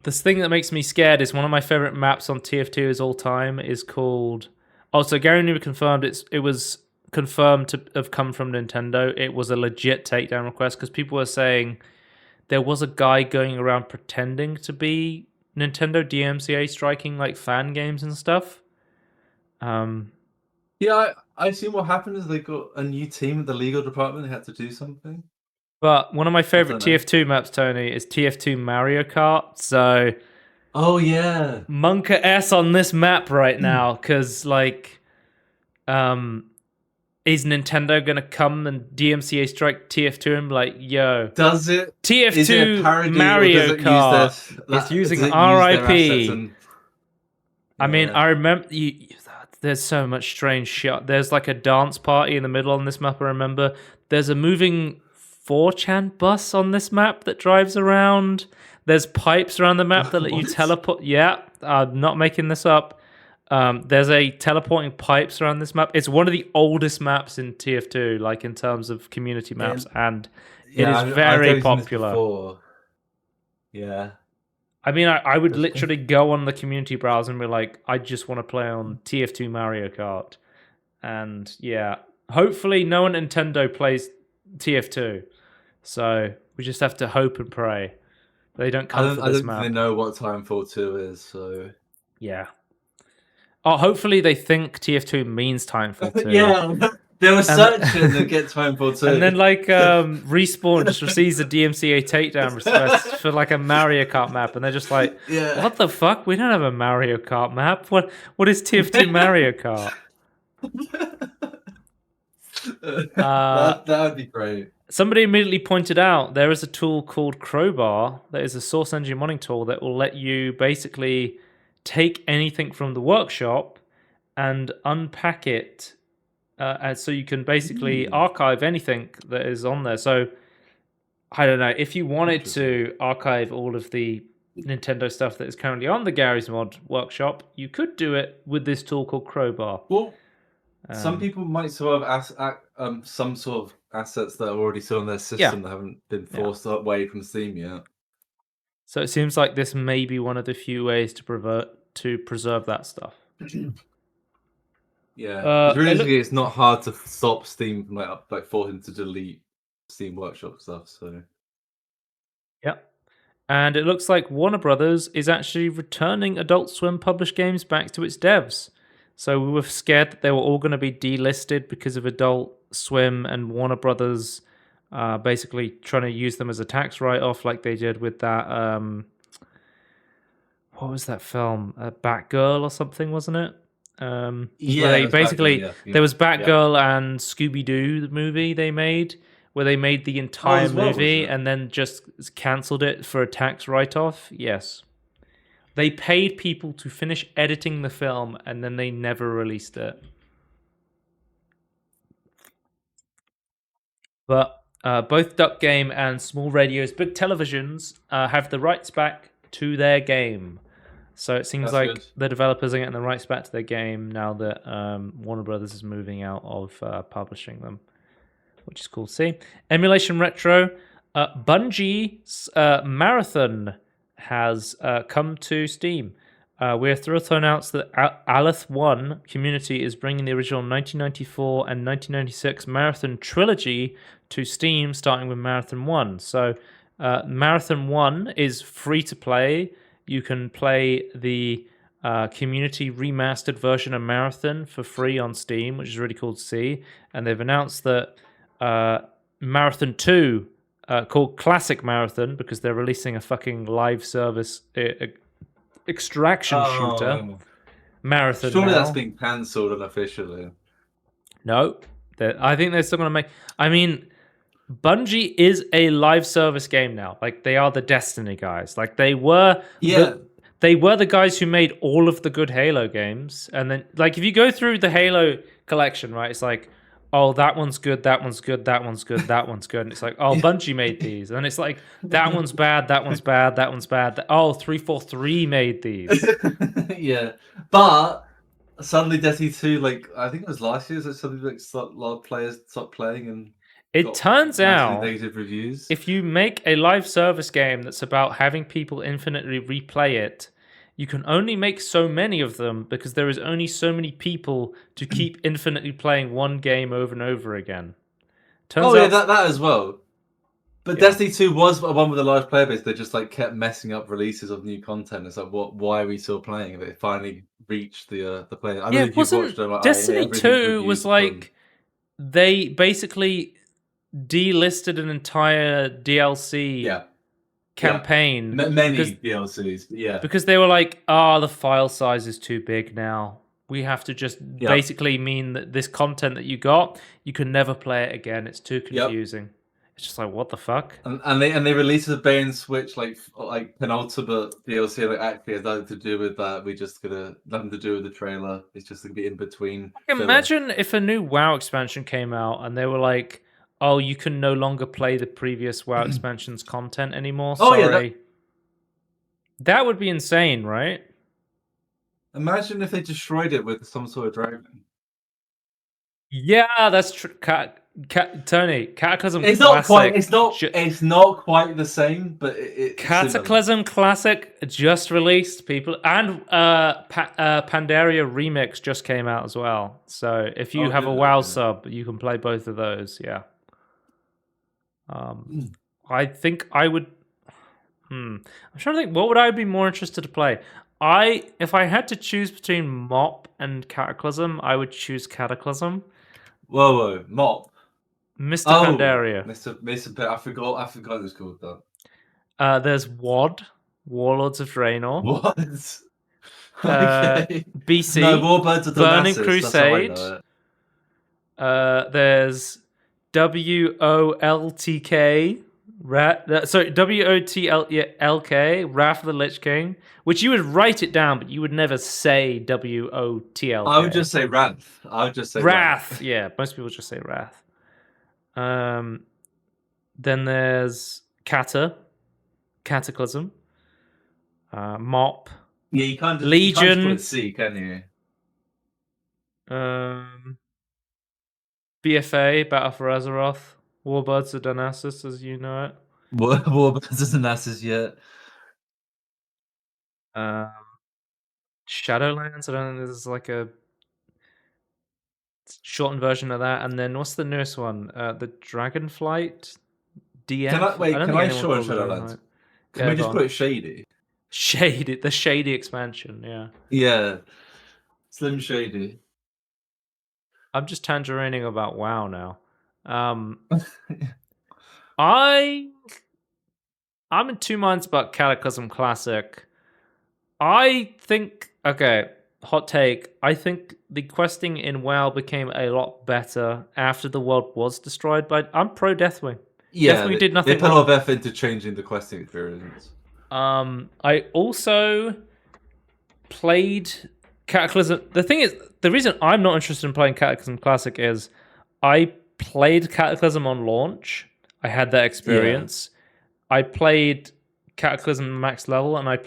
this thing that makes me scared is one of my favorite maps on TF2 is all time is called... Also, Gary Newman confirmed it was confirmed to have come from Nintendo. It was a legit takedown request, because people were saying there was a guy going around pretending to be Nintendo DMCA striking like fan games and stuff. Yeah, I assume what happened is they got a new team at the legal department. They had to do something. But one of my favorite TF2 maps, Tony, is TF2 Mario Kart. So, Monka S on this map right now, because is Nintendo gonna come and DMCA strike TF2 and be like, yo, does it TF2 Mario Kart? It's using RIP. I mean, I remember there's so much strange shit. There's like a dance party in the middle on this map. I remember there's a moving 4chan bus on this map that drives around. There's pipes around the map that let you teleport. Yeah, I'm not making this up. There's a teleporting pipes around this map. It's one of the oldest maps in TF2, like in terms of community maps, and it is very popular. Yeah. I mean, I would literally go on the community browser and be like, I just want to play on TF2 Mario Kart. And yeah, hopefully no one at Nintendo plays TF2. So we just have to hope and pray they don't come for this map. I don't think they know what Timefall 2 is, so... Yeah. Oh, hopefully they think TF2 means Timefall 2. Yeah, They were searching to get to Titanfall 2. And then Respawn just receives a DMCA takedown request for like a Mario Kart map, and they're just like, what the fuck? We don't have a Mario Kart map. What is TF2 Mario Kart? That would be great. Somebody immediately pointed out there is a tool called Crowbar that is a source engine modding tool that will let you basically take anything from the workshop and unpack it, and so you can basically archive anything that is on there. So I don't know, if you wanted to archive all of the Nintendo stuff that is currently on the Gary's Mod workshop, you could do it with this tool called Crowbar. Well, some people might sort of some sort of assets that are already still on their system that haven't been forced away from Steam yet. So it seems like this may be one of the few ways to preserve that stuff. Yeah, realistically, it's not hard to stop Steam from like forcing to delete Steam Workshop stuff. So, yep. And it looks like Warner Brothers is actually returning Adult Swim published games back to its devs. So we were scared that they were all going to be delisted because of Adult Swim and Warner Brothers basically trying to use them as a tax write-off, like they did with that. What was that film? Batgirl or something, wasn't it? Where they basically there was Batgirl and Scooby-Doo, the movie they made, where they made the entire movie and then just cancelled it for a tax write-off. Yes. They paid people to finish editing the film and then they never released it. But both Duck Game and Small Radio's Big Televisions have the rights back to their game. So it seems like the developers are getting the rights back to their game now that Warner Brothers is moving out of publishing them, which is cool to see. Emulation Retro, Bungie's Marathon has come to Steam. We're thrilled to announce that Aleph 1 community is bringing the original 1994 and 1996 Marathon trilogy to Steam, starting with Marathon 1. So Marathon 1 is free to play. You can play the community remastered version of Marathon for free on Steam, which is really cool to see. And they've announced that Marathon 2, called Classic Marathon, because they're releasing a fucking live service extraction shooter Marathon. Surely that's being cancelled unofficially. No, I think they're still going to make. I mean, Bungie is a live service game now. Like, they are the Destiny guys. Like, they were. They were the guys who made all of the good Halo games. And then, like, if you go through the Halo collection, right, it's like, oh, that one's good, that one's good, that one's good, that one's good. And it's like, oh, Bungie made these. And it's like, that one's bad, that one's bad, that one's bad. Oh, 343 made these. Yeah. But suddenly Destiny 2, like, I think it was last year, that suddenly like, a lot of players stopped playing and it turns out negative reviews. If you make a live service game that's about having people infinitely replay it, you can only make so many of them because there is only so many people to keep infinitely playing one game over and over again. Turns out that as well. But Destiny 2 was one with a large player base. They just like kept messing up releases of new content. It's like, why are we still playing? It finally reached the player. I don't know if you watched them. Destiny 2 was like they basically delisted an entire DLC campaign. Many DLCs, yeah. Because they were like, the file size is too big now. We have to just basically mean that this content that you got, you can never play it again. It's too confusing. It's just like, what the fuck? And they released a Bait and Switch like penultimate DLC that actually has nothing to do with that. We just gonna nothing to do with the trailer. It's just gonna be in between. Imagine if a new WoW expansion came out and they were like, oh, you can no longer play the previous WoW expansion's content anymore. Sorry. That would be insane, right? Imagine if they destroyed it with some sort of dragon. Yeah, that's true. Tony, Cataclysm it's Classic. It's not quite the same, but it's Cataclysm similar. Classic just released, people, and Pandaria Remix just came out as well. So if you have a WoW sub, you can play both of those. Yeah. I think I would. I'm trying to think. What would I be more interested to play? If I had to choose between Mop and Cataclysm, I would choose Cataclysm. Whoa, Mop. Mr. Oh, Pandaria. Mr. I forgot it was called that. There's WOD, Warlords of Draenor. What? Okay. BC. No, Warbirds of Burning Damascus. Crusade. That's how I know it. There's WOLTK. WOTLK, Wrath of the Lich King, which you would write it down, but you would never say WOTLK. I would just say Wrath. Wrath. Yeah, most people just say Wrath. Then there's Cataclysm, Mop. Yeah, you can't just, Legion. You can't just put a C, can you? BFA, Battle for Azeroth, Warbirds of Darnassus, as you know it. Warbirds of Darnassus yet. Shadowlands, I don't know, there's like a shortened version of that. And then what's the newest one? The Dragonflight DF? Can I show Shadowlands? Can we just put it Shady? Shady, the Shady expansion, yeah. Yeah. Slim Shady. I'm just tangerining about WoW now. I'm in two minds about Cataclysm Classic. I think, okay, hot take. I think the questing in WoW became a lot better after the world was destroyed. But I'm pro Deathwing. Yeah, Deathwing did nothing they put a wrong. lot of effort into changing the questing experience. I also played Cataclysm. The thing is, the reason I'm not interested in playing Cataclysm Classic is I played Cataclysm on launch. I had that experience. Yeah. I played Cataclysm max level, and I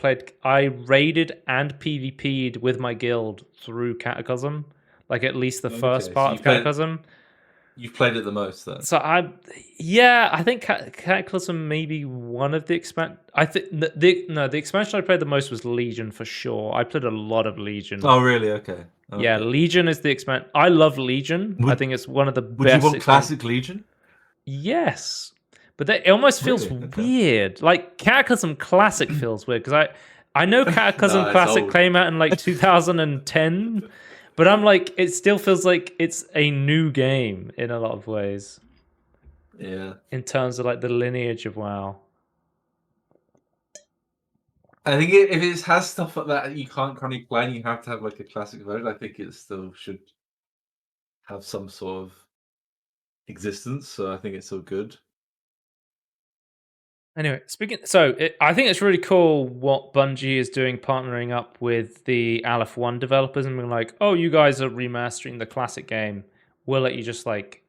raided and PvP'd with my guild through Cataclysm, like at least the first part of Cataclysm. You've played it the most, then. So I think Cataclysm may be one of the expansion. I think the expansion I played the most was Legion for sure. I played a lot of Legion. Oh, really? Okay. Yeah, Legion is the expansion. I love Legion. I think it's one of the best. Would you want classic Legion? Yes, but it almost feels weird. Like Cataclysm Classic feels weird because I know Cataclysm Classic came out in like 2010. But I'm like, it still feels like it's a new game in a lot of ways. Yeah. In terms of like the lineage of WoW. I think if it has stuff like that you can't currently play and you have to have like a classic version, I think it still should have some sort of existence. So I think it's still good. Anyway, I think it's really cool what Bungie is doing, partnering up with the Aleph 1 developers and being like, oh, you guys are remastering the classic game. We'll let you just like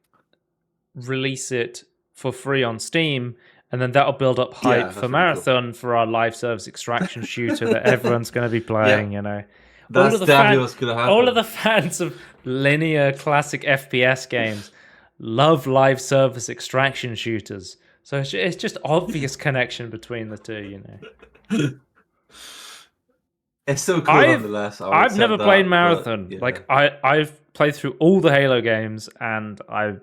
release it for free on Steam, and then that'll build up hype for Marathon for our live service extraction shooter that everyone's going to be playing, you know. That's definitely what's going to happen. All of the fans of linear classic FPS games love live service extraction shooters. So it's just obvious connection between the two, you know. It's still cool nonetheless. I've never played Marathon. Yeah. Like I've played through all the Halo games, and I'm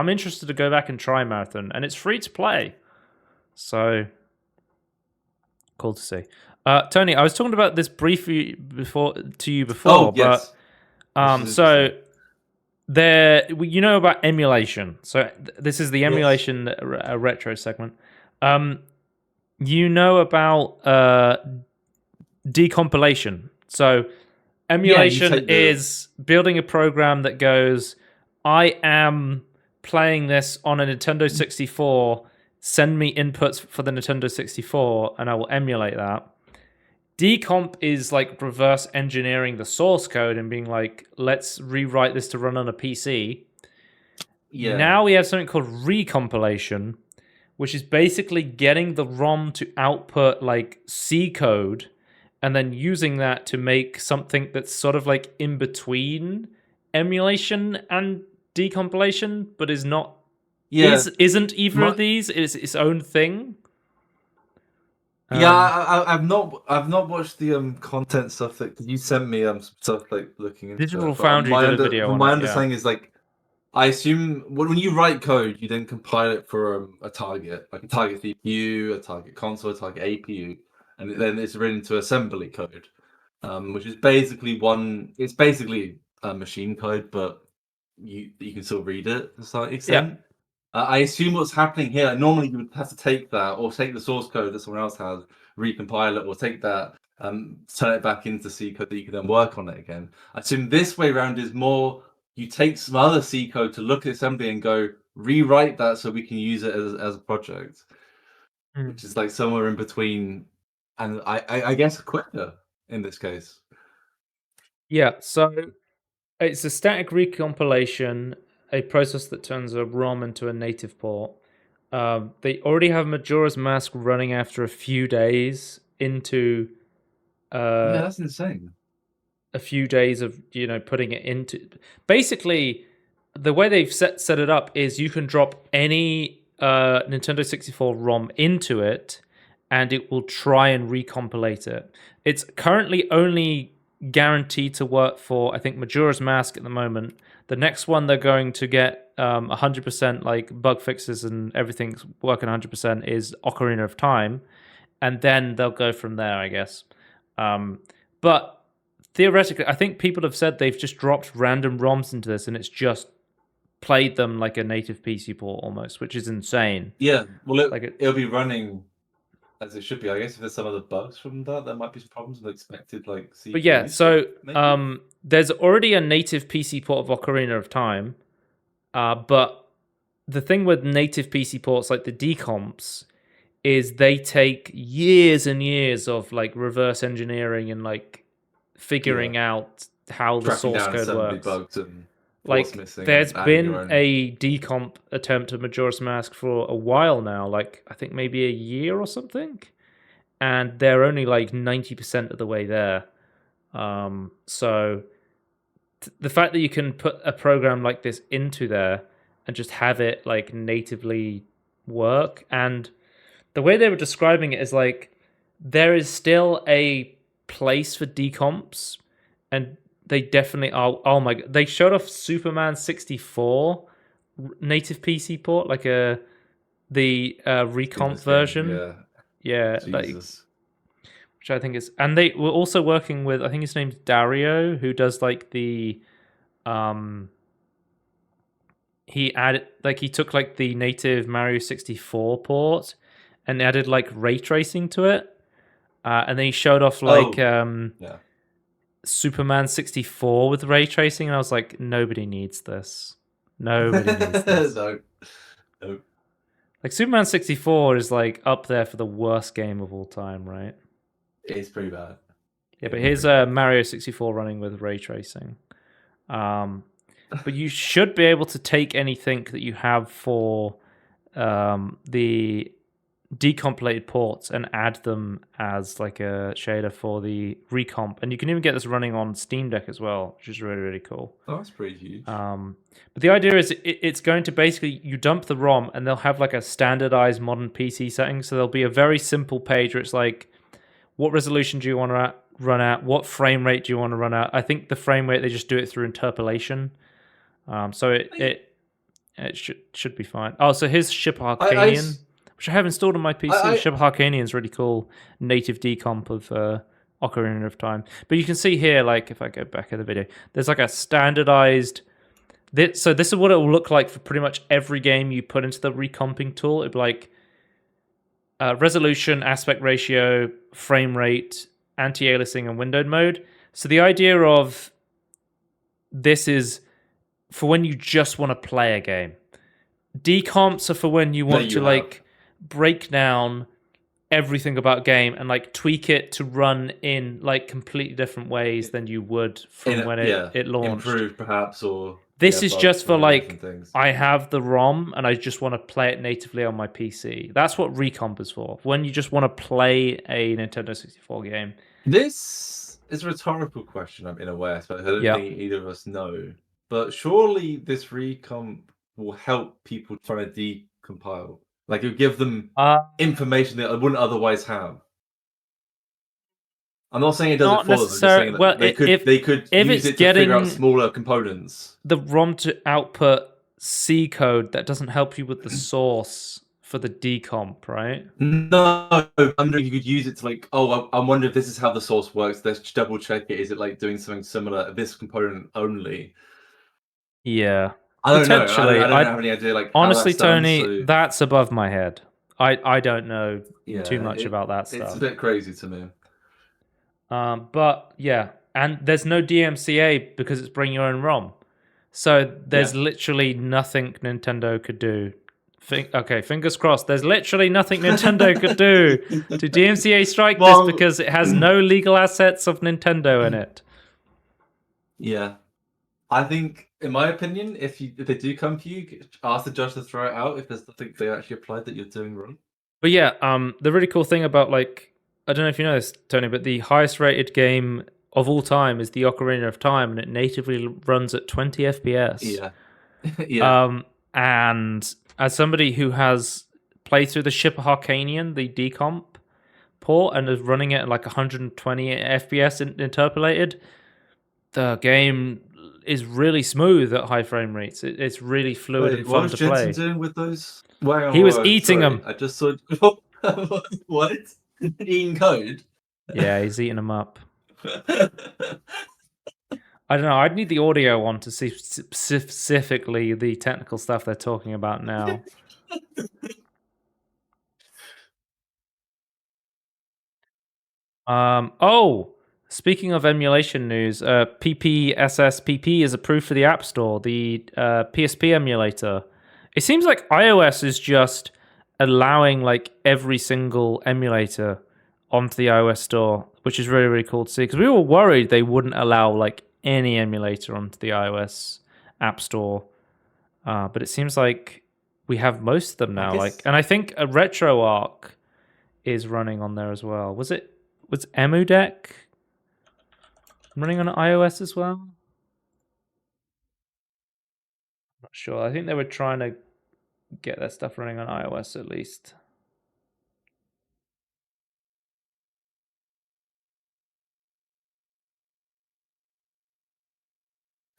interested to go back and try Marathon, and it's free to play. So cool to see. Tony, I was talking about this briefly before, yes. So there, you know about emulation. So this is the Emulation Retro segment. You know about decompilation. So emulation is building a program that goes, I am playing this on a Nintendo 64, send me inputs for the Nintendo 64, and I will emulate that. Decomp is like reverse engineering the source code and being like, let's rewrite this to run on a PC. Yeah. Now we have something called recompilation, which is basically getting the ROM to output like C code and then using that to make something that's sort of like in between emulation and decompilation, but is not. Yeah. Isn't either of these. It's its own thing. I've not watched the content stuff that you sent me stuff like looking into Digital Foundry did a video. My understanding is like, I assume when you write code, you then compile it for a target, like a target CPU, a target console, a target APU, and then it's written into assembly code, which is basically machine code, but you can still read it to a certain extent. I assume what's happening here, like, normally you would have to take that or take the source code that someone else has, recompile it, or take that, turn it back into C code that you can then work on it again. I assume this way around is more you take some other C code to look at assembly and go rewrite that so we can use it as a project, which is like somewhere in between, and I guess quicker in this case. Yeah, so it's a static recompilation, a process that turns a ROM into a native port. They already have Majora's Mask running after a few days into Yeah, that's insane. a few days of putting it into. Basically, the way they've set it up is you can drop any Nintendo 64 ROM into it, and it will try and recompilate it. It's currently only guaranteed to work for, I think, Majora's Mask at the moment. The next one they're going to get 100% like bug fixes and everything's working 100% is Ocarina of Time, and then they'll go from there, I guess. But theoretically, I think people have said they've just dropped random ROMs into this and it's just played them like a native PC port almost, which is insane. Yeah, well, it'll be running as it should be. I guess if there's some other bugs from that, there might be some problems with expected like CPU. But yeah, so there's already a native PC port of Ocarina of Time, but the thing with native PC ports like the decomps is they take years and years of like reverse engineering and like figuring out how the source code works. Bugs and like there's been a decomp attempt of Majora's Mask for a while now, like I think maybe a year or something, and they're only like 90% of the way there. So the fact that you can put a program like this into there and just have it like natively work, and the way they were describing it is like there is still a place for decomps, and they definitely are. Oh my god, they showed off Superman 64 native PC port, like the recomp version. Yeah, like, which I think is, and they were also working with, I think his name's Dario, who does like the he took like the native Mario 64 port and added like ray tracing to it, and then he showed off like Superman 64 with ray tracing, and I was like, nobody needs this. Nobody needs this. No. Like Superman 64 is like up there for the worst game of all time, right? It's pretty bad. Yeah, but here's Mario 64 running with ray tracing. But you should be able to take anything that you have for the decompilated ports and add them as like a shader for the recomp, and you can even get this running on Steam Deck as well, which is really, really cool. Oh, that's pretty huge. But the idea is it's going to basically, you dump the ROM and they'll have like a standardized modern PC setting, so there'll be a very simple page where it's like, what resolution do you want to run at, what frame rate do you want to run at. I think the frame rate, they just do it through interpolation, so it should be fine. Oh, so here's Ship Arcanian, which I have installed on my PC. Ship Arcanian is really cool native decomp of Ocarina of Time. But you can see here, like if I go back in the video, there's like a standardized. So this is what it will look like for pretty much every game you put into the recomping tool. It'd be like resolution, aspect ratio, frame rate, anti-aliasing, and windowed mode. So the idea of this is for when you just want to play a game. Decomps are for when you want to like break down everything about game and like tweak it to run in like completely different ways than you would from when it launched. Improved perhaps, or this is just for like, I have the ROM and I just want to play it natively on my PC. That's what recomp is for. When you just want to play a Nintendo 64 game. This is a rhetorical question, in a way, I suppose. I don't think either of us know. But surely this recomp will help people trying to decompile. Like, it'll give them information that they wouldn't otherwise have. I'm not saying it doesn't for them. I'm just saying that they could use it to figure out smaller components. The ROM to output C code, that doesn't help you with the source for the decomp, right? No, I'm wondering if you could use it to like, I wonder if this is how the source works. Let's double check it. Is it like doing something similar, this component only? Yeah. I don't know. Potentially. I don't have any idea like how Honestly, that's done, Tony, so that's above my head. I don't know yeah, too much about that it's stuff. a bit crazy to me. But yeah, and there's no DMCA because it's bring your own ROM. So there's literally nothing Nintendo could do. Okay, fingers crossed. There's literally nothing Nintendo could do to DMCA strike this because it has no legal assets of Nintendo in it. Yeah, I think, in my opinion, if they do come for you, ask the judge to throw it out if there's nothing they actually applied that you're doing wrong. But yeah, the really cool thing about like, I don't know if you know this, Tony, but the highest rated game of all time is the Ocarina of Time, and it natively runs at 20 FPS. Yeah, yeah. And as somebody who has played through the Ship of Harkanian, the decomp port, and is running it at like 120 FPS interpolated, the game is really smooth at high frame rates. It's really fluid and fun to play. What was Jensen doing with those? He was eating them. I just saw. What? Eating code? Yeah, he's eating them up. I don't know. I'd need the audio one to see specifically the technical stuff they're talking about now. Speaking of emulation news, PPSSPP is approved for the App Store, the PSP emulator. It seems like iOS is just allowing like every single emulator onto the iOS store, which is really, really cool to see, because we were worried they wouldn't allow like any emulator onto the iOS App Store. But it seems like we have most of them now. And I think a RetroArch is running on there as well. Was EmuDeck running on iOS as well? I'm not sure. I think they were trying to get their stuff running on iOS at least.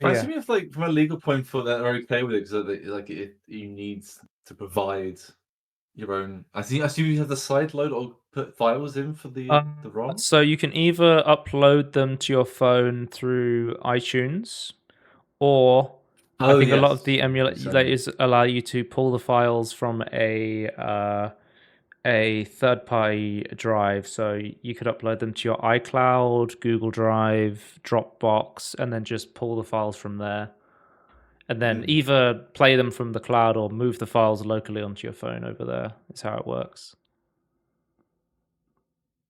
I assume if, like, from a legal point of view, they're okay with it because, like, you need to provide your own. I assume you have the side load or put files in for the ROM. So you can either upload them to your phone through iTunes, or I think a lot of the emulators allow you to pull the files from a third-party drive. So you could upload them to your iCloud, Google Drive, Dropbox, and then just pull the files from there. And then either play them from the cloud or move the files locally onto your phone over there. Is how it works.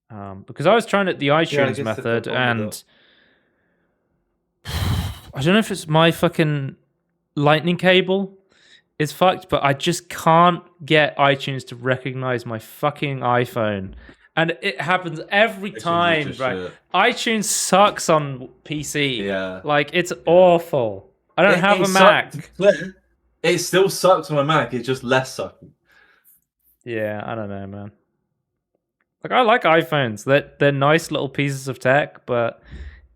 Because I was trying the iTunes method, and I don't know if it's my fucking lightning cable is fucked, but I just can't get iTunes to recognize my fucking iPhone. And it happens every time, right? iTunes sucks on PC. Yeah. Like, it's awful. I don't have a Mac. It still sucks on a Mac. It's just less sucking. Yeah, I don't know, man. Like, I like iPhones. They're nice little pieces of tech, but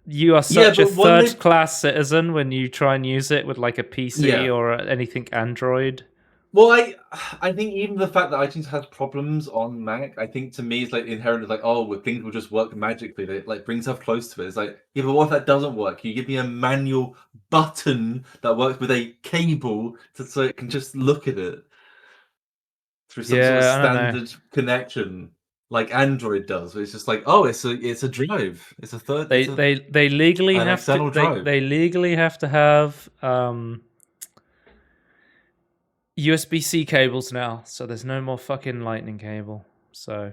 you are such a third-class citizen when you try and use it with like a PC or anything Android. Well, I think even the fact that iTunes has problems on Mac, I think to me it's like inherently like, oh, things will just work magically. It like brings stuff close to it. It's like, yeah, but what if that doesn't work? Can you give me a manual button that works with a cable so it can just look at it through some sort of standard connection, like Android does? It's just like, oh, it's a drive. It's a third. They legally have to. Drive. They legally have to have USB-C cables now, so there's no more fucking lightning cable. So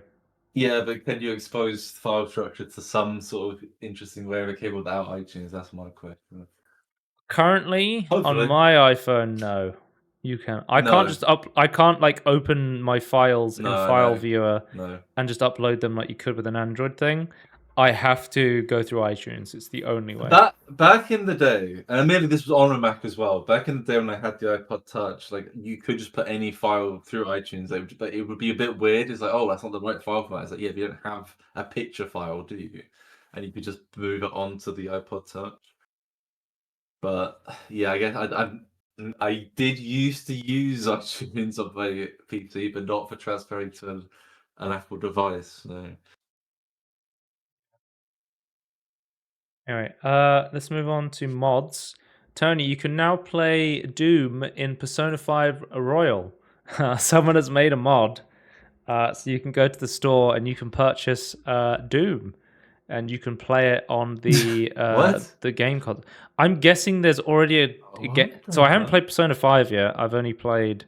yeah, but can you expose file structure to some sort of interesting way of a cable without iTunes? That's my question. Currently, on my iPhone, no, you can. I can't like open my files in File Viewer and just upload them like you could with an Android thing. I have to go through iTunes. It's the only way. Back in the day, and maybe this was on a Mac as well. Back in the day when I had the iPod Touch, like you could just put any file through iTunes, but it would be a bit weird. It's like, oh, that's not the right file format. It's like, yeah, if you don't have a picture file, do you? And you could just move it onto the iPod Touch. But yeah, I guess I did used to use iTunes on my PC, but not for transferring to an Apple device. So. Anyway, let's move on to mods. Tony, you can now play Doom in Persona 5 Royal. Someone has made a mod, so you can go to the store and you can purchase Doom, and you can play it on the What? the game console. I'm guessing there's already so I haven't played Persona 5 yet. I've only played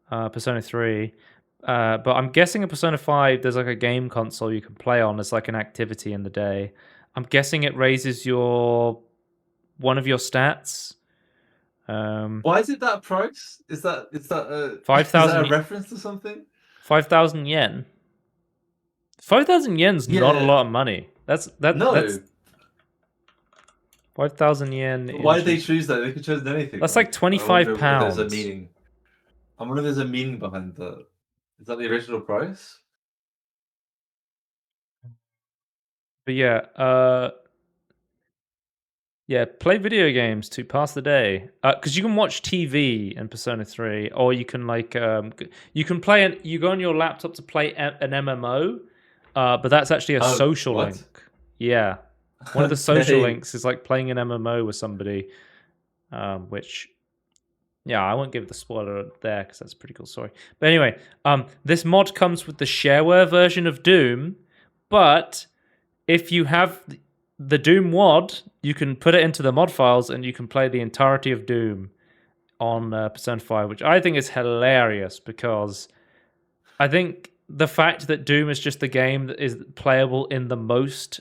Persona 3. But I'm guessing in Persona 5 there's like a game console you can play on as like an activity in the day. I'm guessing it raises one of your stats. Why is it that price? Is that a 5,000 reference to something? 5,000 yen. 5,000 yen's not a Yeah. lot of money. That's No. 5,000 yen. Why did they choose that? They could choose anything. That's like 25 I wonder if pounds. There's a meaning. I wonder if there's a meaning behind that. Is that the original price? But yeah, play video games to pass the day. Because you can watch TV in Persona 3, or you can you can play you go on your laptop to play an MMO, but that's actually a social what? link. Yeah, one of the social Okay. links is like playing an MMO with somebody, which. Yeah, I won't give the spoiler there because that's a pretty cool story. But anyway, this mod comes with the shareware version of Doom, but if you have the Doom mod, you can put it into the mod files and you can play the entirety of Doom on Persona 5, which I think is hilarious because I think the fact that Doom is just the game that is playable in the most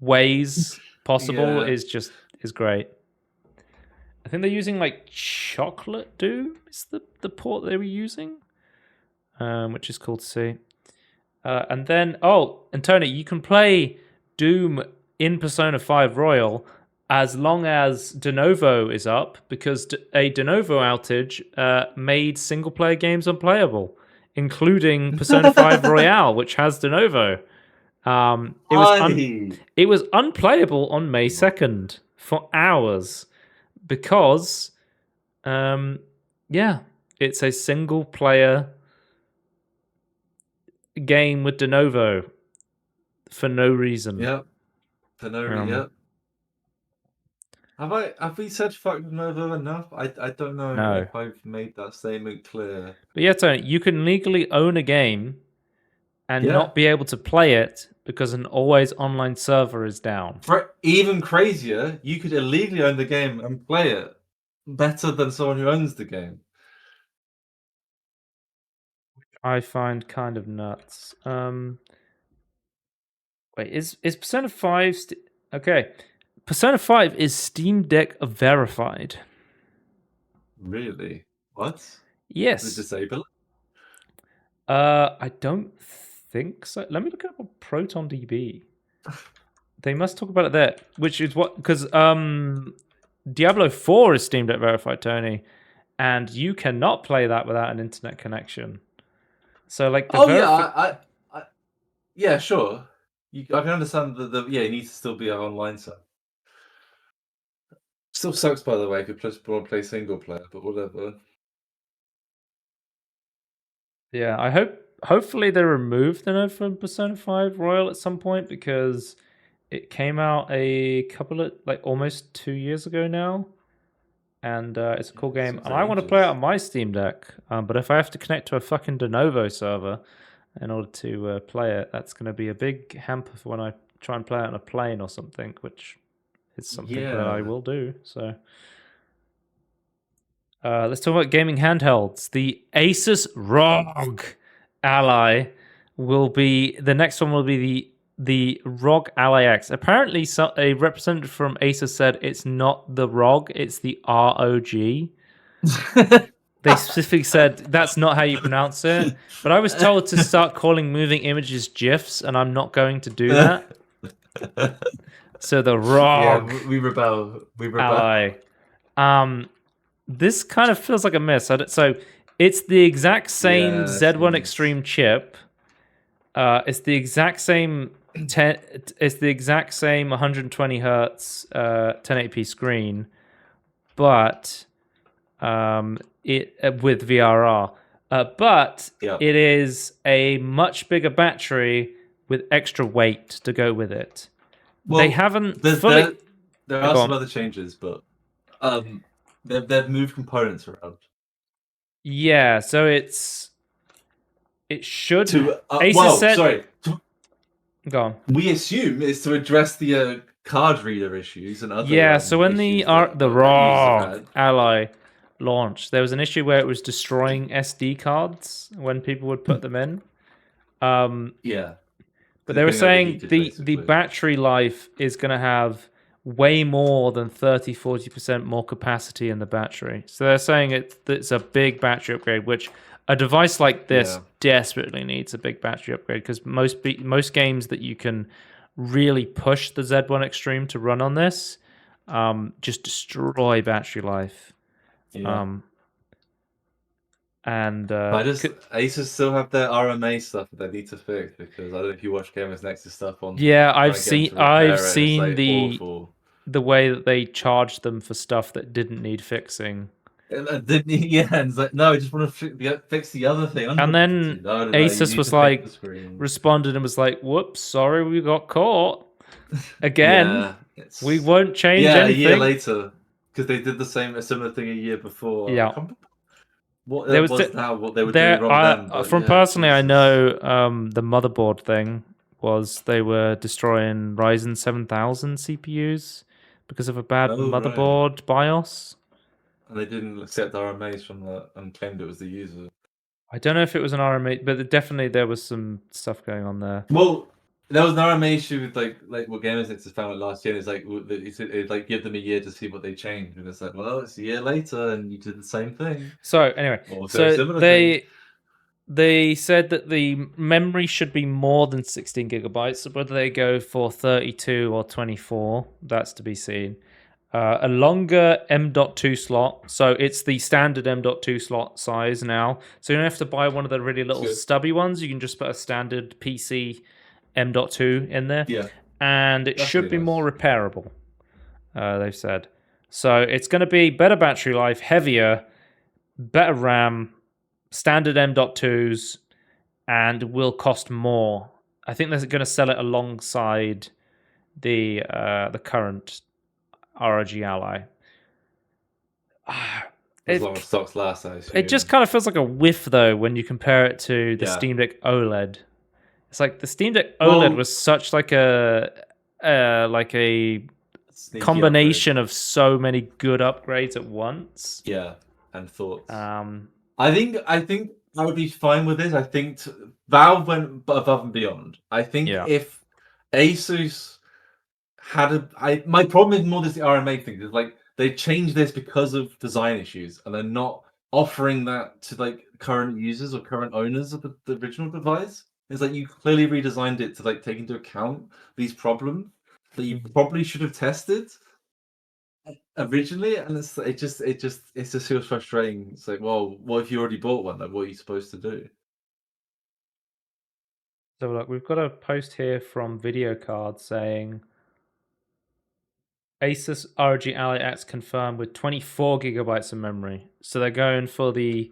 ways possible Yeah. is great. I think they're using like Chocolate Doom is the port they were using, which is cool to see. And then, and Tony, you can play Doom in Persona 5 Royal as long as De Novo is up, because a De Novo outage made single-player games unplayable, including Persona 5 Royale, which has De Novo. It was unplayable on May 2nd for hours. Because, it's a single player game with De Novo for no reason. Yep. For no reason. Yep. Have we said fuck De Novo enough? I don't know if I've made that statement clear. But yeah, Tony, you can legally own a game and not be able to play it because an always online server is down. For even crazier, you could illegally own the game and play it better than someone who owns the game. I find kind of nuts. Wait, is Persona 5 okay? Persona 5 is Steam Deck verified. Really? What? Yes. Does it disable it? I don't think so. Let me look up on ProtonDB. They must talk about it there, which is what, because Diablo 4 is Steam Deck verified, Tony, and you cannot play that without an internet connection. So, like, yeah, sure. I can understand that. It needs to still be online. So, still sucks, by the way, if you just want to play single player, but whatever. Yeah, hopefully they remove the note from Persona 5 Royal at some point, because it came out a couple of, like, almost 2 years ago now, and it's a cool game, and I want to play it on my Steam Deck, but if I have to connect to a fucking De Novo server in order to play it, that's going to be a big hamper for when I try and play it on a plane or something, which is something that I will do, so... let's talk about gaming handhelds. The Asus ROG Ally the next one will be the ROG Ally X. Apparently, a representative from Asus said it's not the ROG, it's the ROG. They specifically said that's not how you pronounce it. But I was told to start calling moving images GIFs, and I'm not going to do that. So the ROG we rebel. Ally. This kind of feels like a miss. So it's the exact same Z1 Extreme chip. It's the exact same it's the exact same 120 hertz 1080p screen, but it with VRR. But it is a much bigger battery with extra weight to go with it. Well, they haven't fully. There are some other changes, but they've moved components around. Yeah, so it should. Asus well, said. sorry. Go on. We assume it's to address the card reader issues and other. Yeah, so when the issues that users have ROG had. Ally launched, there was an issue where it was destroying SD cards when people would put them in. Yeah. But they were saying overheated, the basically. battery life is going to have way more than 30-40% more capacity in the battery. So they're saying it's a big battery upgrade, which a device like this desperately needs a big battery upgrade, because most games that you can really push the Z1 Extreme to run on this just destroy battery life. Yeah. And Asus still have their RMA stuff that they need to fix, because I don't know if you watch Gamers Nexus stuff on. Yeah, I've seen awful. the way that they charged them for stuff that didn't need fixing. Didn't yeah, and it's like, no, I just want to fix the other thing. And then Asus was like, responded and was like, "Whoops, sorry, we got caught again. We won't change anything." A year later, because they did a similar thing a year before. Yeah. What they were doing wrong then. From personally, I know the motherboard thing was they were destroying Ryzen 7000 CPUs because of a bad motherboard BIOS. And they didn't accept RMAs from that and claimed it was the user. I don't know if it was an RMA, but definitely there was some stuff going on there. Well, there was an RMA issue with like what Gamers Nexus found last year. It's like it like give them a year to see what they changed, and it's like, well, it's a year later and you did the same thing. So anyway, they said that the memory should be more than 16 gigabytes. So whether they go for 32 or 24, that's to be seen. A longer M.2 slot, so it's the standard M.2 slot size now. So you don't have to buy one of the really little stubby ones. You can just put a standard PC M.2 in there. Yeah. And it should be more repairable, they've said. So it's going to be better battery life, heavier, better RAM, standard M.2s, and will cost more. I think they're going to sell it alongside the current ROG Ally. As long as stocks last, I assume. It just kind of feels like a whiff, though, when you compare it to the Steam Deck OLED. It's like the Steam Deck OLED was such like a combination of so many good upgrades at once. Yeah, and thoughts. I think I would be fine with this. I think Valve went above and beyond. I think if Asus had my problem is more this the RMA thing. Is like they changed this because of design issues, and they're not offering that to like current users or current owners of the original device. It's like you clearly redesigned it to like take into account these problems that you probably should have tested originally, and it just feels frustrating. It's like, well, what if you already bought one? Like, what are you supposed to do? So look, we've got a post here from Video Card saying Asus ROG Ally X confirmed with 24 gigabytes of memory. So they're going for the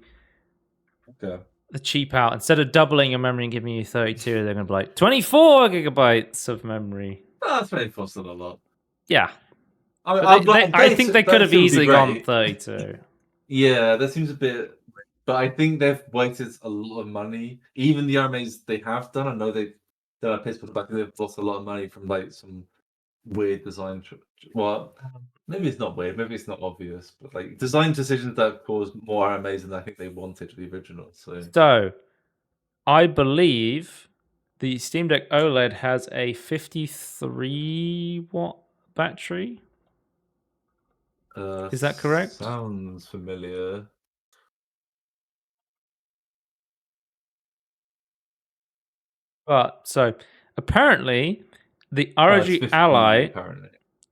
cheap out. Instead of doubling your memory and giving you 32, they're going to be like 24 gigabytes of memory. Oh, that's 24 is still a lot. Yeah. I think they could have easily gone 32. Yeah, that seems a bit... But I think they've wasted a lot of money. Even the RMAs they have done, I know they've done a piss, but they've lost a lot of money from like some weird design... Well, maybe it's not weird, maybe it's not obvious, but like design decisions that caused more RMAs than I think they wanted to the original. So, I believe the Steam Deck OLED has a 53 watt battery. Is that correct? Sounds familiar. But so apparently the ROG Ally,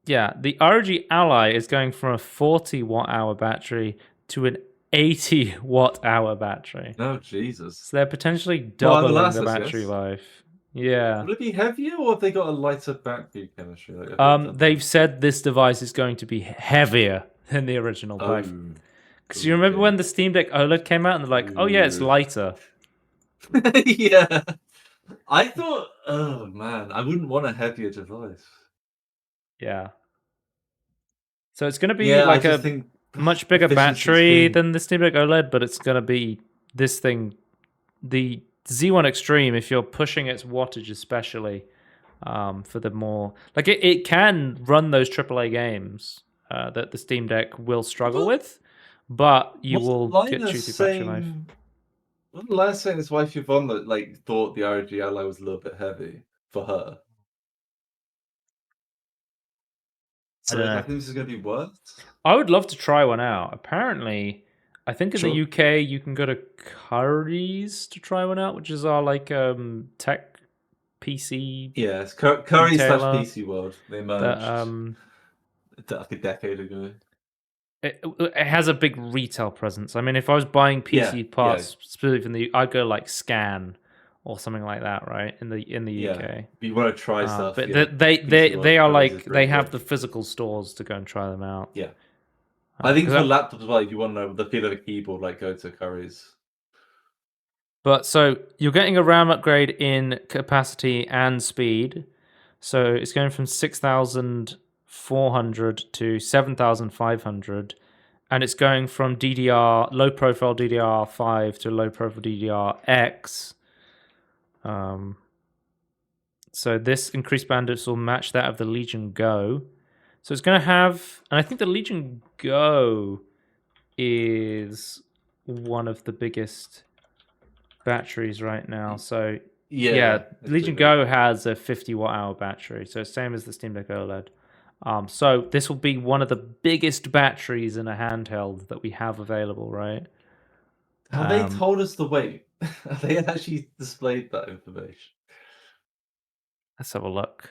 the ROG Ally is going from a 40 watt hour battery to an 80 watt hour battery. Oh Jesus! So they're potentially doubling the battery life. Yeah. Will it be heavier, or have they got a lighter battery chemistry? They've said this device is going to be heavier than the original both. Because you remember when the Steam Deck OLED came out and they're like, oh yeah, it's lighter. Yeah. I thought, oh man, I wouldn't want a heavier device. Yeah. So it's going to be Yeah, I like just a think much bigger efficiency's battery been- than the Steam Deck OLED, but it's going to be this thing, the Z1 Extreme, if you're pushing its wattage especially, for the more... Like, it can run those AAA games that the Steam Deck will struggle with, but you will get shooting battery life. Wasn't Linus saying his wife Yvonne that like thought the ROG Ally was a little bit heavy for her? So don't I know. think this is going to be worse. I would love to try one out. Apparently, I think in the Sure. UK you can go to Curry's to try one out, which is our like tech PC Yes, Curry retailer / PC World. They merged like a decade ago. it has a big retail presence. I mean, if I was buying PC Yeah, parts specifically from I'd go like Scan or something like that, right? In the Yeah. UK. If you want to try stuff, But yeah, they PC World, are Curry's like is they pretty have good. the physical stores to go and try them out. Yeah. I think 'cause for laptops as well, if you want to know the feel of a keyboard, like go to Curry's. But so you're getting a RAM upgrade in capacity and speed. So it's going from 6,400 to 7,500. And it's going from low profile DDR5 to low profile DDR-X. So this increased bandwidth will match that of the Legion Go. So it's going to have, and I think the Legion Go is one of the biggest batteries right now. So yeah, it's Legion pretty Go has a 50 watt-hour battery, so same as the Steam Deck OLED. So this will be one of the biggest batteries in a handheld that we have available, right? big. Have they told us the weight? Have they actually displayed that information? Let's have a look.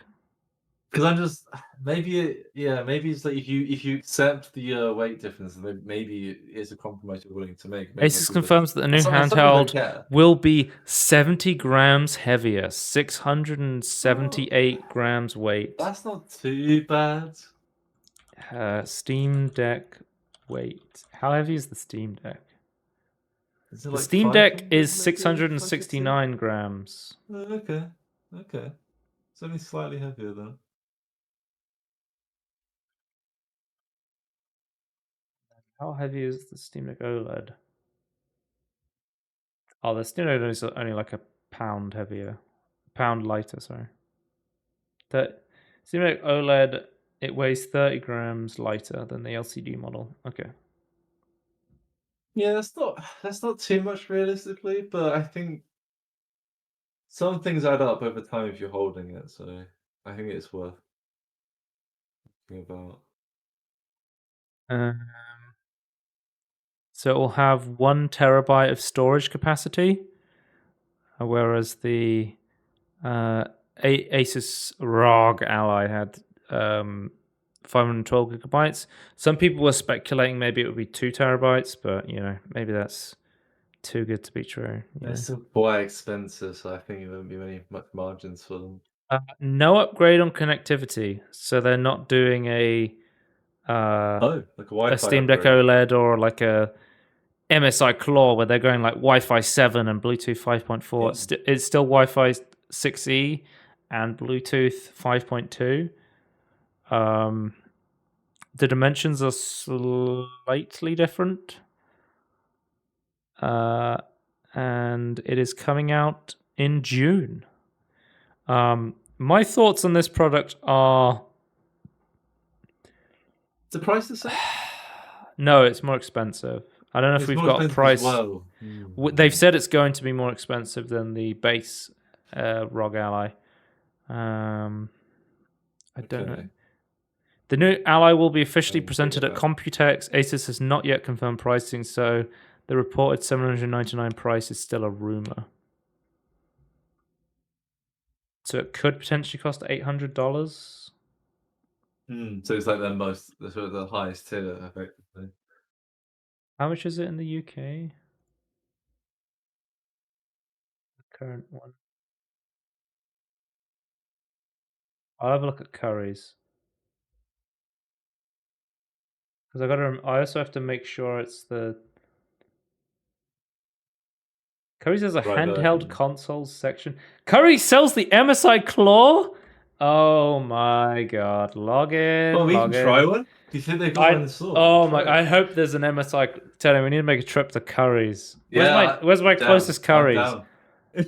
Because I'm just maybe it's like if you accept the weight difference, then maybe it's a compromise you're willing to make. Maybe Asus not confirms that the new Some people handheld don't care. will be 70 grams heavier, 678 grams weight. That's not too bad. Steam Deck weight. How heavy is the Steam Deck? Is it The like Steam Deck 500 is maybe, 669 grams. Okay. It's only slightly heavier then. How heavy is the Steam Deck OLED? Oh, the Steam Deck is only like a pound heavier. Pound lighter, sorry. The Steam Deck OLED, it weighs 30 grams lighter than the LCD model. Okay. Yeah, that's not too much realistically, but I think some things add up over time if you're holding it, so I think it's worth thinking about. So it will have 1 terabyte of storage capacity, whereas the Asus ROG Ally had 512 gigabytes. Some people were speculating maybe it would be 2 terabytes, but maybe that's too good to be true. They're still quite expensive, so I think there won't be much margins for them. No upgrade on connectivity, so they're not doing a Like a Wi-Fi Steam Deck upgrade. OLED or like a MSI Claw where they're going like Wi-Fi 7 and Bluetooth 5.4. It's still Wi-Fi 6E and Bluetooth 5.2. The dimensions are slightly different. And it is coming out in June. My thoughts on this product are... The price the same? No, it's more expensive. I don't know if It's we've more got a expensive price. as well. They've said it's going to be more expensive than the base ROG Ally. I don't know. The new Ally will be officially presented at Computex. Asus has not yet confirmed pricing, so the reported $799 price is still a rumor. So it could potentially cost $800. So it's like the highest tier, effectively. How much is it in the UK? The current one. I'll have a look at Curry's. Because I also have to make sure it's the... Curry's has a handheld consoles section. Curry sells the MSI Claw Oh my god. Log in. Well, we can log try in. one. Do you think they got one in the store? Oh Try my! it. I hope there's an MSI. Tell me, we need to make a trip to Curry's. Yeah, Where's my down. closest Curry's? I'm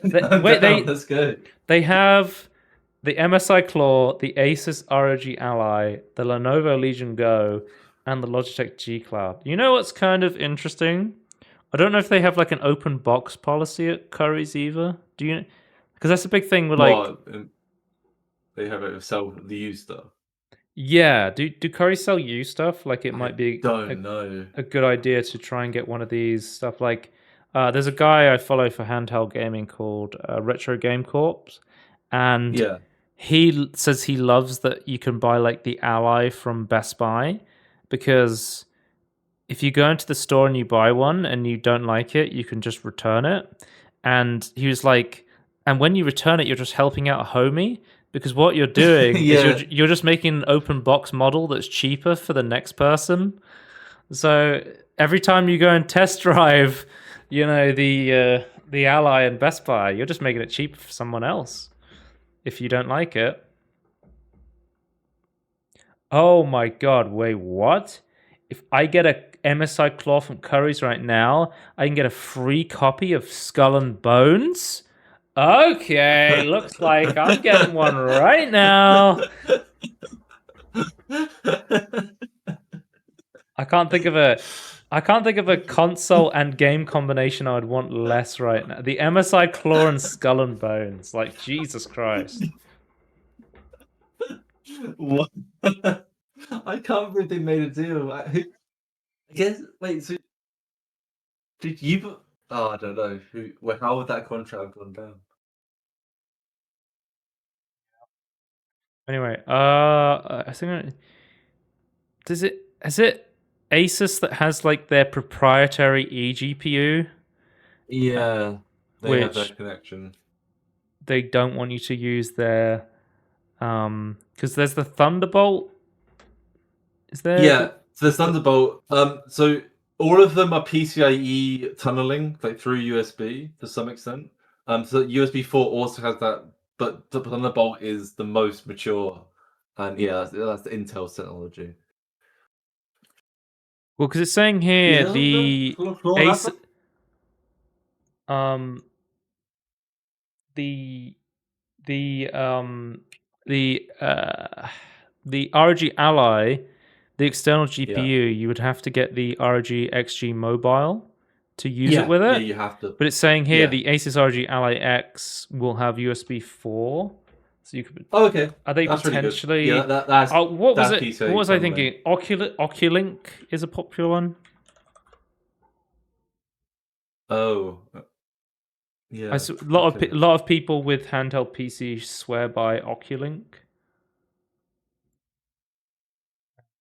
They- down. wait, down. Let's go. They have the MSI Claw, the Asus ROG Ally, the Lenovo Legion Go, and the Logitech G Cloud. You know what's kind of interesting? I don't know if they have like an open box policy at Curry's either. Do you? Because that's a big thing with like. What? They have it sell the used stuff. Yeah, do Curry sell you stuff? Like it might be Don't know. a good idea to try and get one of these stuff. Like, there's a guy I follow for handheld gaming called Retro Game Corps, and Yeah. he says he loves that you can buy like the Ally from Best Buy, because if you go into the store and you buy one and you don't like it, you can just return it. And he was like, and when you return it, you're just helping out a homie. Because what you're doing Yeah. is you're just making an open box model that's cheaper for the next person. So every time you go and test drive, you know, the Ally and Best Buy, you're just making it cheaper for someone else if you don't like it. Oh my god, wait, what? If I get a MSI Claw from Curry's right now, I can get a free copy of Skull and Bones? Okay, looks like I'm getting one right now. I can't think of a console and game combination I would want less right now. The MSI Claw and Skull and Bones. Like, Jesus Christ. What? I can't believe they made a deal. I guess. Wait. So did you? Oh, I don't know. How would that contract have gone down? Anyway, I think is it Asus that has like their proprietary eGPU? Yeah, they have Which- that connection. They don't want you to use their because there's the Thunderbolt. Is there? Yeah, so the Thunderbolt. So all of them are PCIe tunneling, like through USB to some extent. So USB 4 also has that, but the Thunderbolt is the most mature, and yeah, that's the Intel technology. Well, because it's saying here Yeah, the Claw Ace, has the ROG Ally, the external GPU, you would have to get the ROG XG Mobile to use it with it. Yeah, you have to. But it's saying here Yeah. the Asus ROG Ally X will have USB 4, so you could. Oh, okay. Are they That's really good. potentially? Yeah, that's. Oh, what was that's it? PCIe What was I tunneling. thinking? Oculink is a popular one. Oh. Yeah. A lot okay. of people with handheld PC swear by Oculink.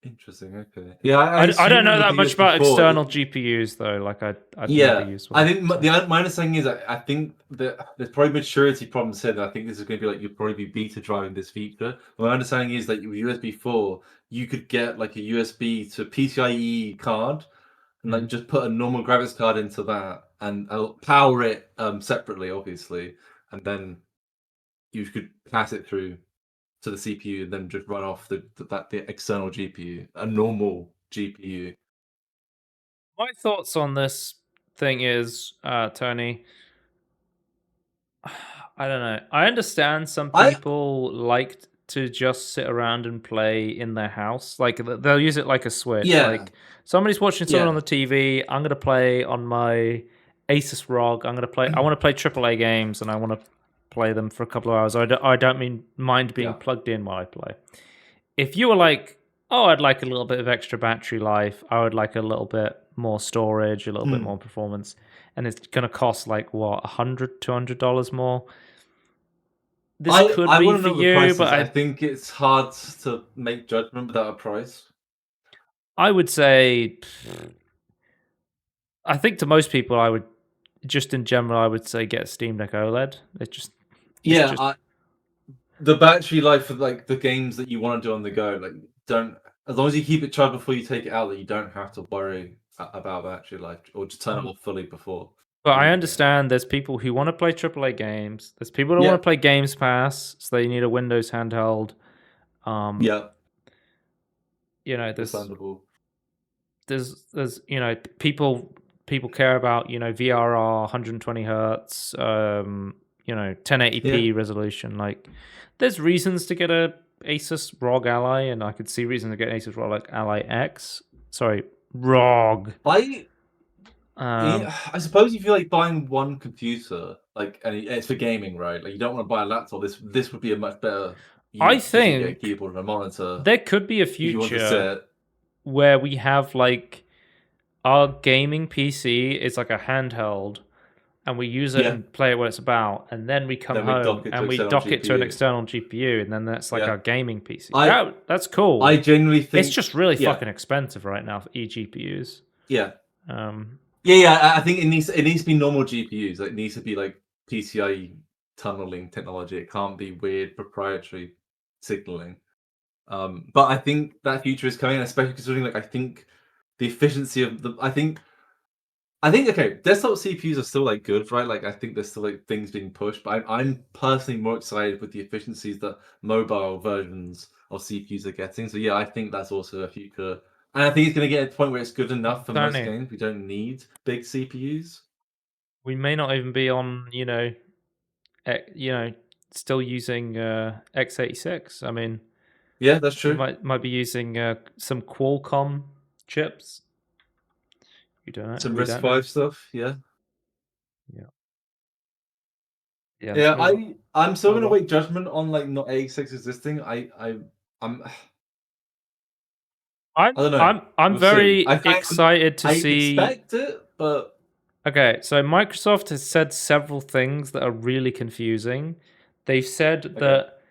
Interesting. Okay. Yeah, I don't know that much about before. external GPUs though. Like I've Yeah, never used one. I think so. my understanding is I think that there's probably maturity problems here. That I think this is going to be like you'll probably be beta driving this feature. My understanding is that with USB 4, you could get like a USB to PCIe card and like just put a normal graphics card into that and power it separately, obviously, and then you could pass it through to the CPU and then just run off the external GPU, a normal GPU. My thoughts on this thing is, Tony. I don't know. I understand some people like to just sit around and play in their house. Like they'll use it like a Switch. Yeah. Like somebody's watching something Yeah. on the TV. I'm gonna play on my Asus ROG. I want to play AAA games, and I want to play them for a couple of hours. I don't mind being plugged in while I play. If you were like, oh, I'd like a little bit of extra battery life, I would like a little bit more storage, a little bit more performance, and it's going to cost like what, $100, $200 more. This could I be wanna for know the you, prices. but I think it's hard to make judgment without a price. I would say, I think to most people, I would just in general, I would say get a Steam Deck OLED. The battery life for like the games that you want to do on the go, like as long as you keep it charged before you take it out, that you don't have to worry about battery life, or just turn it off fully before. But I understand there's people who want to play AAA games. There's people who want to play Games Pass, so they need a Windows handheld. Yeah, There's understandable. people care about VRR, 120 hertz, 1080p resolution. Like, there's reasons to get a Asus ROG Ally, and I could see reasons to get an Asus ROG Ally X. Sorry, ROG. I suppose if you're like buying one computer, like, and it's for gaming, right? Like, you don't want to buy a laptop. This would be a much better. I think a keyboard and a monitor. There could be a future where we have like our gaming PC is like a handheld, and we use it and play it when it's about, and then we come home and we dock it to an external GPU, and then that's like our gaming PC. That's cool. I genuinely think it's just really fucking expensive right now for eGPUs. Yeah. I think it needs to be normal GPUs. Like, it needs to be like PCIe tunneling technology. It can't be weird proprietary signaling. But I think that future is coming, especially considering, like, I think the efficiency of I think desktop CPUs are still like good, right? Like, I think there's still like things being pushed, but I'm personally more excited with the efficiencies that mobile versions of CPUs are getting. So yeah, I think that's also a future. And I think it's going to get to the point where it's good enough for most games. We don't need big CPUs. We may not even be on, still using x86. I mean, yeah, that's true. We might be using some Qualcomm chips. You don't know. Some RISC-V stuff, yeah. I'm still going to wait judgment on like not x86 existing. I don't know. I'm very excited to see. I expect it, but okay. So Microsoft has said several things that are really confusing. They've said that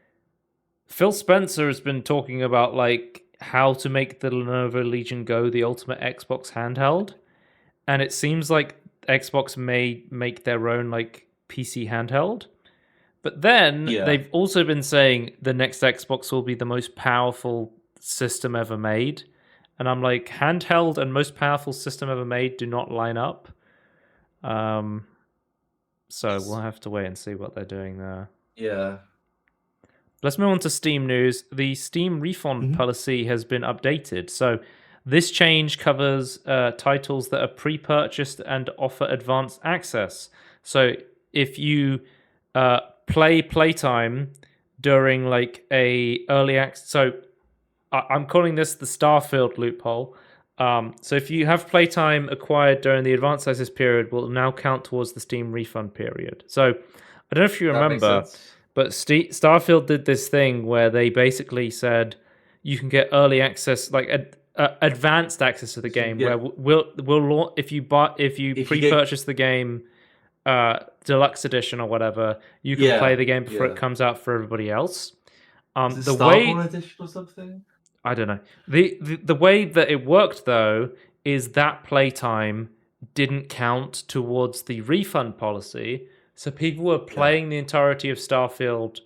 Phil Spencer has been talking about like how to make the Lenovo Legion Go the ultimate Xbox handheld, and it seems like Xbox may make their own like PC handheld. But then they've also been saying the next Xbox will be the most powerful system ever made. And I'm like, handheld and most powerful system ever made do not line up. So we'll have to wait and see what they're doing there. Yeah. Let's move on to Steam news. The Steam refund policy has been updated. So this change covers titles that are pre-purchased and offer advanced access. So if you play playtime during like a early access, so I'm calling this the Starfield loophole. So if you have playtime acquired during the advanced access period, will now count towards the Steam refund period. So I don't know if you remember, but Starfield did this thing where they basically said you can get early access, like advanced access to the game. Where we'll if you pre-purchase the game, deluxe edition or whatever, you can play the game before it comes out for everybody else. The Starborn edition or something? I don't know. The way that it worked though is that playtime didn't count towards the refund policy. So people were playing the entirety of Starfield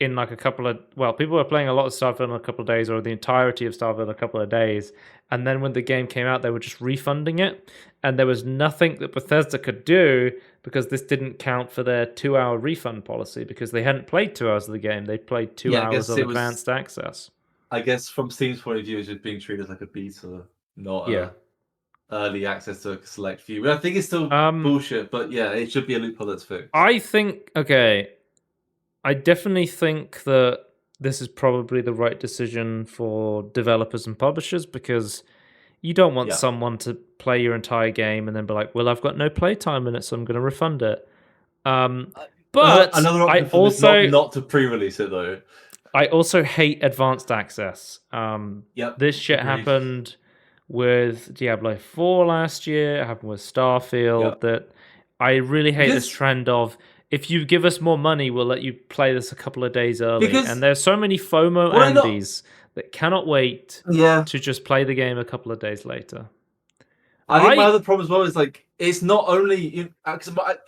in like people were playing a lot of Starfield in a couple of days, or the entirety of Starfield in a couple of days. And then when the game came out, they were just refunding it. And there was nothing that Bethesda could do because this didn't count for their 2-hour refund policy because they hadn't played 2 hours of the game. They played 2 hours of advanced access. I guess from Steam's point of view, it's just being treated like a beta, not early access to a select few. But I think it's still bullshit, but yeah, it should be a loophole that's fixed. I definitely think that this is probably the right decision for developers and publishers because you don't want someone to play your entire game and then be like, well, I've got no playtime in it, so I'm going to refund it. But another option is not to pre-release it, though. I also hate advanced access. This shit happened with Diablo 4 last year. It happened with Starfield. That I really hate this trend of, if you give us more money, we'll let you play this a couple of days early. And there's so many FOMO Andes that cannot wait to just play the game a couple of days later. I think my other problem as well is like, it's not only,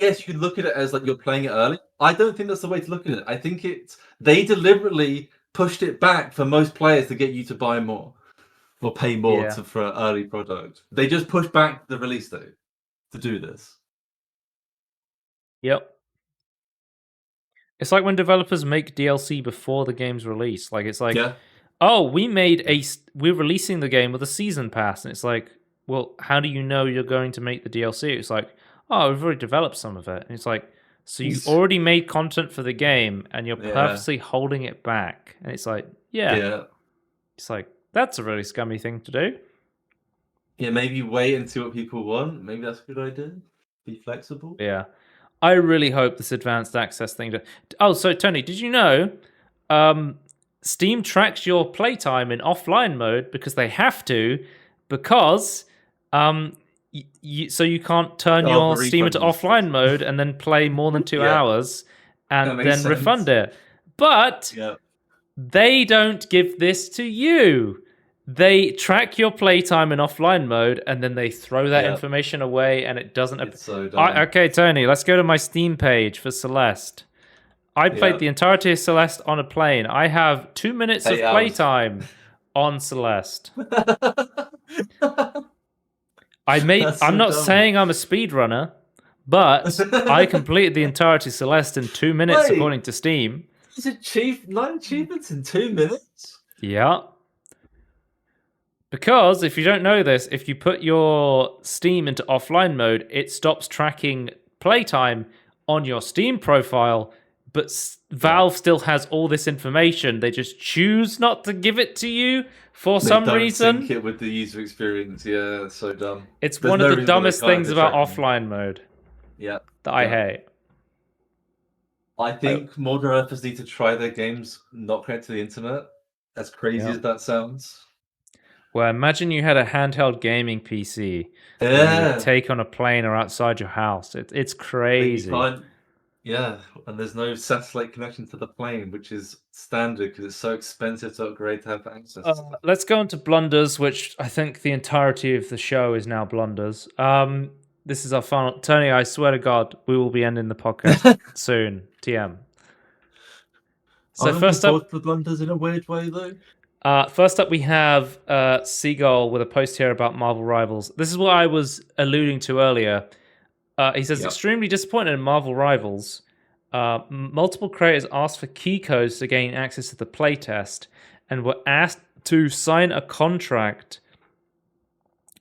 yes, you can look at it as like you're playing it early. I don't think that's the way to look at it. I think they deliberately pushed it back for most players to get you to buy more or pay more for an early product. They just pushed back the release date to do this. Yep. It's like when developers make DLC before the game's release. Like it's like, Yeah. oh, we're releasing the game with a season pass, and it's like, well, how do you know you're going to make the DLC? It's like, oh, we've already developed some of it, and it's like, so you already made content for the game, and you're Yeah. purposely holding it back, and it's like, yeah, Yeah. it's like that's a really scummy thing to do. Yeah, maybe wait and see what people want. Maybe that's a good idea. Be flexible. Yeah. I really hope this advanced access thing. Oh, so Tony, did you know Steam tracks your playtime in offline mode because they have to, because so you can't turn your for Steam into refunds. offline mode and then play more than 2 Yeah. hours and That then makes refund sense. it. But Yeah. they don't give this to you. They track your playtime in offline mode and then they throw that Yeah. information away and it doesn't. It's so dumb. Okay, Tony, let's go to my Steam page for Celeste. I played Yeah. the entirety of Celeste on a plane. I have 2 minutes of 8 hours. playtime on Celeste. That's so I'm not dumb. saying I'm a speedrunner, but I completed the entirety of Celeste in 2 minutes Wait. according to Steam. It's 9 achievements in 2 minutes? Yeah. Because if you don't know this, if you put your Steam into offline mode, it stops tracking playtime on your Steam profile, but Valve still has all this information. They just choose not to give it to you for some They don't reason. sync it with the user experience. Yeah, it's so dumb. It's There's one no of the reason why they dumbest can't things about track me. offline mode Yeah. that I Yeah. hate. I think more developers need to try their games not connected to the internet. As crazy Yeah. as that sounds. Well, imagine you had a handheld gaming PC that you Yeah. would take on a plane or outside your house. It's But you crazy. can't- Yeah, and there's no satellite connection to the plane, which is standard because it's so expensive to upgrade to have access. to that. Let's go on to Blunders, which I think the entirety of the show is now Blunders. This is our final. Tony, I swear to God, we will be ending the podcast soon. TM. So I'm first looking up, forward to Blunders in a weird way, though. First up, we have Seagull with a post here about Marvel Rivals. This is what I was alluding to earlier. He says, Yep. extremely disappointed in Marvel Rivals. Multiple creators asked for key codes to gain access to the playtest and were asked to sign a contract.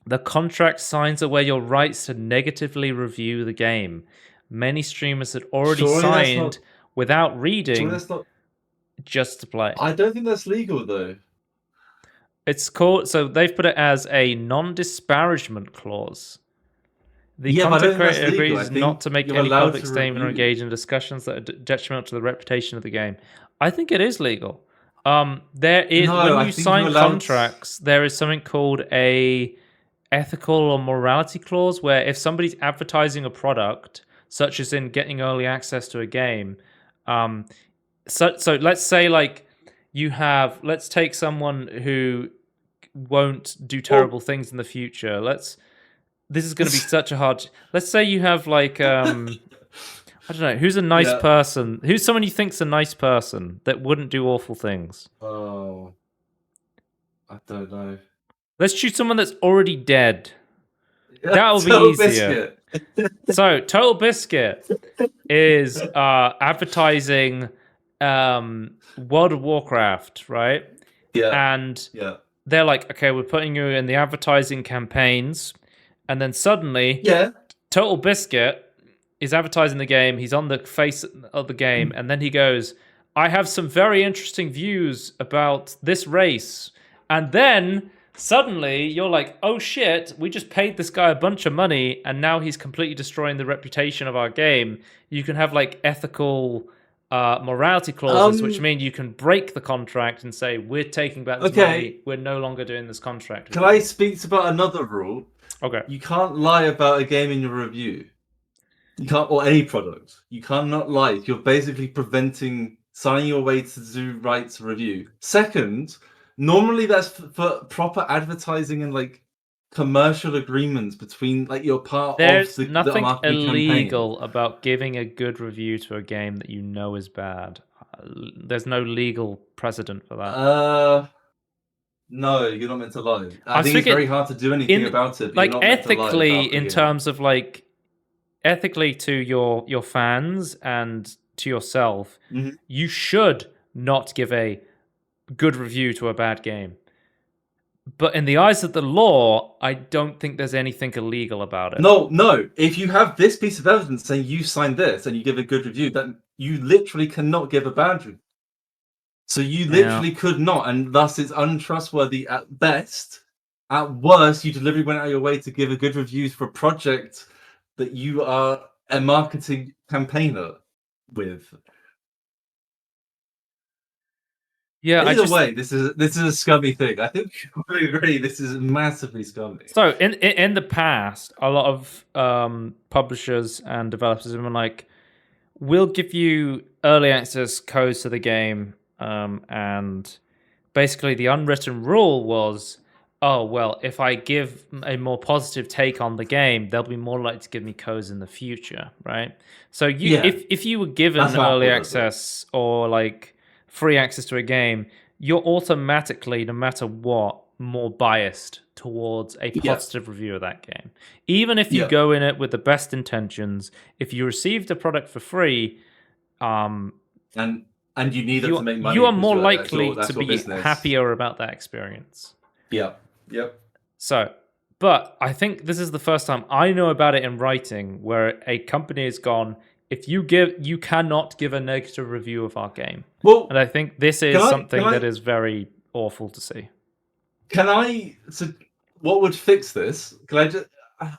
The contract signs away your rights to negatively review the game. Many streamers had already Surely that's signed not- without So reading that's not. just to play. I don't think that's legal, though. It's called, so they've put it as a non-disparagement clause. The Yeah, but I content don't think that's creator legal. agrees I think not to make you're any allowed public to statement or review. engage in discussions that are detrimental to the reputation of the game. I think it is legal. There is No, when I you think sign you're allowed- contracts, there is something called a ethical or morality clause, where if somebody's advertising a product, such as in getting early access to a game, so let's say like you have, let's take someone who won't do terrible things in the future. This is going to be such a hard. Let's say you have like I don't know, who's a nice Yeah. person? Who's someone you think's a nice person that wouldn't do awful things? Oh, I don't know. Let's choose someone that's already dead. That'll be Total easier. Biscuit. So Total Biscuit is advertising World of Warcraft, right? Yeah, And yeah, they're like, okay, we're putting you in the advertising campaigns, and then suddenly yeah. Total Biscuit is advertising the game. He's on the face of the game, and then he goes, I have some very interesting views about this race. And then suddenly you're like, oh shit, we just paid this guy a bunch of money, and now he's completely destroying the reputation of our game. You can have like ethical morality clauses, which mean you can break the contract and say, we're taking back this money. We're no longer doing this contract. Can I speak about another rule? Okay. You can't lie about a game in your review. You can't, or any product. You cannot lie. You're basically preventing signing your way to do rights review. Second, normally that's for proper advertising and like commercial agreements between like you're part There's of the nothing marketing illegal about giving a good review to a game that you know is bad. There's no legal precedent for that. campaign. No, you're not meant to lie. I think it's thinking very hard to do anything about it. But Like you're not meant to lie ethically, about the in game. terms of like ethically to your fans and to yourself, Mhm. you should not give a good review to a bad game. But in the eyes of the law, I don't think there's anything illegal about it. No. If you have this piece of evidence saying you signed this and you give a good review, then you literally cannot give a bad review. So you literally could not, and thus it's untrustworthy at best. At worst, you deliberately went out of your way to give a good review for a project that you are a marketing campaigner with. Yeah, Either way, this is a scummy thing. I think we agree this is massively scummy. So in the past, a lot of publishers and developers have been like, we'll give you early access codes to the game, and basically the unwritten rule was, oh well, if I give a more positive take on the game, they'll be more likely to give me codes in the future, right? So if you were given That's how early it was, access or like free access to a game, you're automatically, no matter what, more biased towards a positive review of that game. Even if you go in it with the best intentions, if you received a product for free, and you need it to make money, you are because more that's likely your to be business. happier about that experience. Yep. So, but I think this is the first time I know about it in writing where a company has gone, if you cannot give a negative review of our game. Well, and I think this is something that is very awful to see. So what would fix this?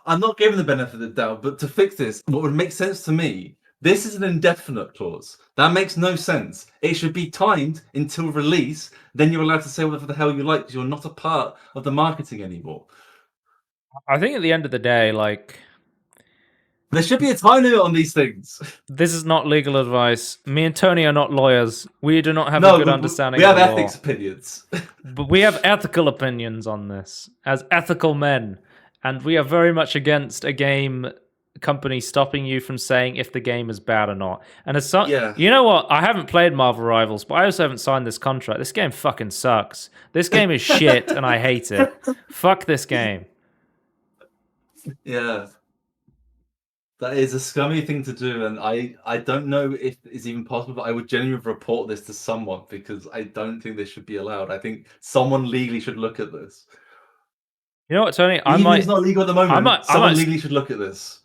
I'm not giving the benefit of the doubt, but to fix this, what would make sense to me, this is an indefinite clause. That makes no sense. It should be timed until release, then you're allowed to say whatever the hell you like because you're not a part of the marketing anymore. I think at the end of the day, like, there should be a time limit on these things. This is not legal advice. Me and Tony are not lawyers. We do not have a good understanding of the law. We have ethics opinions. But we have ethical opinions on this as ethical men. And we are very much against a game company stopping you from saying if the game is bad or not. And as you know what? I haven't played Marvel Rivals, but I also haven't signed this contract. This game fucking sucks. This game is shit and I hate it. Fuck this game. Yeah. That is a scummy thing to do, and I don't know if it's even possible, but I would genuinely report this to someone because I don't think this should be allowed. I think someone legally should look at this. You know what, Tony? It's not legal at the moment. Someone legally should look at this.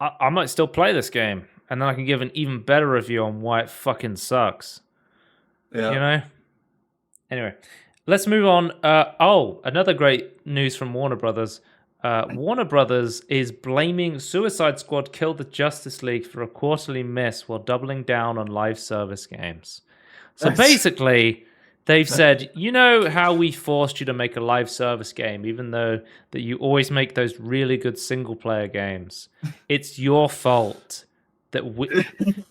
I might still play this game, and then I can give an even better review on why it fucking sucks. Yeah. You know? Anyway, let's move on. Another great news from Warner Brothers. Warner Brothers is blaming Suicide Squad Kill the Justice League for a quarterly miss while doubling down on live service games. So basically, they've said, you know how we forced you to make a live service game, even though that you always make those really good single-player games? It's your fault that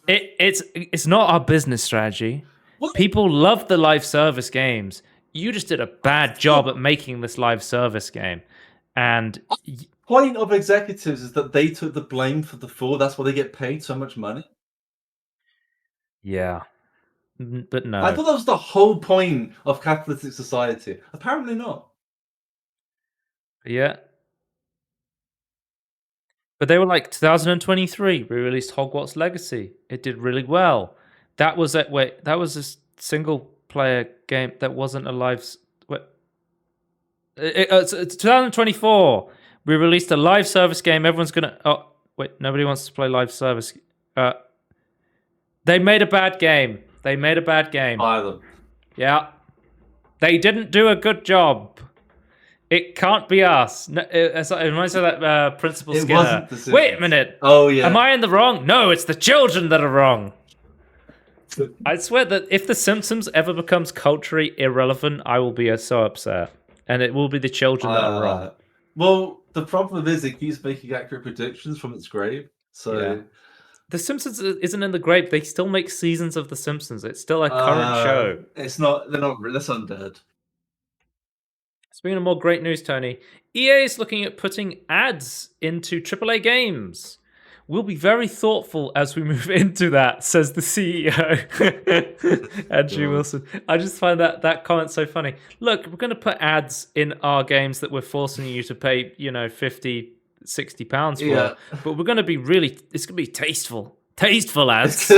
it's not our business strategy. What? People love the live service games. You just did a bad job at making this live service game. And the point of executives is that they took the blame for the fall. That's why they get paid so much money. Yeah, but no. I thought that was the whole point of capitalistic society. Apparently not. Yeah. But they were like, 2023, we released Hogwarts Legacy. It did really well. That was a single player game that wasn't a live. It's 2024. We released a live service game. Everyone's gonna. Oh wait, nobody wants to play live service. They made a bad game. Buy them. Yeah, they didn't do a good job. It can't be us. No, it reminds me of that Principal Skinner. Wait a minute. Oh yeah. Am I in the wrong? No, it's the children that are wrong. I swear that if The Simpsons ever becomes culturally irrelevant, I will be so upset. And it will be the children that are wrong. Well, the problem is it keeps making accurate predictions from its grave. So yeah. The Simpsons isn't in the grave. They still make seasons of The Simpsons. It's still a current show. It's not. They're undead. Speaking of more great news, Tony, EA is looking at putting ads into AAA games. We'll be very thoughtful as we move into that, says the CEO, Andrew Wilson. I just find that comment so funny. Look, we're going to put ads in our games that we're forcing you to pay, $50 £60 for. Yeah. But we're going to be it's going to be tasteful. Tasteful, lads.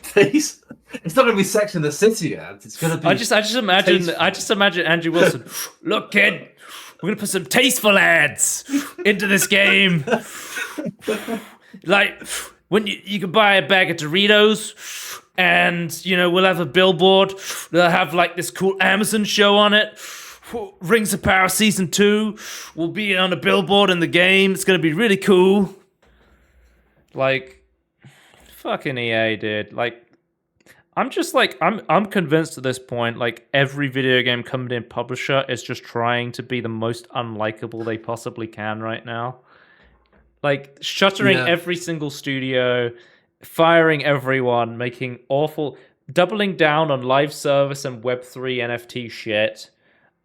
Taste. It's not going to be Sex in the City ads. It's going to be. I just imagine Andrew Wilson. Look, kid, we're gonna put some tasteful ads into this game. Like when you can buy a bag of Doritos, and we'll have a billboard. They'll have like this cool Amazon show on it. Rings of Power Season 2 will be on a billboard in the game. It's gonna be really cool. Like, fucking EA, dude. Like, I'm just like, I'm convinced at this point, like, every video game company and publisher is just trying to be the most unlikable they possibly can right now. Like, shuttering every single studio, firing everyone, making awful, doubling down on live service and Web3 NFT shit.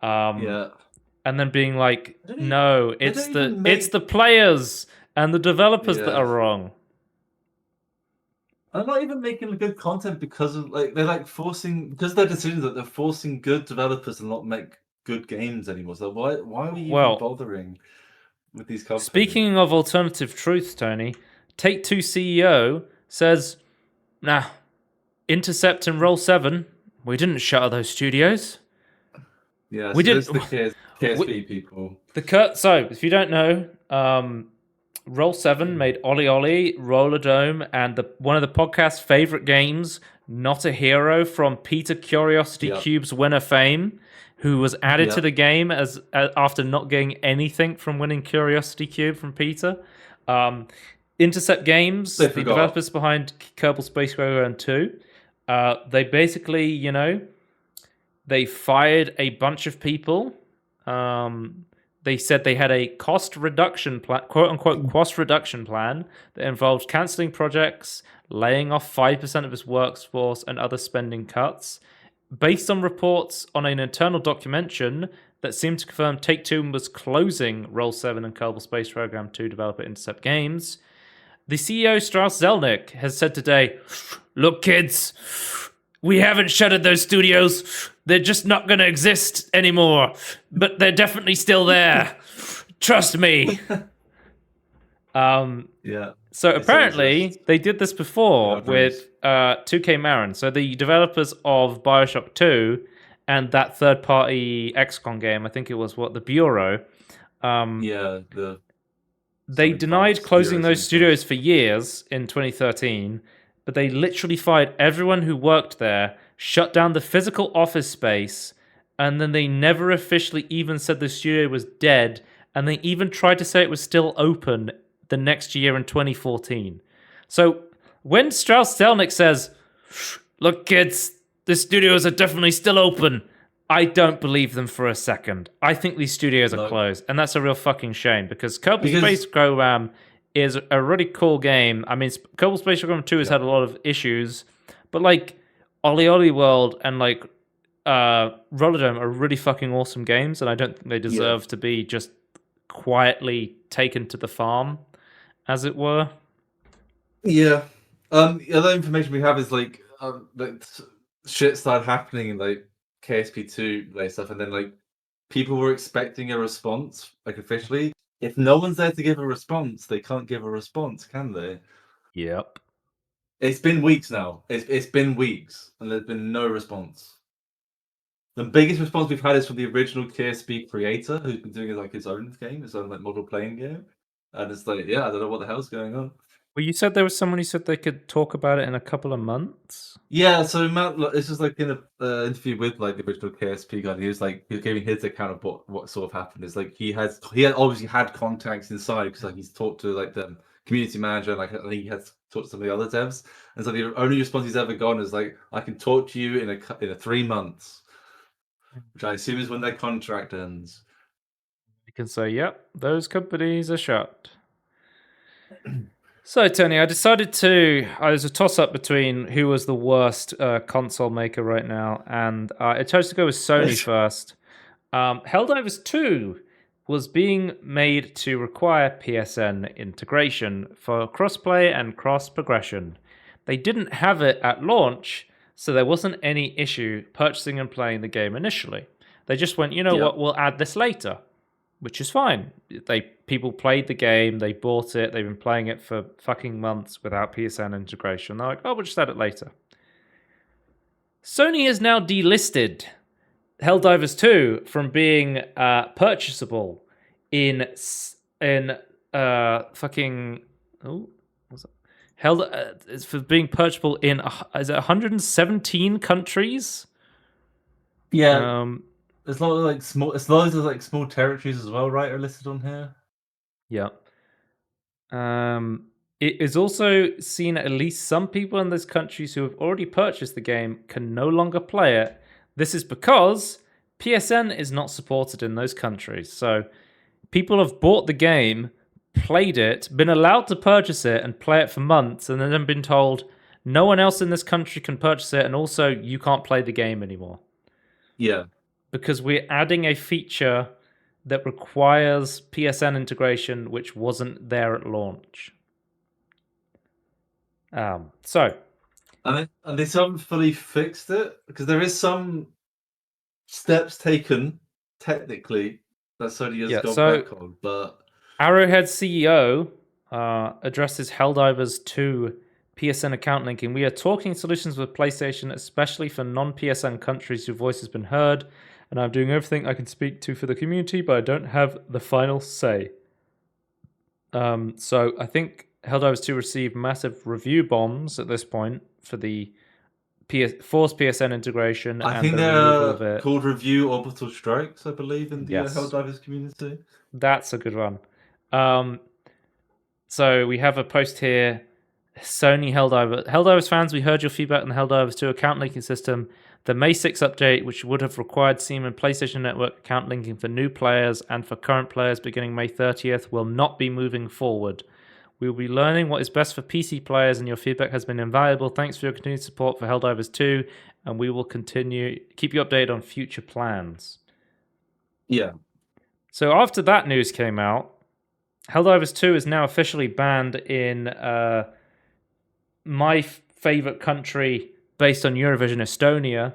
And then being like, no, it's the players and the developers that are wrong. I'm not even making good content because of they're forcing, because of their decisions, that they're forcing good developers to not make good games anymore. So why are we even bothering with these companies? Speaking of alternative truths, Tony, Take-Two CEO says, nah, Intercept and Roll7, we didn't shutter those studios. Yeah, we didn't. The KSP people. So, if you don't know, Roll7 made Ollie Ollie, Roller Dome, and one of the podcast's favorite games, Not a Hero, from Peter Curiosity Cube's winner fame, who was added to the game as after not getting anything from winning Curiosity Cube from Peter. Intercept Games, the developers behind Kerbal Space Program 2, they basically, they fired a bunch of people. They said they had a cost reduction plan, quote unquote cost reduction plan, that involved cancelling projects, laying off 5% of its workforce, and other spending cuts. Based on reports on an internal documentation that seemed to confirm Take-Two was closing Roll7 and Kerbal Space Program 2 developer Intercept Games, the CEO Strauss Zelnick has said today, look, kids, we haven't shuttered those studios. They're just not going to exist anymore. But they're definitely still there. Trust me. So apparently they did this before with 2K Marin. So the developers of Bioshock 2 and that third-party XCOM game, I think it was the Bureau. They denied closing those studios for years in 2013. But they literally fired everyone who worked there, shut down the physical office space, and then they never officially even said the studio was dead, and they even tried to say it was still open the next year in 2014. So when Strauss Zelnick says, look, kids, the studios are definitely still open, I don't believe them for a second. I think these studios are closed, and that's a real fucking shame, because Kerbal Space Program is a really cool game. I mean, Kerbal Space Program 2 has had a lot of issues, but Ollie Ollie World and Roller Dome are really fucking awesome games, and I don't think they deserve to be just quietly taken to the farm, as it were. Yeah. The other information we have is shit started happening in KSP2 stuff, and then people were expecting a response officially. If no one's there to give a response, they can't give a response, can they? Yep. It's been weeks now. It's been weeks, and there's been no response. The biggest response we've had is from the original KSP creator, who's been doing his own game, his own model playing game. And it's I don't know what the hell's going on. Well, you said there was someone who said they could talk about it in a couple of months. Yeah, so Matt, this is in an interview with the original KSP guy. He was he was giving his account of what sort of happened. Is he had obviously had contacts inside, because he's talked to the community manager, and I think he has talked to some of the other devs. And so the only response he's ever gotten is I can talk to you in 3 months, which I assume is when their contract ends. You can say, yep, those companies are shut. So, Tony, I decided was a toss-up between who was the worst console maker right now, and I chose to go with Sony first. Helldivers 2 was being made to require PSN integration for crossplay and cross-progression. They didn't have it at launch, so there wasn't any issue purchasing and playing the game initially. They just went, what, we'll add this later. which is fine. People played the game, they bought it, they've been playing it for fucking months without PSN integration. They're like, oh, we'll just add it later. Sony has now delisted Helldivers 2 from being purchasable in fucking what's that? It's for being purchasable in is it 117 countries? Yeah. There's a lot of like small territories as well, right? Are listed on here. Yeah. It is also seen that at least some people in those countries who have already purchased the game can no longer play it. This is because PSN is not supported in those countries. So people have bought the game, played it, been allowed to purchase it and play it for months, and then been told no one else in this country can purchase it, and also you can't play the game anymore. Yeah. Because we're adding a feature that requires PSN integration, which wasn't there at launch. And they haven't fully fixed it, because there is some steps taken technically that Sony has gone back on. But Arrowhead CEO addresses Helldivers 2 PSN account linking. We are talking solutions with PlayStation, especially for non-PSN countries whose voice has been heard, and I'm doing everything I can speak to for the community, but I don't have the final say. So I think Helldivers 2 received massive review bombs at this point for the forced PSN integration. I think they're called review orbital strikes, I believe, in the Helldivers community. That's a good one. So we have a post here. Sony Helldivers fans, we heard your feedback on the Helldivers 2 account linking system. The May 6 update, which would have required Steam and PlayStation Network account linking for new players and for current players beginning May 30th, will not be moving forward. We will be learning what is best for PC players, and your feedback has been invaluable. Thanks for your continued support for Helldivers 2, and we will keep you updated on future plans. Yeah. So after that news came out, Helldivers 2 is now officially banned in my favorite country based on Eurovision, Estonia,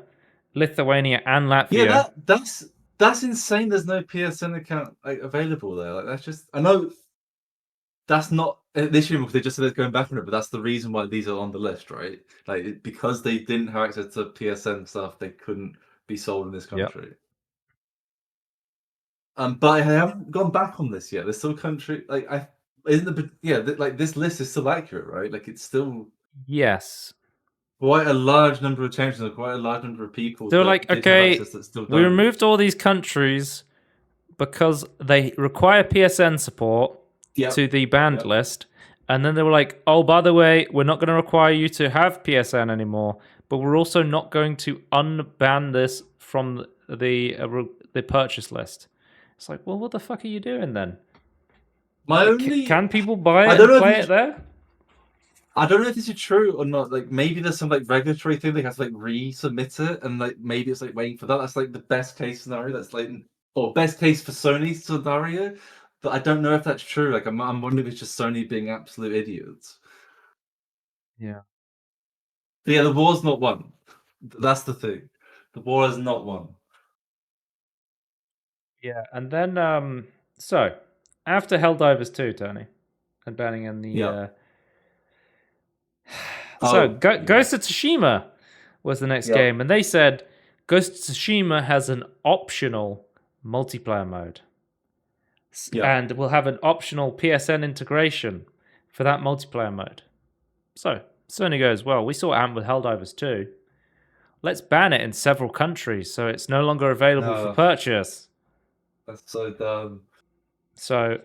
Lithuania, and Latvia. Yeah, that's insane. There's no PSN account available there. Like, that's just, I know that's not this year. They just said it's going back on it, but that's the reason why these are on the list, right? Like, because they didn't have access to PSN stuff, they couldn't be sold in this country. Yep. But I haven't gone back on this yet. There's still country this list is still accurate, right? Like, it's still quite a large number of changes and quite a large number of people. They're like, okay, we removed all these countries because they require PSN support to the banned list. And then they were like, oh, by the way, we're not going to require you to have PSN anymore, but we're also not going to unban this from the purchase list. It's like, well, what the fuck are you doing then? Can people buy it and play it there? I don't know if this is true or not. Like, maybe there's some like regulatory thing they have to like resubmit it, and like maybe it's like waiting for that. That's like the best case scenario. That's like, or best case for Sony's scenario. But I don't know if that's true. Like, I'm wondering if it's just Sony being absolute idiots. Yeah. But yeah, the war's not won. That's the thing. The war is not won. Yeah, and then so after Helldivers 2, Tony, and banning in the Ghost of Tsushima was the next game, and they said Ghost of Tsushima has an optional multiplayer mode, and will have an optional PSN integration for that multiplayer mode. So Sony goes, well, we saw Ant with Helldivers 2. Let's ban it in several countries so it's no longer available for purchase. That's so dumb. So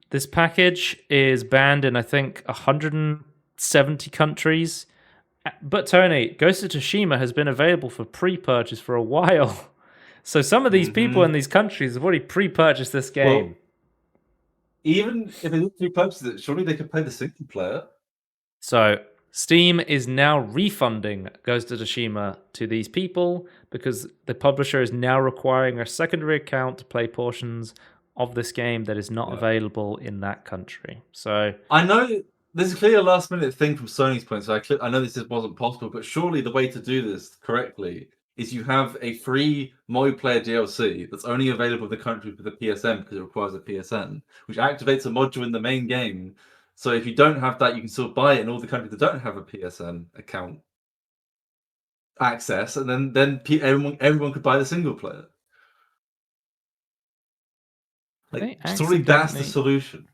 this package is banned in, I think, 170 countries. But Tony, Ghost of Tsushima has been available for pre-purchase for a while. So some of these people in these countries have already pre-purchased this game. Well, even if they didn't pre-purchase it, surely they could play the single player. So Steam is now refunding Ghost of Tsushima to these people because the publisher is now requiring a secondary account to play portions of this game that is not available in that country. So I know this is clearly a last-minute thing from Sony's point, so I know this wasn't possible, but surely the way to do this correctly is you have a free multiplayer DLC that's only available in the country for the PSN because it requires a PSN, which activates a module in the main game. So if you don't have that, you can still buy it in all the countries that don't have a PSN account access, and then everyone could buy the single player. Like, surely that's the solution.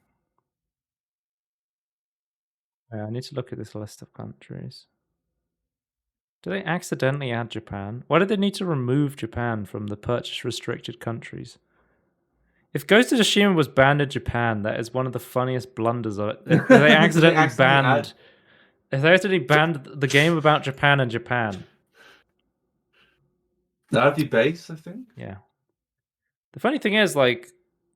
Yeah, I need to look at this list of countries. Do they accidentally add Japan? Why did they need to remove Japan from the purchase restricted countries? If Ghost of Tsushima was banned in Japan, that is one of the funniest blunders of it. If they accidentally banned the game about Japan in Japan. That'd be base, I think. Yeah. The funny thing is, like,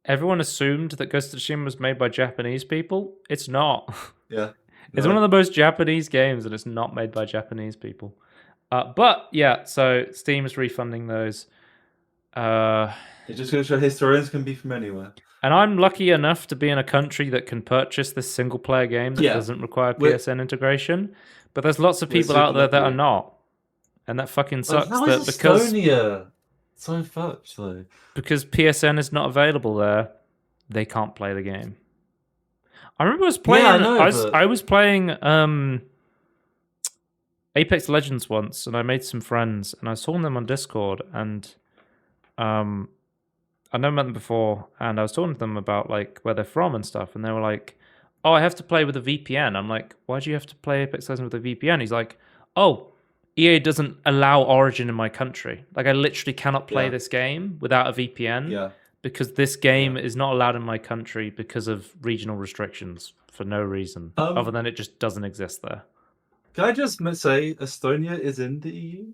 everyone assumed that Ghost of Tsushima was made by Japanese people. It's not. Yeah. It's one of the most Japanese games, and it's not made by Japanese people. But yeah, so Steam is refunding those. It's just going to show historians can be from anywhere. And I'm lucky enough to be in a country that can purchase this single-player game that doesn't require PSN integration. But there's lots of people out there that are not, and that fucking sucks. How is Estonia so fucked though? Because PSN is not available there, they can't play the game. I remember I was playing. Yeah, I was playing Apex Legends once, and I made some friends, and I saw them on Discord, and I never met them before, and I was talking to them about like where they're from and stuff, and they were like, "Oh, I have to play with a VPN." I'm like, "Why do you have to play Apex Legends with a VPN?" He's like, "Oh, EA doesn't allow Origin in my country. Like, I literally cannot play this game without a VPN." Yeah. Because this game is not allowed in my country because of regional restrictions for no reason, other than it just doesn't exist there. Can I just say Estonia is in the EU?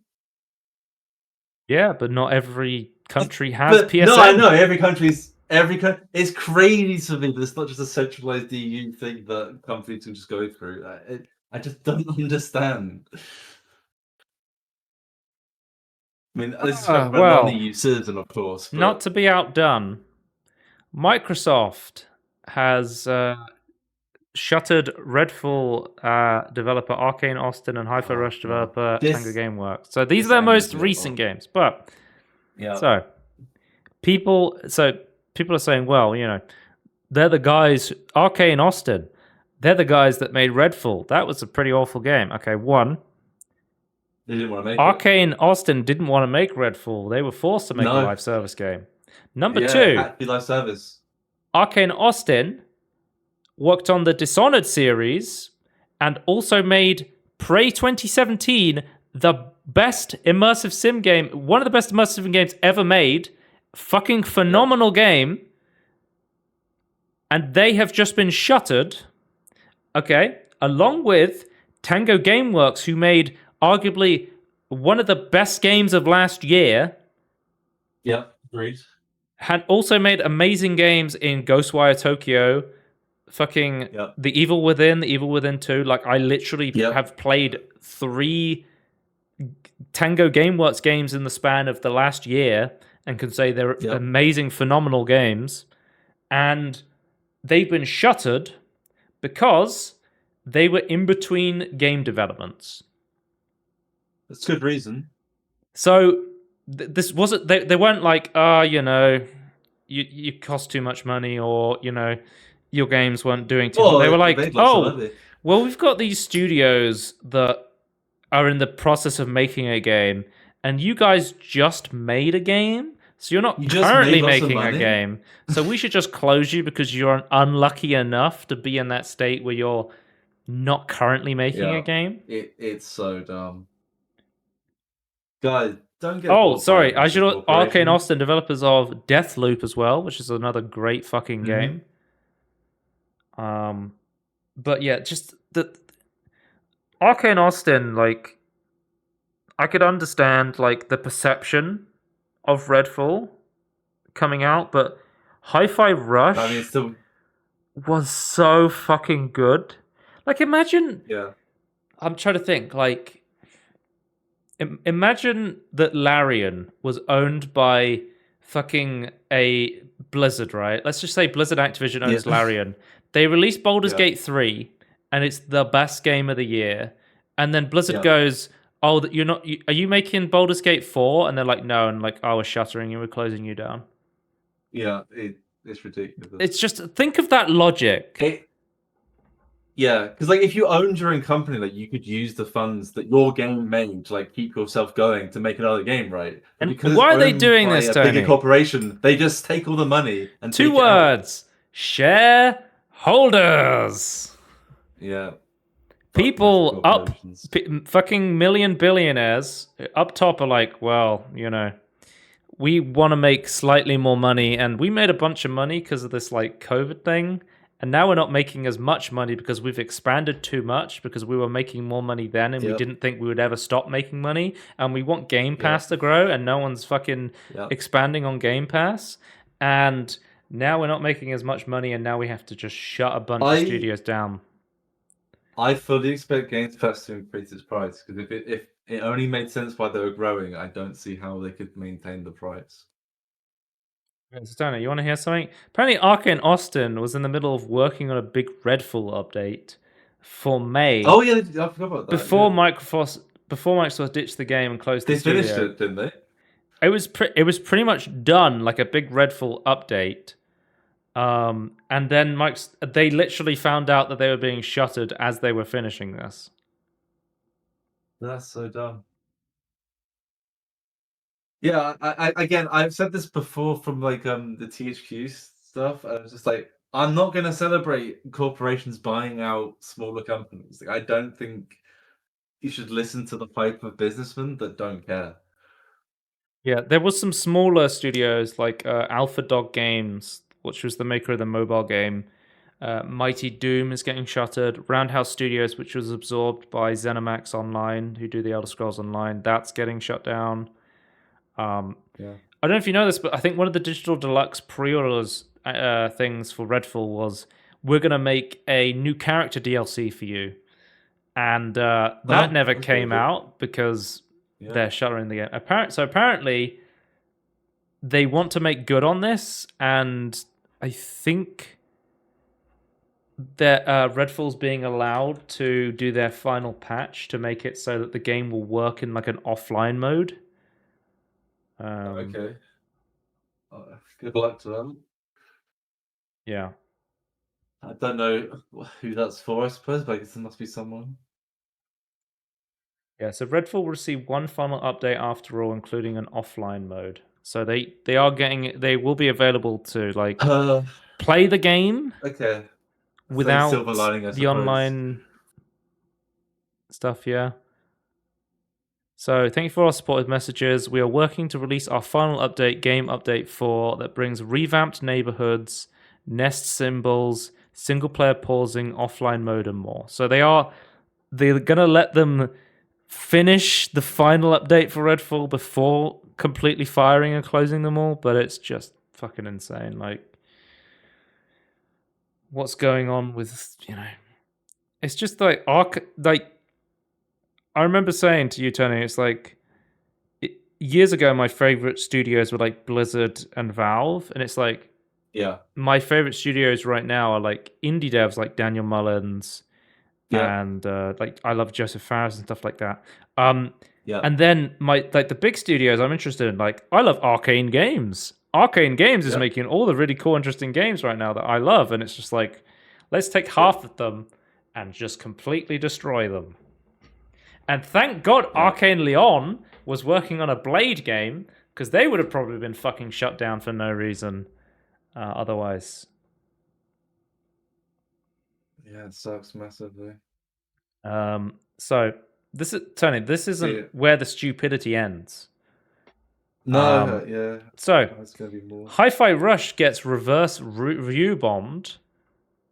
Yeah, but not every country has PSN. No, I know every country. It's crazy to me that it's not just a centralized EU thing that companies can just go through. I just don't understand. I mean, this is not an EU citizen, of course. But... Not to be outdone, Microsoft has shuttered Redfall developer Arcane Austin and Hi-Fi Rush developer Tango Gameworks. So these are their most recent games. But so people are saying, well, you know, they're the guys, Arcane Austin, they're the guys that made Redfall. That was a pretty awful game. Okay, one. They didn't want to make Arcane Austin didn't want to make Redfall. They were forced to make a live service game. Number two, had to be live service. Arcane Austin worked on the Dishonored series and also made Prey 2017, the best immersive sim game, one of the best immersive sim games ever made. Fucking phenomenal game. And they have just been shuttered. Okay, along with Tango Gameworks, who made arguably one of the best games of last year. Yeah, agreed. Had also made amazing games in Ghostwire Tokyo, fucking The Evil Within, The Evil Within 2. Like, I literally have played 3 Tango Gameworks games in the span of the last year and can say they're amazing, phenomenal games. And they've been shuttered because they were in between game developments. That's good reason. So this wasn't. They weren't like, you know, you cost too much money, or you know, your games weren't doing too much. They were like, well, we've got these studios that are in the process of making a game, and you guys just made a game, so you're not currently making a game. So we should just close you because you're unlucky enough to be in that state where you're not currently making a game. It's so dumb. Guys, don't get. Oh, sorry. I should. Arcane Austin, developers of Deathloop as well, which is another great fucking game. But yeah, just the Arcane Austin. Like, I could understand like the perception of Redfall coming out, but Hi-Fi Rush was so fucking good. Like, imagine. Yeah. I'm trying to think. Like, imagine that Larian was owned by fucking a Blizzard, right? Let's just say Blizzard Activision owns Larian. They released Baldur's Gate 3, and it's the best game of the year. And then Blizzard goes, Oh, that you're not. Are you making Baldur's Gate 4? And they're like, no, and like, oh, we're shuttering you, we're closing you down. Yeah, it's ridiculous. It's just think of that logic. Yeah, because like if you owned your own company, like you could use the funds that your game made to like keep yourself going to make another game, right? But And because why it's are they owned doing by this, a Tony? bigger corporation, they just take all the money and Two take it out. words: shareholders. Yeah. People up, corporations. fucking million billionaires up top are like, well, you know, we want to make slightly more money, and we made a bunch of money because of this like COVID thing, and now we're not making as much money because we've expanded too much because we were making more money then, and we Yep. didn't think we would ever stop making money, and we want Game Pass to grow, and no one's fucking Yep. expanding on Game Pass, and now we're not making as much money, and now we have to just shut a bunch of studios down. I fully expect Game Pass to increase its price because if it only made sense while they were growing, I don't see how they could maintain the price. Stoner, you want to hear something? Apparently, Arcane Austin was in the middle of working on a big Redfall update for May. Oh yeah, I forgot about that. Before yeah. Microsoft ditched the game and closed They the studio. finished it, didn't they? It was pretty much done, like a big Redfall update. And then they literally found out that they were being shuttered as they were finishing this. That's so dumb. Yeah, again, I've said this before from like the THQ stuff. I was just like, I'm not gonna celebrate corporations buying out smaller companies. Like, I don't think you should listen to the pipe of businessmen that don't care. Yeah, there was some smaller studios like Alpha Dog Games, which was the maker of the mobile game. Mighty Doom is getting shuttered. Roundhouse Studios, which was absorbed by ZeniMax Online, who do the Elder Scrolls Online, that's getting shut down. Yeah. I don't know if you know this, but I think one of the Digital Deluxe pre-orders things for Redfall was, we're going to make a new character DLC for you. And that never came out because they're shuttering the game. Apparently, they want to make good on this, and I think that Redfall's being allowed to do their final patch to make it so that the game will work in like an offline mode. Okay. Good luck to them. Yeah. I don't know who that's for, I suppose, but I guess there must be someone. Yeah, so Redfall will receive one final update after all, including an offline mode. So they will be available to like play the game. Okay. Without silver lining, I the suppose. online stuff, yeah. So thank you for all our supportive messages. We are working to release our final update, Game Update 4, that brings revamped neighborhoods, nest symbols, single-player pausing, offline mode, and more. So they're going to let them finish the final update for Redfall before completely firing and closing them all, but it's just fucking insane. Like, what's going on with, it's just like I remember saying to you, Tony, it's like years ago my favorite studios were like Blizzard and Valve, and it's like my favorite studios right now are like indie devs like Daniel Mullins and like I love Joseph Fares and stuff like that. And then the big studios I'm interested in, like I love Arcane Games. Arcane Games is making all the really cool, interesting games right now that I love, and it's just like, let's take half of them and just completely destroy them. And thank God Arcane Leon was working on a Blade game, because they would have probably been fucking shut down for no reason otherwise. Yeah, it sucks massively. So this is Tony. This isn't where the stupidity ends. No, So it's gonna be more. Hi-Fi Rush gets reverse review bombed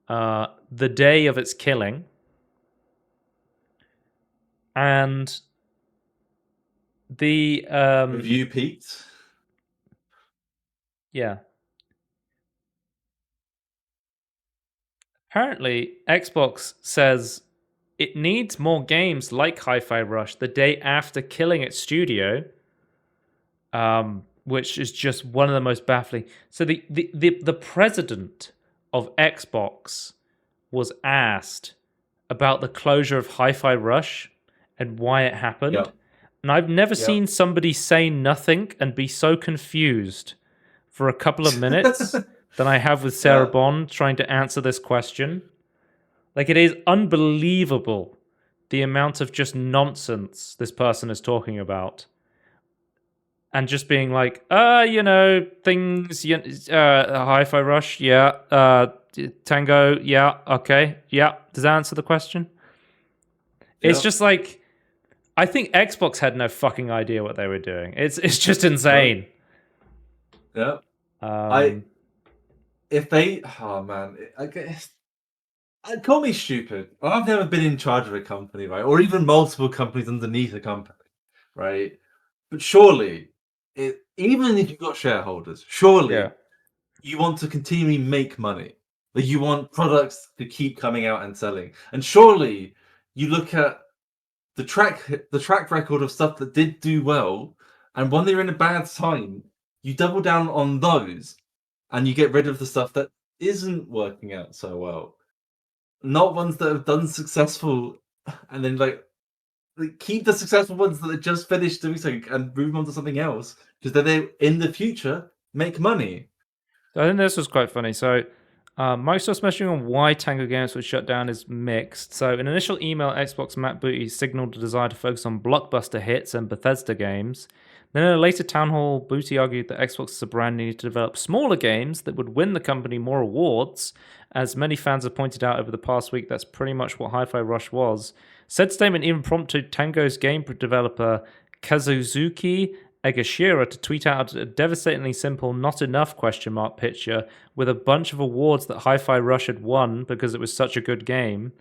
the day of its killing. And the Review peaked. Yeah. Apparently, Xbox says it needs more games like Hi-Fi Rush the day after killing its studio, which is just one of the most baffling. So the president of Xbox was asked about the closure of Hi-Fi Rush, and why it happened. Yep. And I've never Yep. seen somebody say nothing and be so confused for a couple of minutes than I have with Sarah Yeah. Bond trying to answer this question. Like, it is unbelievable the amount of just nonsense this person is talking about. And just being like, things, Hi-Fi Rush, yeah, Tango, yeah, okay, yeah. Does that answer the question? It's Yep. just like, I think Xbox had no fucking idea what they were doing. It's just insane. Yeah. Um, If they, oh man, I guess, call me stupid. I've never been in charge of a company, right? Or even multiple companies underneath a company, right? But surely, even if you've got shareholders, surely yeah. you want to continually make money. Like, you want products to keep coming out and selling. And surely you look at the track record of stuff that did do well, and when they're in a bad time, you double down on those, and you get rid of the stuff that isn't working out so well. Not ones that have done successful, and then like keep the successful ones that are just finished doing something and move on to something else, because then they in the future make money. I think this was quite funny. So, Microsoft's messaging on why Tango Games was shut down is mixed. So, in an initial email, Xbox Matt Booty signaled a desire to focus on blockbuster hits and Bethesda games. Then, in a later town hall, Booty argued that Xbox as a brand needed to develop smaller games that would win the company more awards. As many fans have pointed out over the past week, that's pretty much what Hi-Fi Rush was. Said statement even prompted Tango's game developer Kazuzuki Egashira to tweet out a devastatingly simple "not enough?" picture with a bunch of awards that Hi-Fi Rush had won because it was such a good game,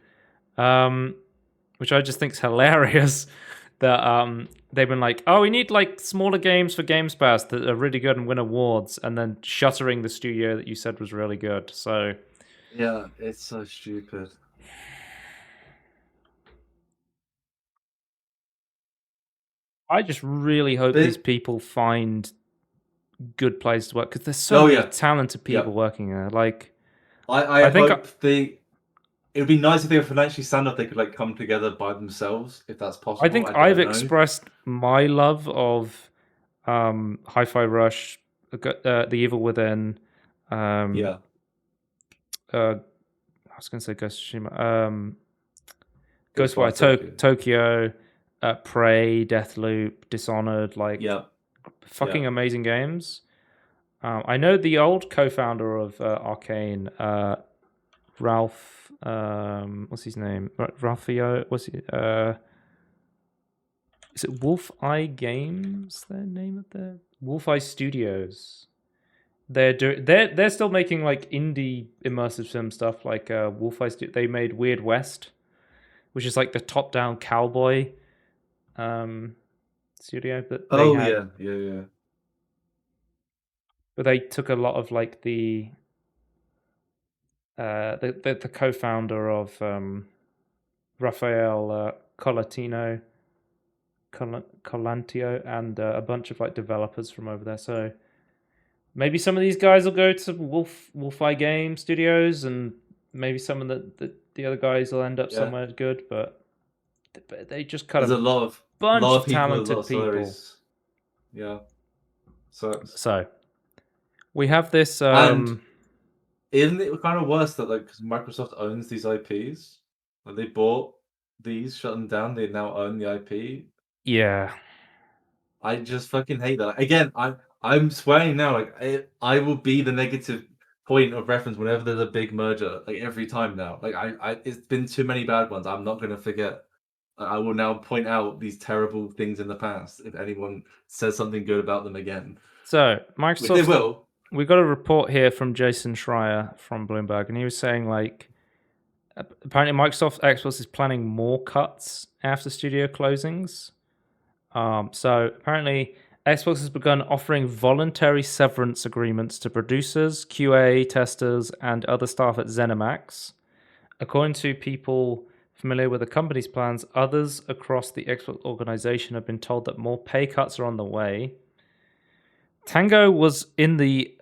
which I just think is hilarious. That they've been like, oh, we need like smaller games for Games Pass that are really good and win awards, and then shuttering the studio that you said was really good. So yeah, it's so stupid. I just really hope these people find good places to work, because there's so many talented people working there. Like, I think it would be nice if they were financially sound enough they could like come together by themselves, if that's possible. I think I've expressed my love of Hi-Fi Rush, The Evil Within. I was going to say Ghost of Tsushima. Ghostwire Tokyo, Prey, Deathloop, Dishonored, fucking amazing games. I know the old co-founder of Arcane, Ralph, what's his name? Ralphio, what's he? Is it Wolf Eye Games? Their name of their Wolf Eye Studios. They're still making like indie immersive sim stuff. Like Wolf Eye they made Weird West, which is like the top-down cowboy studio. But they yeah. But they took a lot of like the co-founder of Rafael Colantino and a bunch of like developers from over there. So maybe some of these guys will go to Wolf Eye Game Studios, and maybe some of the other guys will end up somewhere good. But they just cut a lot of bunch of people, talented people. Yeah. So we have this. And isn't it kind of worse that like, because Microsoft owns these IPs, like they bought these, shut them down, they now own the IP. Yeah. I just fucking hate that. Again, I'm swearing now, like I will be the negative point of reference whenever there's a big merger, like every time now. Like I it's been too many bad ones. I'm not gonna forget. I will now point out these terrible things in the past if anyone says something good about them again. So Microsoft, which they will. We got a report here from Jason Schreier from Bloomberg, and he was saying like, apparently Microsoft Xbox is planning more cuts after studio closings. So apparently Xbox has begun offering voluntary severance agreements to producers, QA testers, and other staff at ZeniMax. According to people familiar with the company's plans, others across the Xbox organization have been told that more pay cuts are on the way. Tango was in the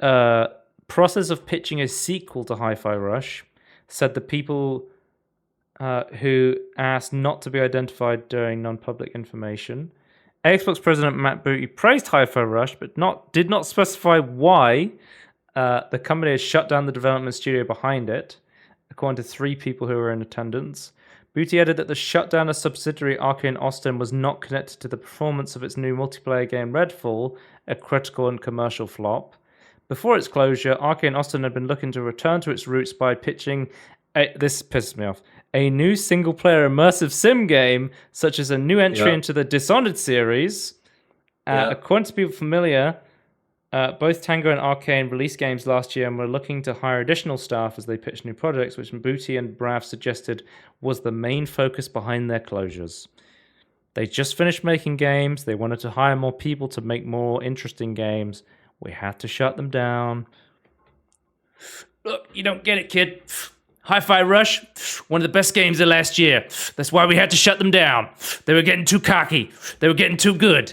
process of pitching a sequel to Hi-Fi Rush, said the people who asked not to be identified during non-public information. Xbox President Matt Booty praised Hi-Fi Rush, but did not specify why the company has shut down the development studio behind it, according to 3 people who were in attendance. Booty added that the shutdown of subsidiary Arcane Austin was not connected to the performance of its new multiplayer game Redfall, a critical and commercial flop. Before its closure, Arcane Austin had been looking to return to its roots by pitching, this pisses me off, a new single-player immersive sim game, such as a new entry into the Dishonored series. According to people familiar, both Tango and Arcane released games last year and were looking to hire additional staff as they pitched new projects, which Booty and Brav suggested was the main focus behind their closures. They just finished making games. They wanted to hire more people to make more interesting games. We had to shut them down. Look, you don't get it, kid. Hi-Fi Rush, one of the best games of last year. That's why we had to shut them down. They were getting too cocky. They were getting too good.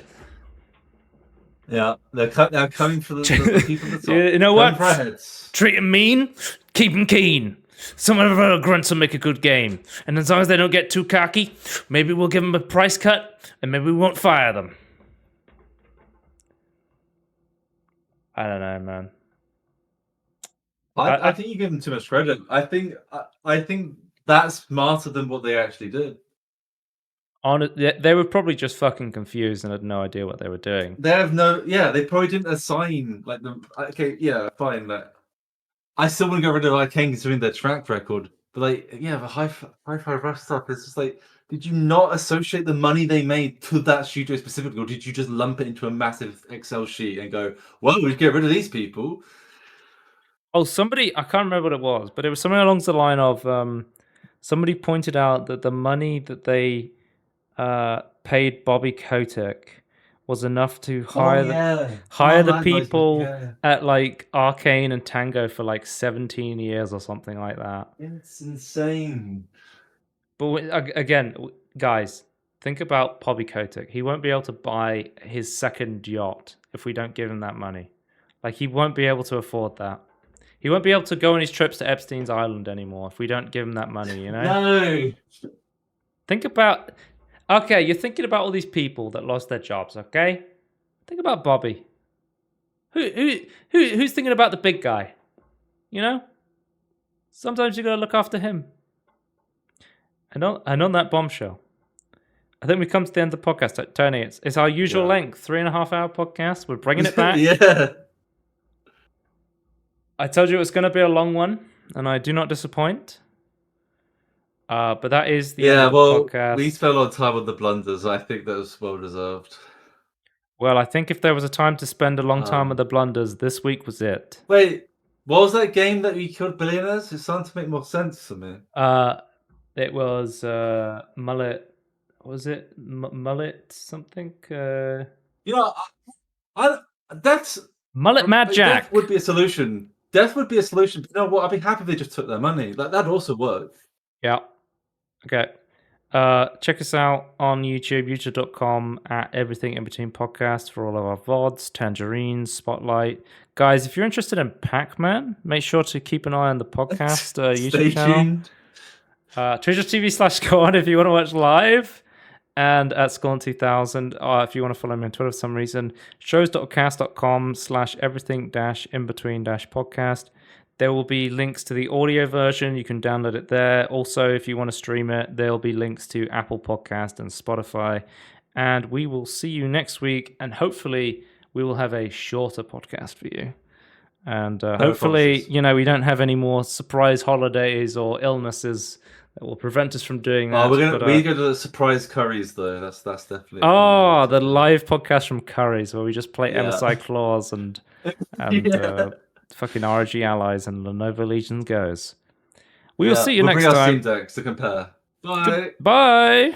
Yeah, they're coming for the people that You know what? Treat them mean, keep them keen. Some of our grunts will make a good game. And as long as they don't get too cocky, maybe we'll give them a price cut, and maybe we won't fire them. I don't know, man. I think you give them too much credit. I think that's smarter than what they actually did. They were probably just fucking confused and had no idea what they were doing. They probably didn't assign fine. I still wouldn't get rid of Arcane considering their track record, but the Hi-Fi Rush stuff is just did you not associate the money they made to that studio specifically, or did you just lump it into a massive Excel sheet and go, well, we get rid of these people? Oh, I can't remember what it was, but it was something along the line of somebody pointed out that the money that they paid Bobby Kotick was enough to hire the people at Arcane and Tango for 17 years or something like that. It's insane. But again, guys, think about Bobby Kotick. He won't be able to buy his second yacht if we don't give him that money. He won't be able to afford that. He won't be able to go on his trips to Epstein's Island anymore if we don't give him that money, you know? No. Think about... Okay, you're thinking about all these people that lost their jobs, okay? Think about Bobby. Who's thinking about the big guy? You know? Sometimes you got to look after him. And on that bombshell, I think we come to the end of the podcast. Tony, it's our usual length, 3.5 hour podcast. We're bringing it back. Yeah. I told you it was going to be a long one, and I do not disappoint. But that is the end of the podcast. We spent a lot of time on the Blunders. I think that was well deserved. Well, I think if there was a time to spend a long time with the Blunders, this week was it. Wait, what was that game that you killed billionaires? It's starting to make more sense to me. It was Mullet. Was it Mullet something? That's Mullet Mad Jack. Death would be a solution. Death would be a solution. But you know what? I'd be happy if they just took their money. That'd also work. Yeah. Okay. Check us out on YouTube, youtube.com at Everything In Between Podcast for all of our VODs, Tangerines, Spotlight. Guys, if you're interested in Pac-Man, make sure to keep an eye on the podcast YouTube channel. Twitch.tv/Scorn if you want to watch live. And at Scorn2000 if you want to follow me on Twitter for some reason. Shows.cast.com/everything-in-between-podcast. There will be links to the audio version. You can download it there. Also, if you want to stream it, there'll be links to Apple Podcast and Spotify. And we will see you next week. And hopefully, we will have a shorter podcast for you. And hopefully, we don't have any more surprise holidays or illnesses that will prevent us from doing that. We go to the surprise curries, though. That's definitely... the live podcast from Curry's, where we just play MSI Claws and fucking ROG Allies and Lenovo Legion Goes. We will see you next time. Bring our Steam Decks to compare. Bye. Bye.